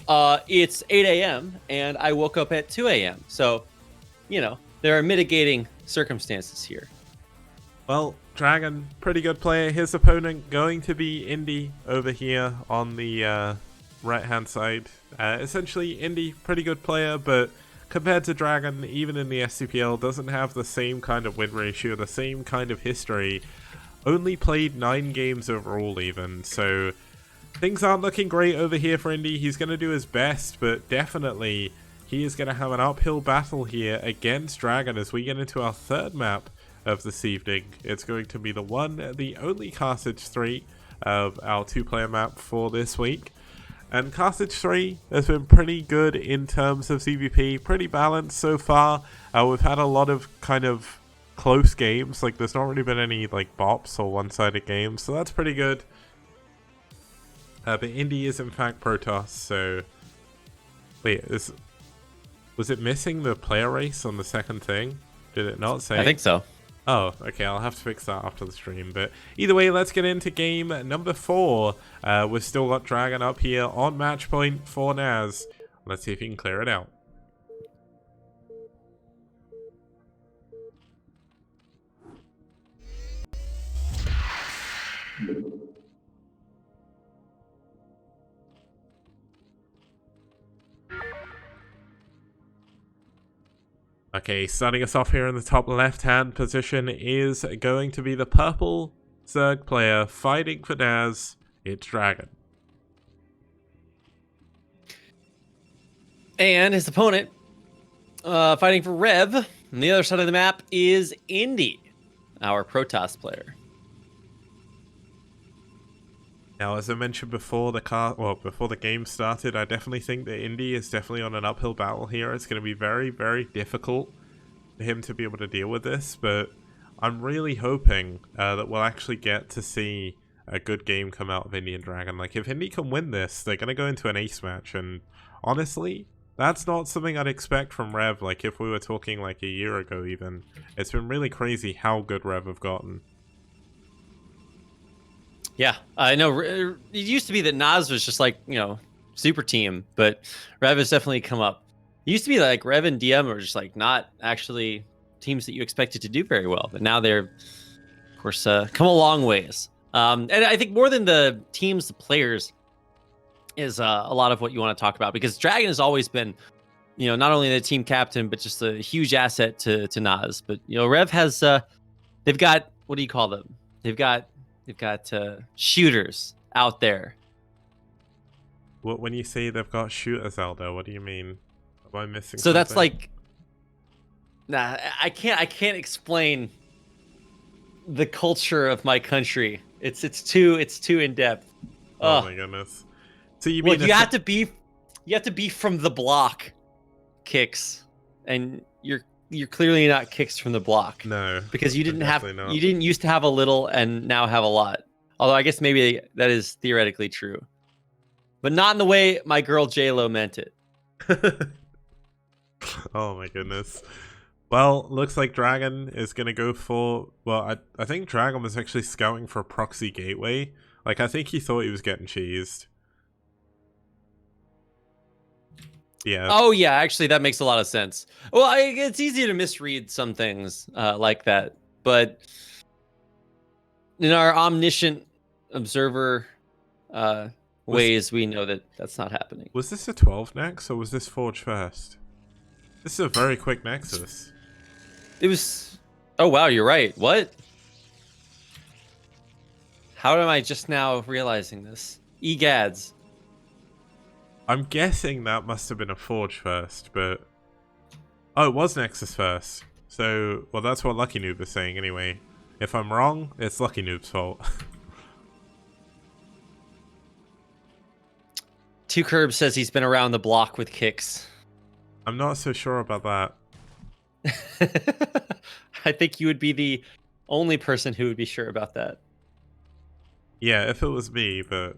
it's 8 a.m. and I woke up at 2 a.m. So, you know, there are mitigating circumstances here. Well, Dragon, pretty good player. His opponent going to be Indy over here on the right-hand side. Essentially, Indy, pretty good player, but compared to Dragon, even in the STPL, doesn't have the same kind of win ratio, the same kind of history. Only played 9 games overall even, so things aren't looking great over here for Indy. He's going to do his best, but definitely he is going to have an uphill battle here against Dragon as we get into our third map of this evening. It's going to be the only Carthage 3 of our 2-player map for this week. And Carthage 3 has been pretty good in terms of CVP, pretty balanced so far. We've had a lot of kind of close games, like there's not really been any like bops or one-sided games, so that's pretty good. But Indy is in fact Protoss, so wait, was it missing the player race on the second thing? Did it not say? I think so. Oh, okay, I'll have to fix that after the stream. But either way, let's get into game number 4. We've still got Dragon up here on match point for NaS. Let's see if he can clear it out. Okay, starting us off here in the top left-hand position is going to be the purple Zerg player fighting for NaS. It's Dragon. And his opponent, fighting for ReV, on the other side of the map is Indy, our Protoss player. Now, as I mentioned before before the game started, I definitely think that Indy is definitely on an uphill battle here. It's going to be very, very difficult for him to be able to deal with this, but I'm really hoping that we'll actually get to see a good game come out of Indy and Dragon. Like, if Indy can win this, they're going to go into an ace match, and honestly, that's not something I'd expect from ReV. Like, if we were talking like a year ago even, it's been really crazy how good ReV have gotten. Yeah, I know. It used to be that NaS was just like, super team, but ReV has definitely come up. It used to be like ReV and DM were just like not actually teams that you expected to do very well, but now they're, of course, come a long ways. And I think more than the teams, the players is a lot of what you want to talk about, because Dragon has always been, not only the team captain, but just a huge asset to NaS. But ReV has, they've got, what do you call them? They've got shooters out there. When you say they've got shooters out there, what do you mean? Am I missing So something? that's like, I can't explain the culture of my country. It's too in depth. Oh my goodness. So you mean you have to be from the block, Kicks, and you're clearly not Kicks from the block. No, because you didn't not. you didn't used to have a little and now have a lot. Although I guess maybe that is theoretically true, but not in the way my girl J-Lo meant it. Oh my goodness. Well, looks like Dragon is gonna go for. Well, I think Dragon was actually scouting for a proxy gateway. Like, I think he thought he was getting cheesed. Yeah. Oh yeah, actually that makes a lot of sense. Well, it's easy to misread some things like that, but in our omniscient observer ways, we know that that's not happening. Was this a 12 nex or was this Forge first? This is a very quick nexus. It was. Oh wow, you're right. What? How am I just now realizing this? Egads. I'm guessing that must have been a Forge first, but... Oh, it was Nexus first. So, well, that's what Lucky Noob is saying anyway. If I'm wrong, it's Lucky Noob's fault. Two Curb says he's been around the block with Kicks. I'm not so sure about that. I think you would be the only person who would be sure about that. Yeah, if it was me, but...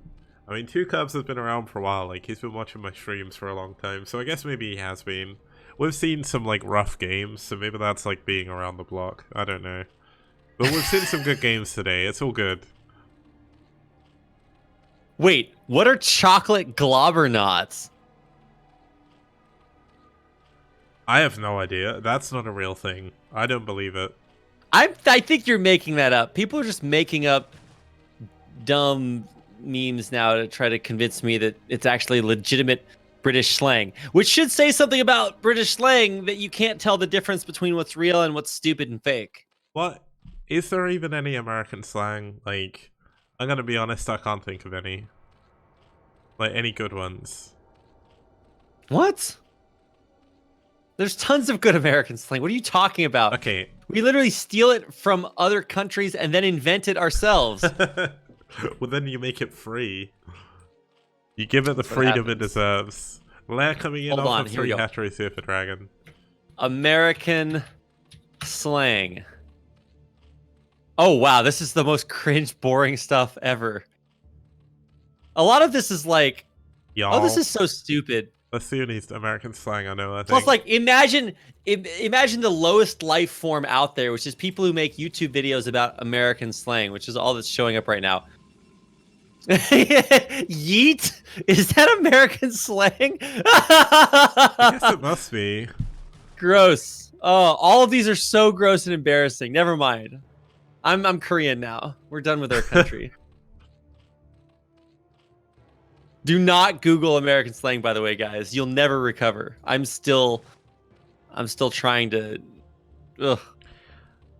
I mean, Two Cubs has been around for a while. Like, he's been watching my streams for a long time, so I guess maybe he has been. We've seen some, like, rough games, so maybe that's, like, being around the block. I don't know. But we've seen some good games today. It's all good. Wait, what are chocolate globber knots? I have no idea. That's not a real thing. I don't believe it. I think you're making that up. People are just making up dumb memes now to try to convince me that it's actually legitimate British slang, which should say something about British slang, that you can't tell the difference between what's real and what's stupid and fake. What? Is there even any American slang? Like, I'm gonna be honest, I can't think of any. Like, any good ones. What? There's tons of good American slang. What are you talking about? Okay. We literally steal it from other countries and then invent it ourselves. Well, then you make it free. You give it the freedom it deserves. Lair coming in off of 3 hatcheries here for Dragon. American slang. Oh, wow. This is the most cringe, boring stuff ever. A lot of this is like, Y'all. oh, this is so stupid. That's the only American slang I know, I think. Plus, like, imagine the lowest life form out there, which is people who make YouTube videos about American slang, which is all that's showing up right now. Yeet? Is that American slang? I guess it must be. Gross. Oh, all of these are so gross and embarrassing. Never mind. I'm Korean now. We're done with our country. Do not Google American slang, by the way, guys. You'll never recover. I'm still trying to By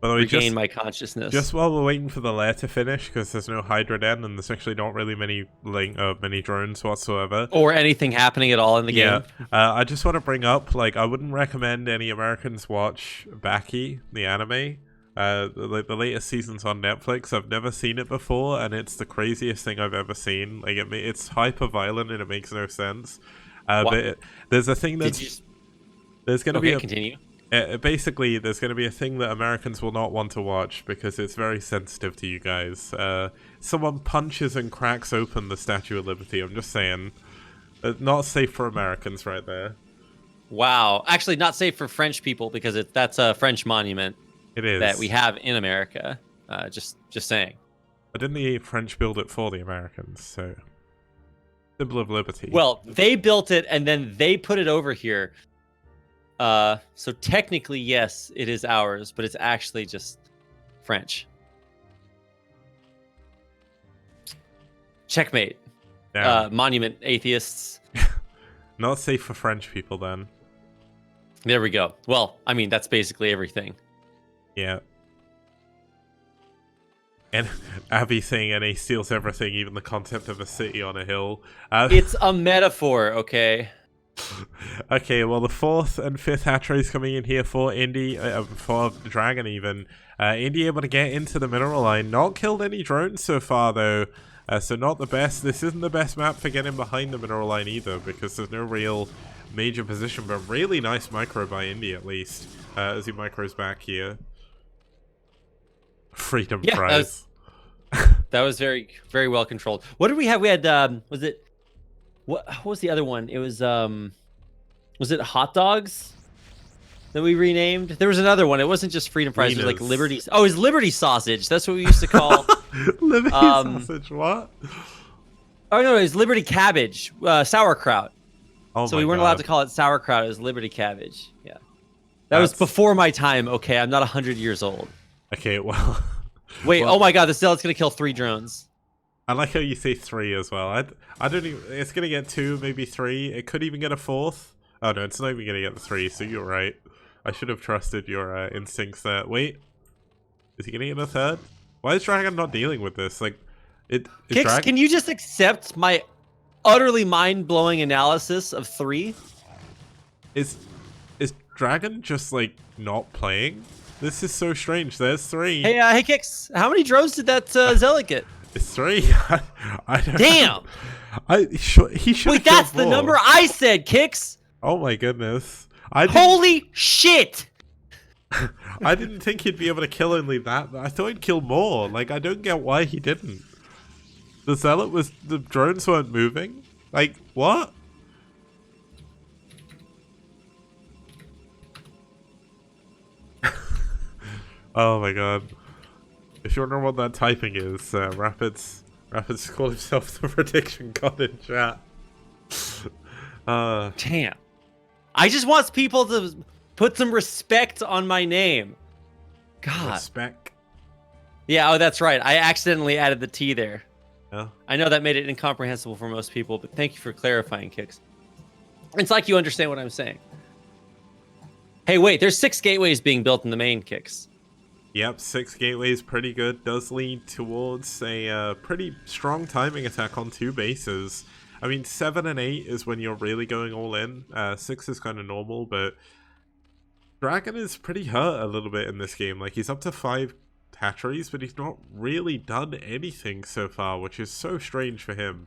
the way, regain my consciousness. Just while we're waiting for the lair to finish, because there's no Hydra Den, and there's actually not really many drones whatsoever. Or anything happening at all in the game. I just want to bring up, like, I wouldn't recommend any Americans watch Baki, the anime. The latest season's on Netflix. I've never seen it before, and it's the craziest thing I've ever seen. Like, it's hyper violent and it makes no sense. But there's a thing that's there's going to be continue. Basically, there's going to be a thing that Americans will not want to watch because it's very sensitive to you guys. Someone punches and cracks open the Statue of Liberty. I'm just saying, not safe for Americans, right there. Wow, actually, not safe for French people because that's a French monument. It is. That we have in America. Just saying. But didn't the French build it for the Americans? So, symbol of liberty. Well, they built it and then they put it over here. So technically, yes, it is ours, but it's actually just French. Checkmate. Monument atheists. Not safe for French people, then. There we go. Well, I mean, that's basically everything. Yeah. And Abby saying NA steals everything, even the concept of a city on a hill. It's a metaphor, okay? Okay, well, the 4th and 5th hatcheries coming in here for Indy, for Dragon even. Indy able to get into the mineral line. Not killed any drones so far, though. So not the best. This isn't the best map for getting behind the mineral line either, because there's no real major position, but really nice micro by Indy at least, as he micros back here. Freedom prize. That was very, very well controlled. What did we have? We had was it what was the other one? It was it hot dogs that we renamed? There was another one. It wasn't just freedom prize. It was like Liberty. Oh, it was Liberty sausage. That's what we used to call Liberty sausage. What? Oh no, it was Liberty cabbage, sauerkraut. Oh, so we weren't allowed to call it sauerkraut. It was Liberty cabbage. Yeah, that was before my time. Okay, I'm not 100 years old. Okay, well. Wait, oh my god, the zealot's gonna kill 3 drones. I like how you say 3 as well. I don't even, it's gonna get 2, maybe 3. It could even get a 4th. Oh no, it's not even gonna get the 3, so you're right. I should have trusted your instincts there. Wait, is he gonna get a 3rd? Why is Dragon not dealing with this? Like, Kix, can you just accept my utterly mind-blowing analysis of 3? Is Dragon just like not playing? This is so strange. There's 3. Hey, hey, Kix. How many drones did that zealot get? It's 3. I don't Damn. know. He should. Wait, that's the number I said, Kix. Oh my goodness. Holy shit. I didn't think he'd be able to kill only that. I thought he'd kill more. Like, I don't get why he didn't. The drones weren't moving. Like, what? Oh my god. If you wonder what that typing is, Rapids called himself the prediction god in chat. Damn. I just want people to put some respect on my name. God. Respect. Yeah, oh, that's right. I accidentally added the T there. Yeah. I know that made it incomprehensible for most people, but thank you for clarifying, Kix. It's like you understand what I'm saying. Hey, wait, there's 6 gateways being built in the main, Kix. Yep, 6 gateways, pretty good. Does lead towards a pretty strong timing attack on 2 bases. I mean, 7 and 8 is when you're really going all in. 6 is kind of normal, but Dragon is pretty hurt a little bit in this game. Like, he's up to 5 hatcheries, but he's not really done anything so far, which is so strange for him.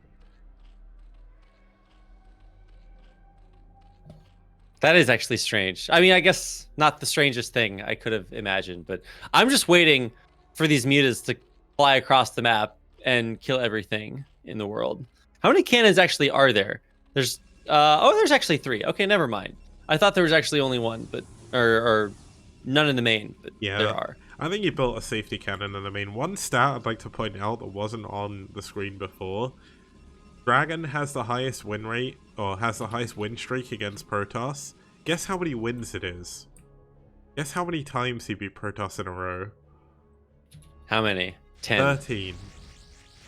That is actually strange. I mean, I guess not the strangest thing I could have imagined, but I'm just waiting for these mutas to fly across the map and kill everything in the world. How many cannons actually are there? There's Oh, there's actually 3. Okay, never mind. I thought there was actually only 1, but or none in the main, but Yeah. there are. I think he built a safety cannon in the main. One stat I'd like to point out that wasn't on the screen before. Dragon has the highest win rate, or has the highest win streak against Protoss. Guess how many wins it is? Guess how many times he beat Protoss in a row? How many? 10. 13.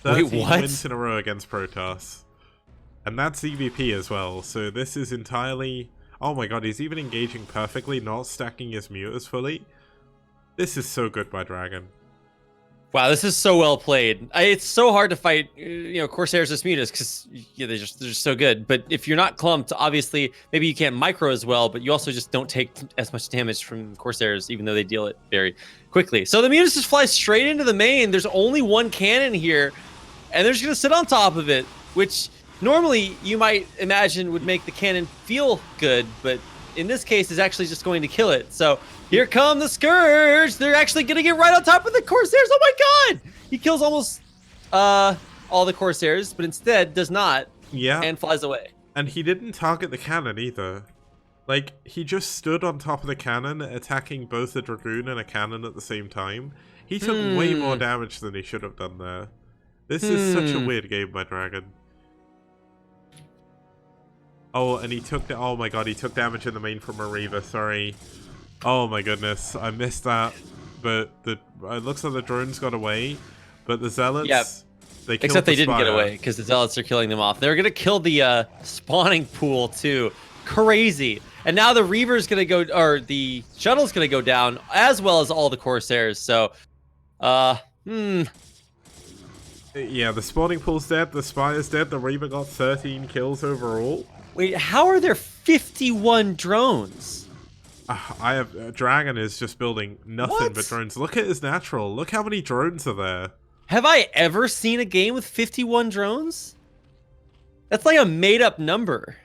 Wait, 13 what? wins in a row against Protoss. And that's EVP as well, so this is entirely... Oh my god, he's even engaging perfectly, not stacking his muters fully. This is so good by Dragon. Wow, this is so well played. It's so hard to fight, Corsairs as mutas because they're just so good. But if you're not clumped, obviously, maybe you can't micro as well, but you also just don't take as much damage from Corsairs, even though they deal it very quickly. So the mutas just fly straight into the main. There's only one cannon here, and they're just going to sit on top of it, which normally you might imagine would make the cannon feel good, but in this case is actually just going to kill it. So here come the Scourge. They're actually going to get right on top of the Corsairs. Oh my god! He kills almost all the Corsairs, but instead does not. Yeah. And flies away. And he didn't target the cannon either. Like, he just stood on top of the cannon, attacking both a Dragoon and a cannon at the same time. He took way more damage than he should have done there. This is such a weird game by Dragon. Oh, and he took oh my god, he took damage in the main from a ReV, sorry. Oh my goodness, I missed that. But it looks like the drones got away, but the Zealots, yep. they killed Except they the didn't get Spire. away, because the Zealots are killing them off. They're going to kill the spawning pool, too. Crazy. And now the Reaver's going to go, or the Shuttle's going to go down, as well as all the Corsairs. So, Yeah, the spawning pool's dead, the Spire's dead, the Reaver got 13 kills overall. Wait, how are there 51 drones? Dragon is just building nothing but drones. Look at his natural. Look how many drones are there. Have I ever seen a game with 51 drones? That's like a made-up number.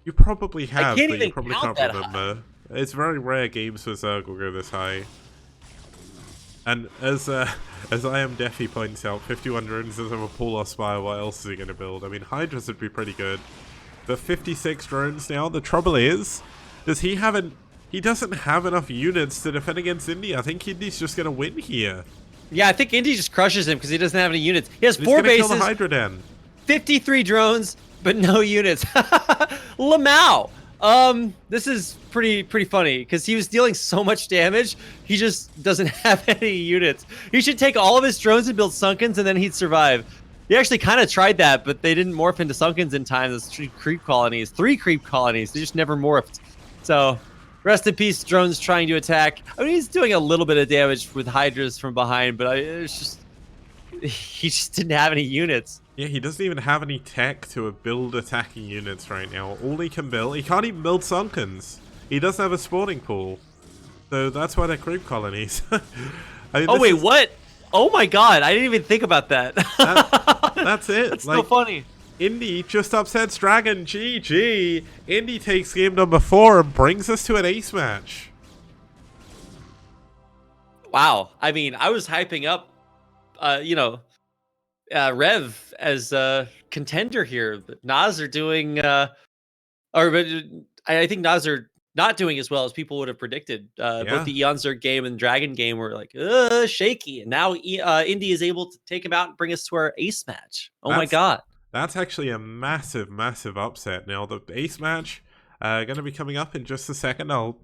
You probably have, can't but you even probably count can't that remember. It's very rare games with Zerg will go this high. And as I am Defi points out, 51 drones doesn't have a pool or Spire. What else is he going to build? I mean, Hydras would be pretty good. But 56 drones now. The trouble is, he doesn't have enough units to defend against Indy. I think Indy's just going to win here. Yeah, I think Indy just crushes him because he doesn't have any units. He has He's 4 gonna bases, kill the Hydra Den. 53 drones, but no units. Lamau. This is pretty funny because he was dealing so much damage. He just doesn't have any units. He should take all of his drones and build Sunkens, and then he'd survive. He actually kind of tried that, but they didn't morph into Sunkens in time. Those 3 creep colonies. They just never morphed. So, rest in peace, drones trying to attack. I mean, he's doing a little bit of damage with Hydras from behind, but it's just he just didn't have any units. Yeah, he doesn't even have any tech to build attacking units right now. All he can build, he can't even build Sunkens. He doesn't have a spawning pool. So that's why they're creep colonies. I mean, oh, wait, what? Oh my god, I didn't even think about that. That's it. That's so funny. Indy just upsets Dragon. GG. Indy takes game number 4 and brings us to an ace match. Wow. I mean, I was hyping up, ReV as a contender here. But NaS are doing, but I think NaS are not doing as well as people would have predicted. Both the Eon Zerg game and Dragon game were like shaky, and now Indy is able to take him out and bring us to our ace match. My god. That's actually a massive, massive upset. Now, the ace match going to be coming up in just a second. I'll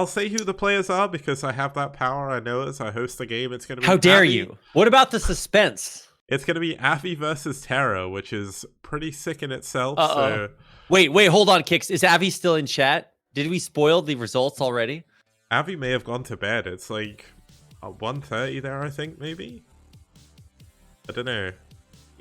say who the players are because I have that power. I know as I host the game. It's going to be How dare Avi. you? What about the suspense? It's going to be Avi versus Terra, which is pretty sick in itself. So Wait, hold on, Kix. Is Avi still in chat? Did we spoil the results already? Avi may have gone to bed. It's like 1:30 there, I think, maybe? I don't know.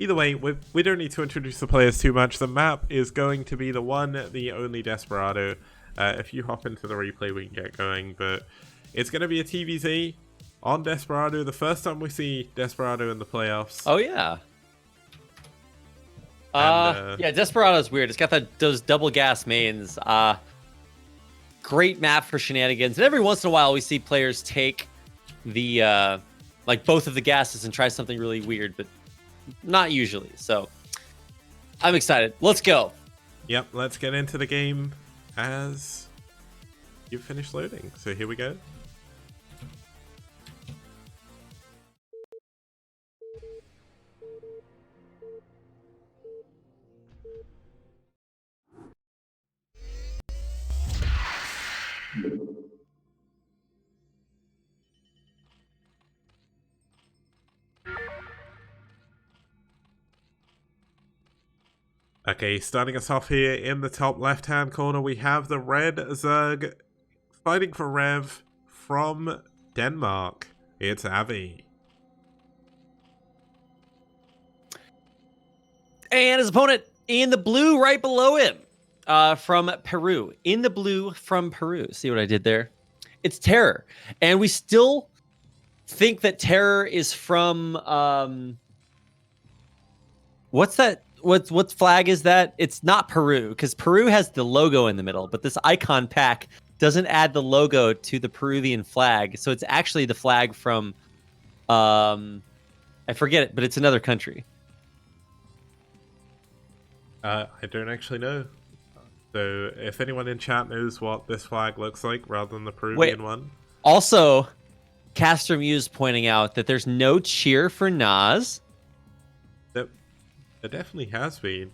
Either way, we don't need to introduce the players too much. The map is going to be the one, the only Desperado. If you hop into the replay, we can get going. But it's going to be a TVZ on Desperado. The first time we see Desperado in the playoffs. Oh, yeah. And, yeah, Desperado's weird. It's got those double gas mains. Great map for shenanigans. And every once in a while, we see players take the both of the gases and try something really weird, but not usually. So I'm excited. Let's go. Yep, let's get into the game as you finish loading. So here we go. Okay, starting us off here in the top left-hand corner, we have the Red Zerg fighting for ReV from Denmark. It's Avi. And his opponent in the blue right below him from Peru. In the blue from Peru. See what I did there? It's Terror. And we still think that Terror is from... what's that? What flag is that? It's not Peru, because Peru has the logo in the middle, but this icon pack doesn't add the logo to the Peruvian flag. So it's actually the flag from... I forget it, but it's another country. I don't actually know. So if anyone in chat knows what this flag looks like rather than the Peruvian one. Also, Caster Muse pointing out that there's no cheer for NaS. There definitely has been.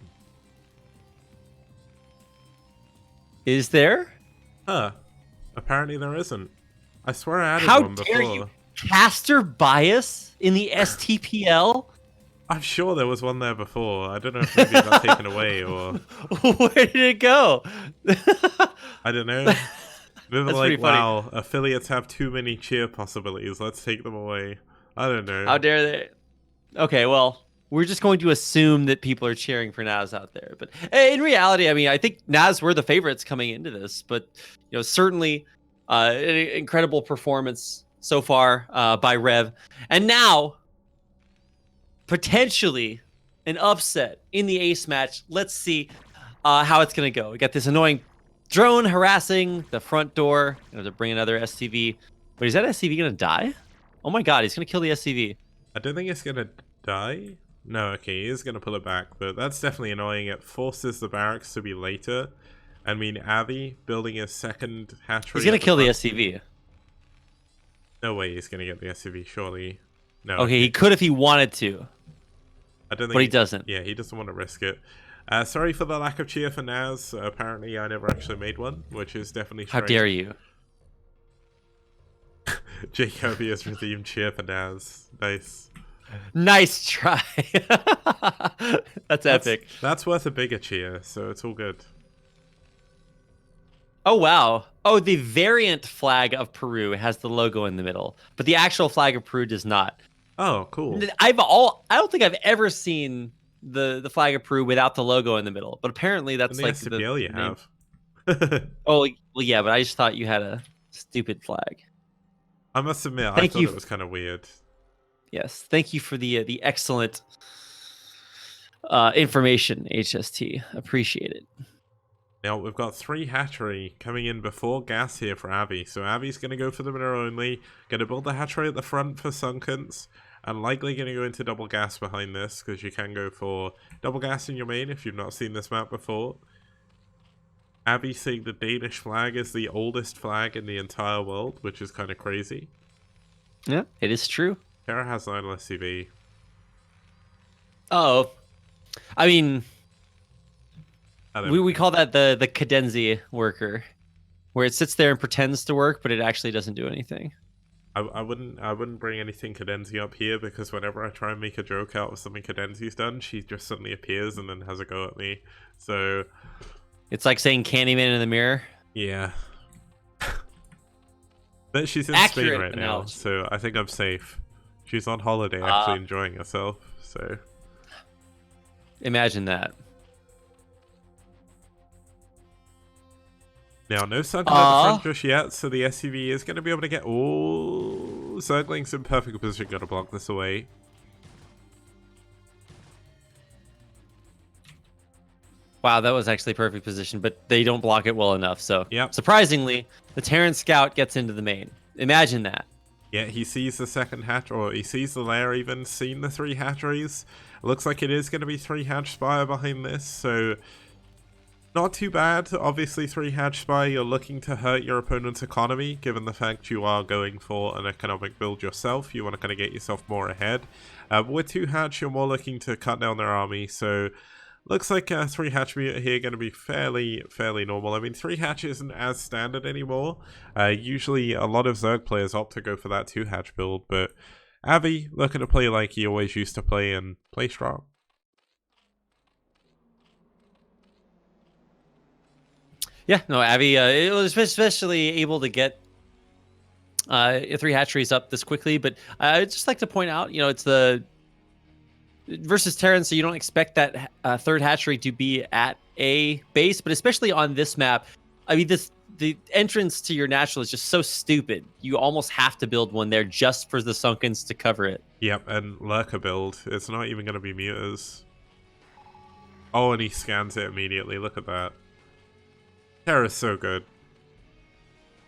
Is there? Huh. Apparently there isn't. I swear I added How one before. dare you? Caster bias in the STPL? I'm sure there was one there before. I don't know if maybe it got taken away or... Where did it go? I don't know. They were That's like, pretty funny. wow, affiliates have too many cheer possibilities. Let's take them away. I don't know. How dare they? Okay, well, we're just going to assume that people are cheering for NaS out there. But in reality, I mean, I think NaS were the favorites coming into this. But, you know, certainly an incredible performance so far by ReV. And now, potentially an upset in the ace match. Let's see how it's going to go. We got this annoying drone harassing the front door. To bring another SCV. But is that SCV going to die? Oh my god, he's going to kill the SCV. I don't think it's going to die. No, okay, he is going to pull it back, but that's definitely annoying. It forces the barracks to be later. I mean, Avi building his second hatchery. He's going to kill the SCV. No way he's going to get the SCV, surely. No. Okay, he could if he wanted to. I don't think But he doesn't. Yeah, he doesn't want to risk it. Sorry for the lack of cheer for NaS. Apparently, I never actually made one, which is definitely strange. How dare you? Jacoby has redeemed cheer for NaS. Nice. Nice try. That's epic. That's worth a bigger cheer, so it's all good. Oh, wow. Oh, the variant flag of Peru has the logo in the middle, but the actual flag of Peru does not. Oh, cool. I don't think I've ever seen the flag of Peru without the logo in the middle, but apparently that's like the STPL you main... have. Oh, well, yeah, but I just thought you had a stupid flag. I must admit, I thought it was kind of weird. Yes, thank you for the excellent information, HST. Appreciate it. Now, we've got 3 hatchery coming in before gas here for Avi. So Avi's going to go for the middle only, going to build the hatchery at the front for Sunkens, and likely going to go into double gas behind this, because you can go for double gas in your main if you've not seen this map before. Avi saying the Danish flag is the oldest flag in the entire world, which is kind of crazy. Yeah, it is true. Terra has 9 SCV. Oh, I mean, I we call that the cadenza worker, where it sits there and pretends to work, but it actually doesn't do anything. I wouldn't bring anything cadenza up here, because whenever I try and make a joke out of something cadenza's done, she just suddenly appears and then has a go at me. So it's like saying Candyman in the mirror. Yeah. But she's in Accurate Spain right now, so I think I'm safe. She's on holiday, actually enjoying herself, so... Imagine that. Now, no Zergling at the front just yet, so the SCV is going to be able to get... Oh, Zergling's in perfect position, got to block this away. Wow, that was actually perfect position, but they don't block it well enough, so... Yep. Surprisingly, the Terran Scout gets into the main. Imagine that. Yeah, he sees the second hatch, or he sees the lair even, seen the 3 hatcheries. Looks like it is going to be 3 hatch spire behind this, so Not too bad. Obviously, 3 hatch spy, you're looking to hurt your opponent's economy, given the fact you are going for an economic build yourself. You want to kind of get yourself more ahead. With 2 hatch, you're more looking to cut down their army, so looks like 3 hatch meter here going to be fairly normal. I mean, 3 hatch isn't as standard anymore. Usually, a lot of Zerg players opt to go for that 2 hatch build, but Avi looking to play like he always used to play and play strong. Yeah, no, Avi, it was especially able to get 3 hatcheries up this quickly, but I'd just like to point out, you know, it's the versus Terran, so you don't expect that 3rd hatchery to be at a base, but especially on this map, I mean, the entrance to your natural is just so stupid. You almost have to build one there just for the Sunkens to cover it. Yep, and Lurker build. It's not even going to be muters. Oh, and he scans it immediately. Look at that. Terra's so good.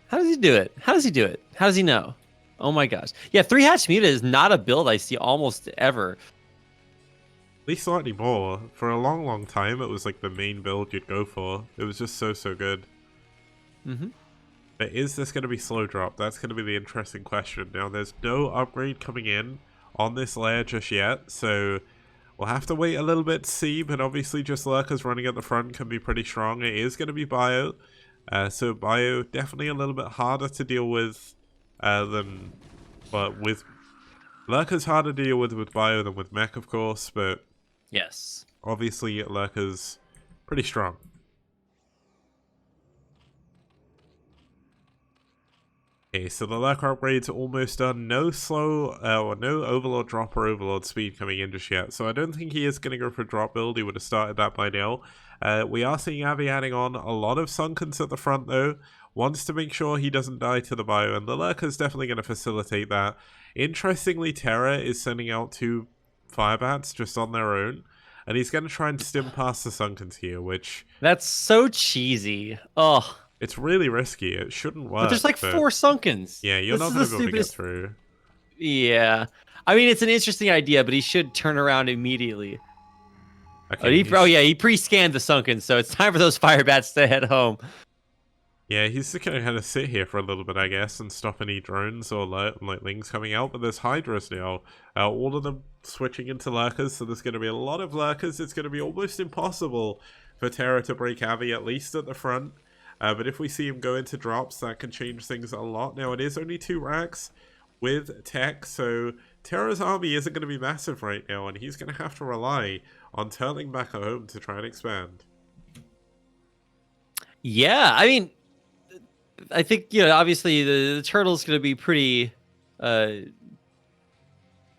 How does he do it? How does he do it? How does he know? Oh my gosh. Yeah, 3 hatch muta is not a build I see almost ever. At least not anymore. For a long time, it was like the main build you'd go for. It was just so good. Mm-hmm. But is this going to be slow drop? That's going to be the interesting question. Now, there's no upgrade coming in on this layer just yet, so we'll have to wait a little bit to see, but obviously just Lurkers running at the front can be pretty strong. It is going to be Bio, so Bio definitely a little bit harder to deal with but with Lurkers harder to deal with Bio than with Mech, of course, but yes, obviously Lurkers pretty strong. Okay, so the Lurker upgrade's almost done. No slow, or no Overlord drop or Overlord speed coming in just yet. So I don't think he is going to go for a drop build. He would have started that by now. We are seeing Avi adding on a lot of Sunkens at the front though. Wants to make sure he doesn't die to the Bio, and the Lurker's definitely going to facilitate that. Interestingly, Terra is sending out 2 Firebats just on their own. And he's going to try and stim past the Sunkens here, which... That's so cheesy. Oh. It's really risky. It shouldn't work. But there's like 4 Sunkens. Yeah, you're not going to be able to get through. Yeah. I mean, it's an interesting idea, but he should turn around immediately. Okay, he pre-scanned the Sunkens, so it's time for those Firebats to head home. Yeah, he's just going to kind of sit here for a little bit, I guess, and stop any drones or lightlings coming out. But there's Hydras now. All of them switching into Lurkers, so there's going to be a lot of Lurkers. It's going to be almost impossible for Terra to break Avi, at least at the front. But if we see him go into drops, that can change things a lot. Now, it is only 2 racks with tech, so Terra's army isn't going to be massive right now, and he's going to have to rely on turning back at home to try and expand. Yeah, I mean, I think, you know, obviously the turtle's going to be pretty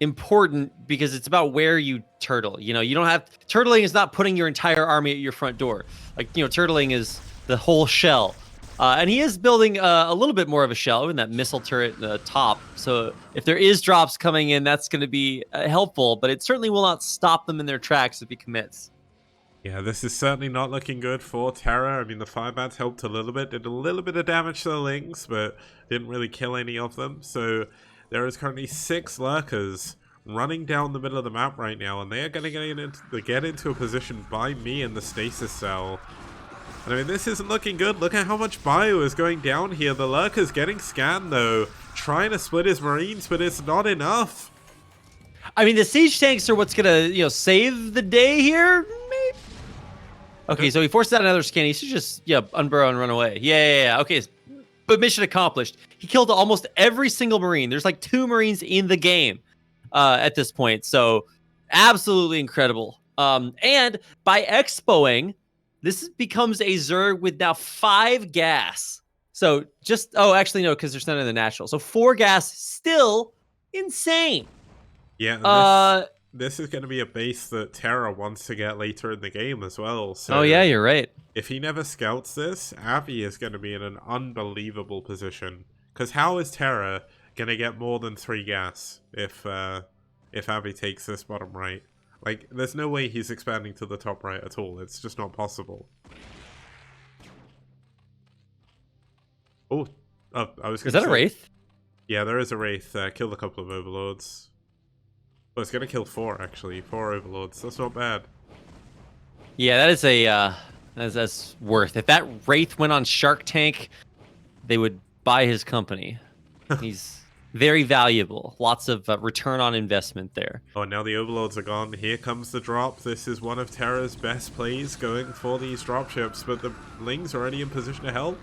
important because it's about where you turtle. You know, you don't have... Turtling is not putting your entire army at your front door. Like, you know, turtling is the whole shell. And he is building a little bit more of a shell in that missile turret in the top. So if there is drops coming in, that's going to be helpful, but it certainly will not stop them in their tracks if he commits. Yeah, this is certainly not looking good for Terra. I mean, the Firebats helped a little bit, did a little bit of damage to the Lings, but didn't really kill any of them. So there is currently 6 Lurkers running down the middle of the map right now, and they are going to get into a position by me in the stasis cell. And I mean, this isn't looking good. Look at how much Bio is going down here. The Lurker's getting scanned, though, trying to split his Marines, but it's not enough. I mean, the siege tanks are what's going to, you know, save the day here, maybe? Okay, so he forced out another scan. He should just, unburrow and run away. Yeah. Okay, but mission accomplished. He killed almost every single Marine. There's like 2 Marines in the game at this point. So absolutely incredible. And by expoing, this becomes a Zerg with now 5 gas. So just, actually no, because there's none in the natural. So 4 gas, still insane. Yeah, this is going to be a base that Terra wants to get later in the game as well. So oh yeah, you're right. If he never scouts this, Avi is going to be in an unbelievable position. Because how is Terra going to get more than 3 gas if Avi takes this bottom right? Like, there's no way he's expanding to the top right at all. It's just not possible. Oh, I was. Is that a Wraith? Yeah, there is a Wraith. Killed a couple of Overlords. Well, it's gonna kill 4 actually. 4 Overlords. That's not bad. Yeah, that is That's worth. If that Wraith went on Shark Tank, they would buy his company. He's very valuable. Lots of return on investment there. Oh, now the Overlords are gone. Here comes the drop. This is one of Terra's best plays going for these dropships, but the Ling's already in position to help.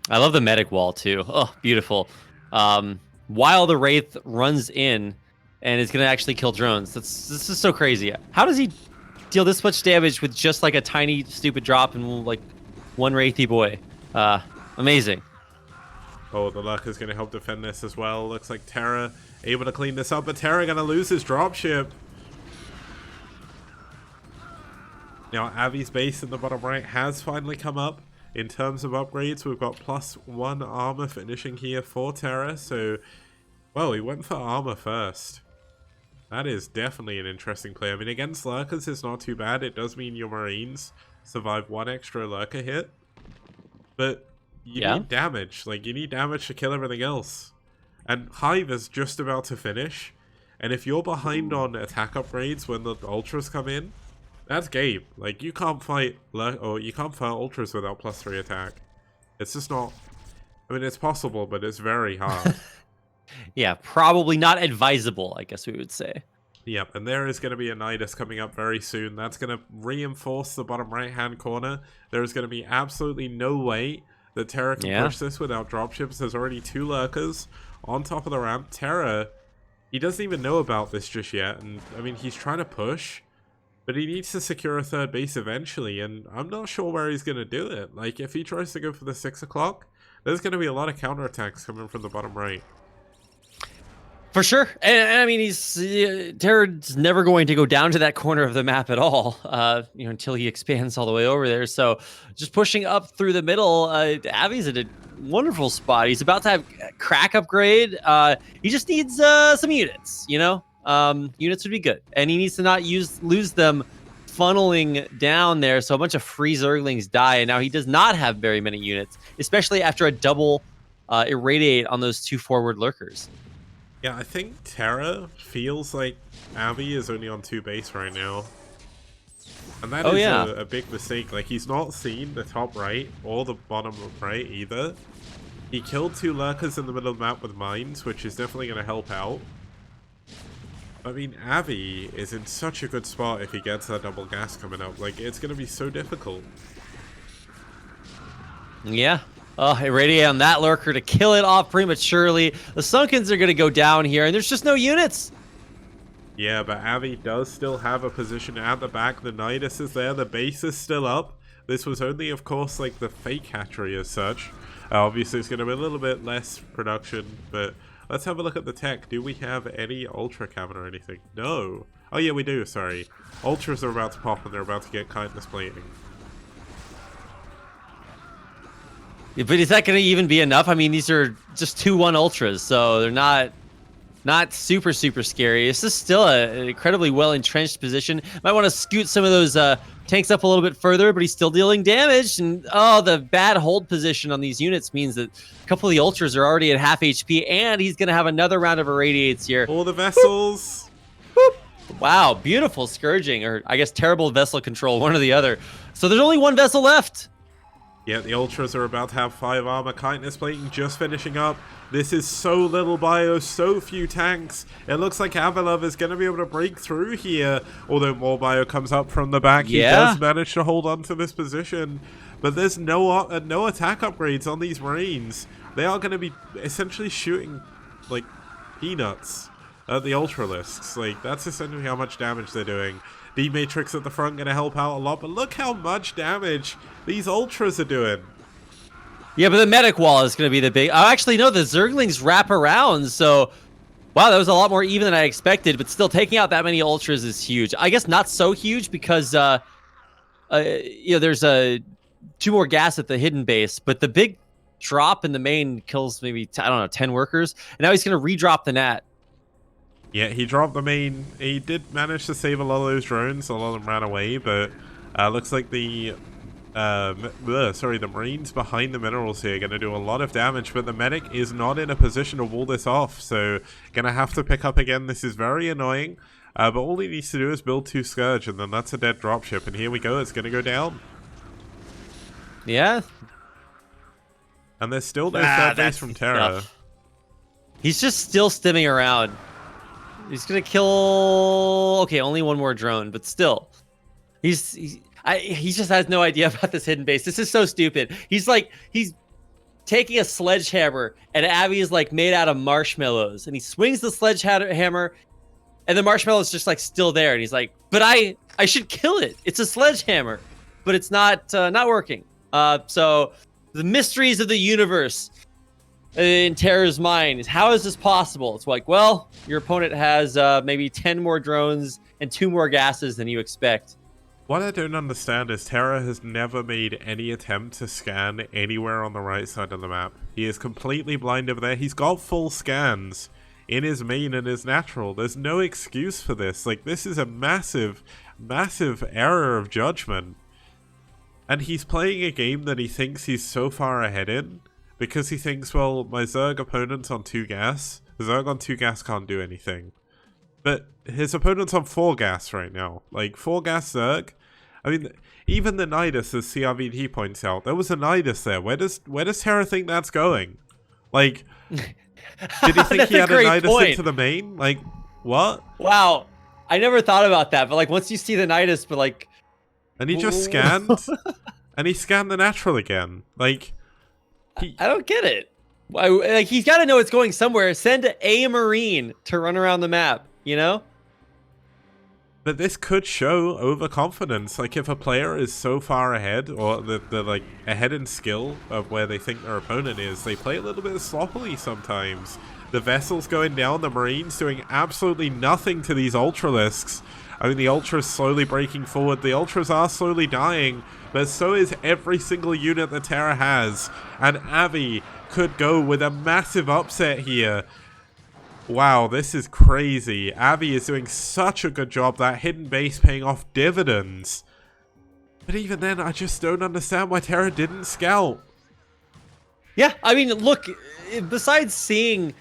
I love the medic wall too. Oh, beautiful. While the Wraith runs in and is going to actually kill drones. This is so crazy. How does he deal this much damage with just like a tiny stupid drop and like one Wraithy boy? Amazing. Oh, the Lurker's going to help defend this as well. Looks like Terra able to clean this up, but Terra going to lose his dropship. Now, Avi's base in the bottom right has finally come up. In terms of upgrades, we've got +1 armor finishing here for Terra, so, well, he went for armor first. That is definitely an interesting play. I mean, against Lurkers, it's not too bad. It does mean your Marines survive 1 extra Lurker hit, but you need damage. Like, you need damage to kill everything else. And Hive is just about to finish, and if you're behind on attack upgrades when the Ultras come in, that's game. Like, you can't fight Ultras without +3 attack. It's just not... I mean, it's possible, but it's very hard. Yeah, probably not advisable, I guess we would say. Yep, and there is going to be a Nidus coming up very soon. That's going to reinforce the bottom right-hand corner. There is going to be absolutely no way that Terra can push this without dropships. There's already 2 Lurkers on top of the ramp. Terra, he doesn't even know about this just yet. And, I mean, he's trying to push, but he needs to secure a 3rd base eventually, and I'm not sure where he's going to do it. Like, if he tries to go for the 6 o'clock, there's going to be a lot of counterattacks coming from the bottom right. For sure. And I mean, Terra's never going to go down to that corner of the map at all, until he expands all the way over there. So just pushing up through the middle, Avi's in a wonderful spot. He's about to have a crack upgrade. He just needs some units, units would be good. And he needs to not lose them funneling down there. So a bunch of free Zerglings die. And now he does not have very many units, especially after a double irradiate on those 2 forward Lurkers. Yeah, I think Terra feels like Avi is only on 2 base right now. And that is a big mistake. Like, he's not seen the top right or the bottom right either. He killed 2 Lurkers in the middle of the map with mines, which is definitely going to help out. I mean, Avi is in such a good spot if he gets that double gas coming up. Like, it's going to be so difficult. Yeah. Irradiate on that Lurker to kill it off prematurely. The Sunkens are going to go down here, and there's just no units. Yeah, but Avi does still have a position at the back. The Nidus is there. The base is still up. This was only, of course, like the fake hatchery as such. Obviously, it's going to be a little bit less production, but let's have a look at the tech. Do we have any Ultra Cabin or anything? No. Oh, yeah, we do. Sorry. Ultras are about to pop, and they're about to get kindness plating. But is that going to even be enough? I mean, these are just 2-1 Ultras, so they're not super scary. This is still an incredibly well-entrenched position. Might want to scoot some of those tanks up a little bit further, but he's still dealing damage. And, the bad hold position on these units means that a couple of the Ultras are already at half HP, and he's going to have another round of irradiates here. All the vessels! Whoop. Whoop. Wow, beautiful Scourging, or I guess terrible vessel control, one or the other. So there's only 1 vessel left. Yeah, the Ultras are about to have 5 armor. Kindness plating just finishing up. This is so little bio, so few tanks. It looks like Avalov is going to be able to break through here. Although more bio comes up from the back. He does manage to hold on to this position. But there's no attack upgrades on these Marines. They are going to be essentially shooting, like, peanuts at the Ultralisks. Like, that's essentially how much damage they're doing. D-Matrix at the front going to help out a lot, but look how much damage these Ultras are doing. Yeah, but the medic wall is going to be the big... Oh, actually, no, the Zerglings wrap around, so... Wow, that was a lot more even than I expected, but still, taking out that many Ultras is huge. I guess not so huge because, there's 2 more gas at the hidden base, but the big drop in the main kills maybe, 10 workers, and now he's going to re-drop the NAT. Yeah, he dropped the main. He did manage to save a lot of those drones. A lot of them ran away, but looks like the Marines behind the minerals here are going to do a lot of damage, but the medic is not in a position to wall this off, so going to have to pick up again. This is very annoying. But all he needs to do is build 2 Scourge, and then that's a dead dropship. And here we go, it's going to go down. Yeah. And there's still no third base from Terra. Enough. He's just still stimming around. He's going to kill... Okay, only one more drone, but still. He just has no idea about this hidden base. This is so stupid. He's taking a sledgehammer, and Abby is like made out of marshmallows, and he swings the sledgehammer, and the marshmallow's just like still there, and he's like, but I should kill it. It's a sledgehammer, but it's not working. So the mysteries of the universe in Terra's mind is, how is this possible? It's like, well, your opponent has maybe 10 more drones and 2 more gases than you expect. What I don't understand is Terra has never made any attempt to scan anywhere on the right side of the map. He is completely blind over there. He's got full scans in his main and his natural. There's no excuse for this. Like, this is a massive, massive error of judgment. And he's playing a game that he thinks he's so far ahead in, because he thinks, well, my Zerg opponent's on 2 gas. The Zerg on 2 gas can't do anything. But his opponent's on 4 gas right now. Like, 4 gas Zerg. I mean, even the Nidus, as CRVT points out, there was a Nidus there. Where does Terra think that's going? Like, did he think he had a Nidus into the main? Like, what? Wow. I never thought about that, but like, once you see the Nidus, but like... And he just scanned, and he scanned the natural again. Like, I don't get it. Like, he's got to know it's going somewhere. Send a Marine to run around the map, you know? But this could show overconfidence. Like, if a player is so far ahead, or the like ahead in skill of where they think their opponent is, they play a little bit sloppily sometimes. The Vessel's going down, the Marines doing absolutely nothing to these Ultralisks. I mean, the Ultras slowly breaking forward. The Ultras are slowly dying, but so is every single unit that Terra has. And Avi could go with a massive upset here. Wow, this is crazy. Avi is doing such a good job. That hidden base paying off dividends. But even then, I just don't understand why Terra didn't scout. Yeah, I mean, look, besides seeing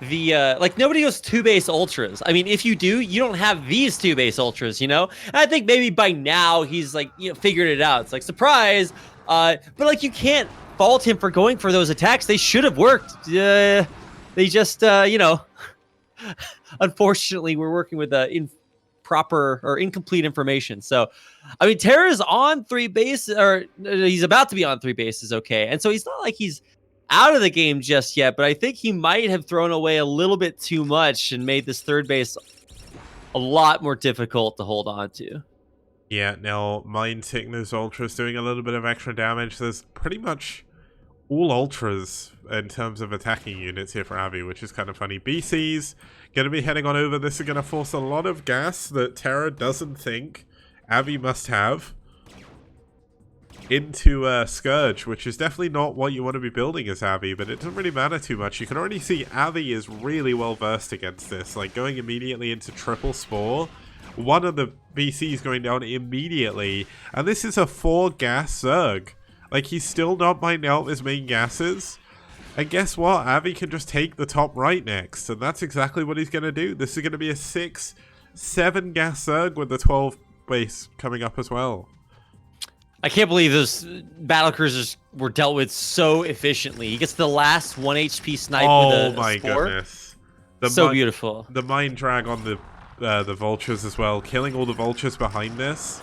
the, like, nobody goes 2 base ultras. I mean, if you do, you don't have these 2 base ultras, you know? And I think maybe by now he's, like, you know, figured it out. It's like, surprise. But, like, you can't fault him for going for those attacks. They should have worked. They just, you know, unfortunately, we're working with improper or incomplete information. So, I mean, Terra's on 3 bases, or he's about to be on 3 bases, okay? And so he's not like he's out of the game just yet, but I think he might have thrown away a little bit too much and made this 3rd base a lot more difficult to hold on to. Yeah, now, Mind taking those Ultras, doing a little bit of extra damage. There's pretty much all Ultras in terms of attacking units here for Avi, which is kind of funny. BC's going to be heading on over. This is going to force a lot of gas that Terra doesn't think Avi must have into Scourge, which is definitely not what you want to be building as Avi, but it doesn't really matter too much. You can already see Avi is really well versed against this, like going immediately into triple Spore. One of the BCs going down immediately, and this is a 4 gas Zerg. Like, he's still not minding out his main gases. And guess what? Avi can just take the top right next. And that's exactly what he's going to do. This is going to be a 6-7 gas Zerg with the 12 base coming up as well. I can't believe those battle cruisers were dealt with so efficiently. He gets the last 1 HP snipe with a Oh my spore. goodness. So beautiful. The mind drag on the vultures as well. Killing all the vultures behind this.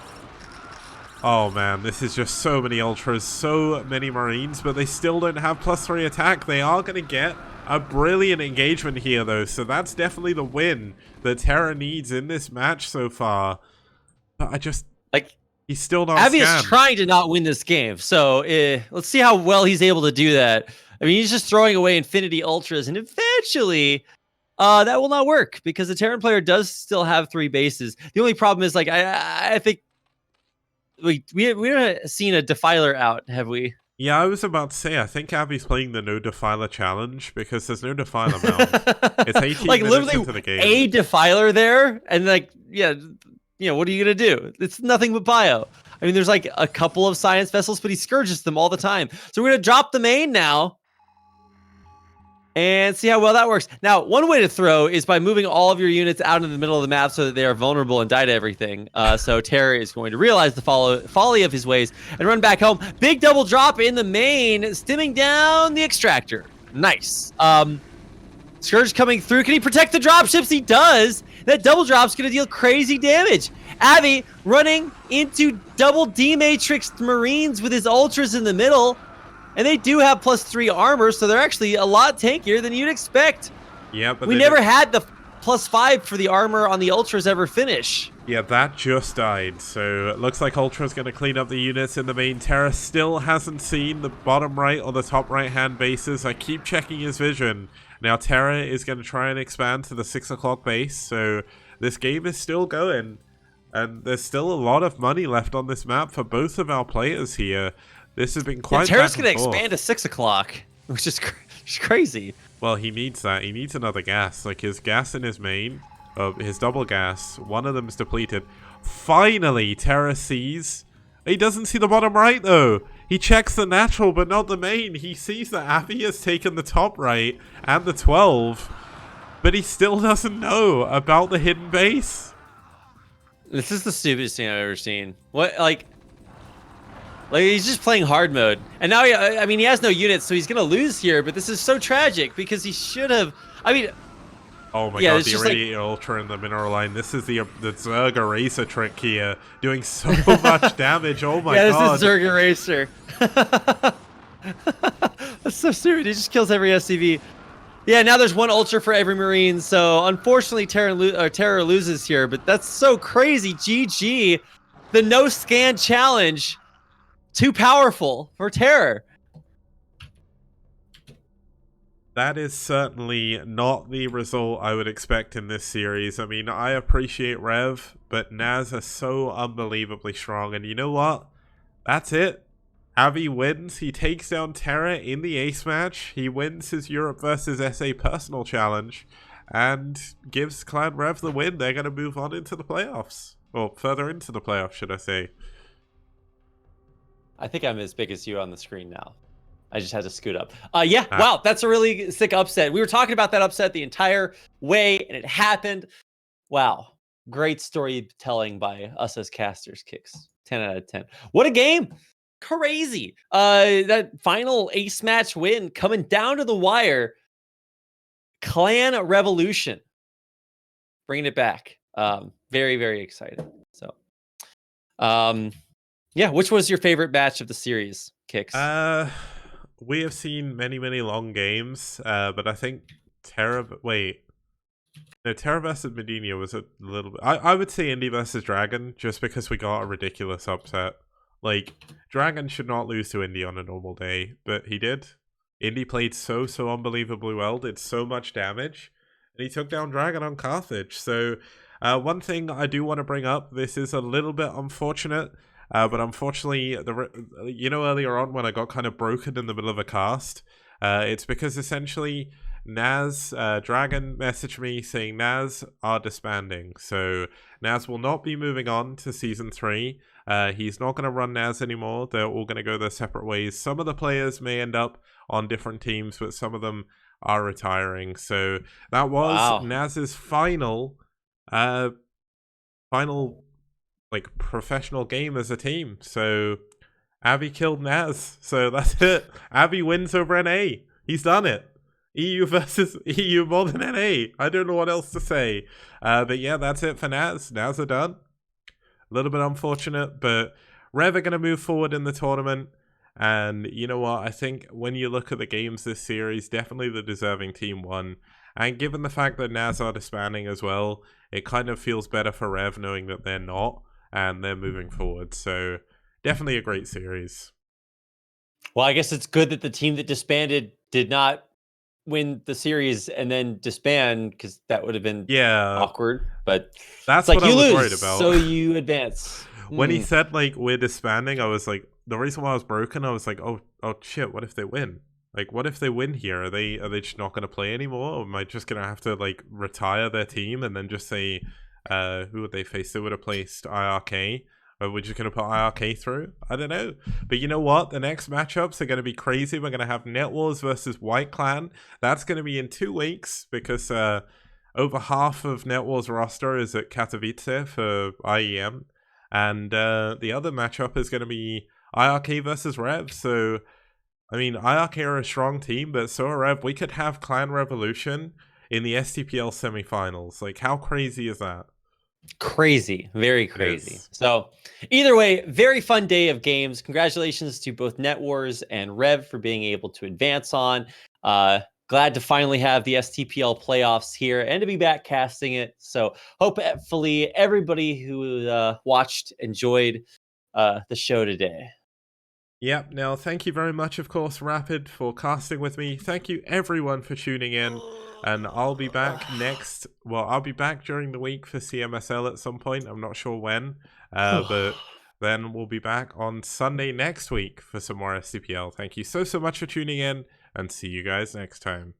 Oh man, this is just so many Ultras, so many Marines, but they still don't have +3 attack. They are going to get a brilliant engagement here though, so that's definitely the win that Terra needs in this match so far. But I just... like, he's still not Avi scammed. is trying to not win this game, so let's see how well he's able to do that. I mean, he's just throwing away Infinity Ultras, and eventually... that will not work, because the Terran player does still have 3 bases. The only problem is, like, I think... We haven't seen a Defiler out, have we? Yeah, I was about to say, I think Avi's playing the no Defiler challenge, because there's no Defiler mount. It's 18 like, minutes literally into the game. A Defiler there, and like, yeah, you know, what are you gonna do? It's nothing but bio. I mean, there's like a couple of science vessels, but he scourges them all the time. So we're gonna drop the main now. and see how well that works. Now, one way to throw is by moving all of your units out in the middle of the map so that they are vulnerable and die to everything. So Terra is going to realize the folly of his ways and run back home. Big double drop in the main, stimming down the extractor. Nice. Scourge coming through. Can he protect the dropships? He does. That double drop's going to deal crazy damage. Abby running into double D-matrixed Marines with his ultras in the middle. And they do have +3 armor, so they're actually a lot tankier than you'd expect. Yeah, but we never had the +5 for the armor on the ultras ever finish. Yeah, that just died, so it looks like Ultra's going to clean up the units in the main. Terra still hasn't seen the bottom right or the top right-hand bases. I keep checking his vision. Now Terra is going to try and expand to the 6 o'clock base, so this game is still going. And there's still a lot of money left on this map for both of our players here. This has been quite Terra's going to expand to 6 o'clock, which is crazy. Well, he needs that. He needs another gas. Like, his gas in his main, his double gas, one of them is depleted. Finally, Terra sees. He doesn't see the bottom right, though. He checks the natural, but not the main. He sees that Abby has taken the top right and the 12, but he still doesn't know about the hidden base. This is the stupidest thing I've ever seen. What, like he's just playing hard mode, and now I mean he has no units, so he's gonna lose here. But this is so tragic because he should have. I mean, oh my god, the Irradiated Ultra in the mineral line. This is the Zerg Eraser trick here, doing so much damage. Oh my god. Yeah, this is Zerg Eraser. That's so stupid. He just kills every SCV. Yeah, now there's one Ultra for every Marine, so unfortunately Terra loses here, but that's so crazy. GG. The no scan challenge. Too powerful for Terror. That is certainly not the result I would expect in this series. I mean, I appreciate ReV, but NaS are so unbelievably strong. And you know what? That's it. Abby wins. He takes down Terra in the ace match. He wins his Europe versus SA personal challenge and gives Clan ReV the win. They're going to move on into the playoffs. Or further into the playoffs, should I say. I think I'm as big as you on the screen now. I just had to scoot up. Yeah, wow, that's a really sick upset. We were talking about that upset the entire way, and it happened. Wow, great storytelling by us as casters. Kicks 10 out of 10. What a game! Crazy. That final ace match win coming down to the wire. Clan Revolution, bringing it back. Very, very excited. So, yeah, which was your favorite match of the series, Kicks? We have seen many, many long games, but I think Terra versus Medina was a little bit... I would say Indy versus Dragon, just because we got a ridiculous upset. Like, Dragon should not lose to Indy on a normal day, but he did. Indy played so unbelievably well, did so much damage, and he took down Dragon on Carthage. So, one thing I do want to bring up, this is a little bit unfortunate, but unfortunately, earlier on when I got kind of broken in the middle of a cast, it's because essentially NaS, Dragon messaged me saying NaS are disbanding. So NaS will not be moving on to Season 3. He's not going to run NaS anymore. They're all going to go their separate ways. Some of the players may end up on different teams, but some of them are retiring. So that was NaS's final like professional game as a team. So Abby killed NaS. So that's it. Abby wins over NA. He's done it. EU versus EU more than NA. I don't know what else to say. But yeah, that's it for NaS. NaS are done. A little bit unfortunate, but ReV are going to move forward in the tournament. And you know what? I think when you look at the games this series, definitely the deserving team won. And given the fact that NaS are disbanding as well, it kind of feels better for ReV knowing that they're not. And they're moving forward. So definitely a great series. Well, I guess it's good that the team that disbanded did not win the series and then disband, because that would have been awkward. But that's like, what I was worried about. So you advance. When he said like we're disbanding, I was like, the reason why I was broken, I was like, oh shit, what if they win? Like, what if they win here? Are they just not going to play anymore? Or am I just going to have to like retire their team and then just say, who would they face? They would have placed IRK Or we're just going to put IRK through? I don't know. But you know what? The next matchups are going to be crazy. We're going to have NetWars versus White Clan. That's going to be in 2 weeks because over half of NetWars roster is at Katowice for IEM. And the other matchup is going to be IRK versus ReV. So, I mean, IRK are a strong team, but so are ReV. We could have Clan Revolution in the STPL semifinals. Like, how crazy is that? Crazy, very crazy. So either way, very fun day of games. Congratulations to both NetWars and ReV for being able to advance on. Glad to finally have the STPL playoffs here and to be back casting it. So hopefully everybody who watched enjoyed the show today. Yep. Now, thank you very much, of course, Rapid, for casting with me. Thank you, everyone, for tuning in. And I'll be back next. Well, I'll be back during the week for CMSL at some point. I'm not sure when. But then we'll be back on Sunday next week for some more STPL. Thank you so much for tuning in, and see you guys next time.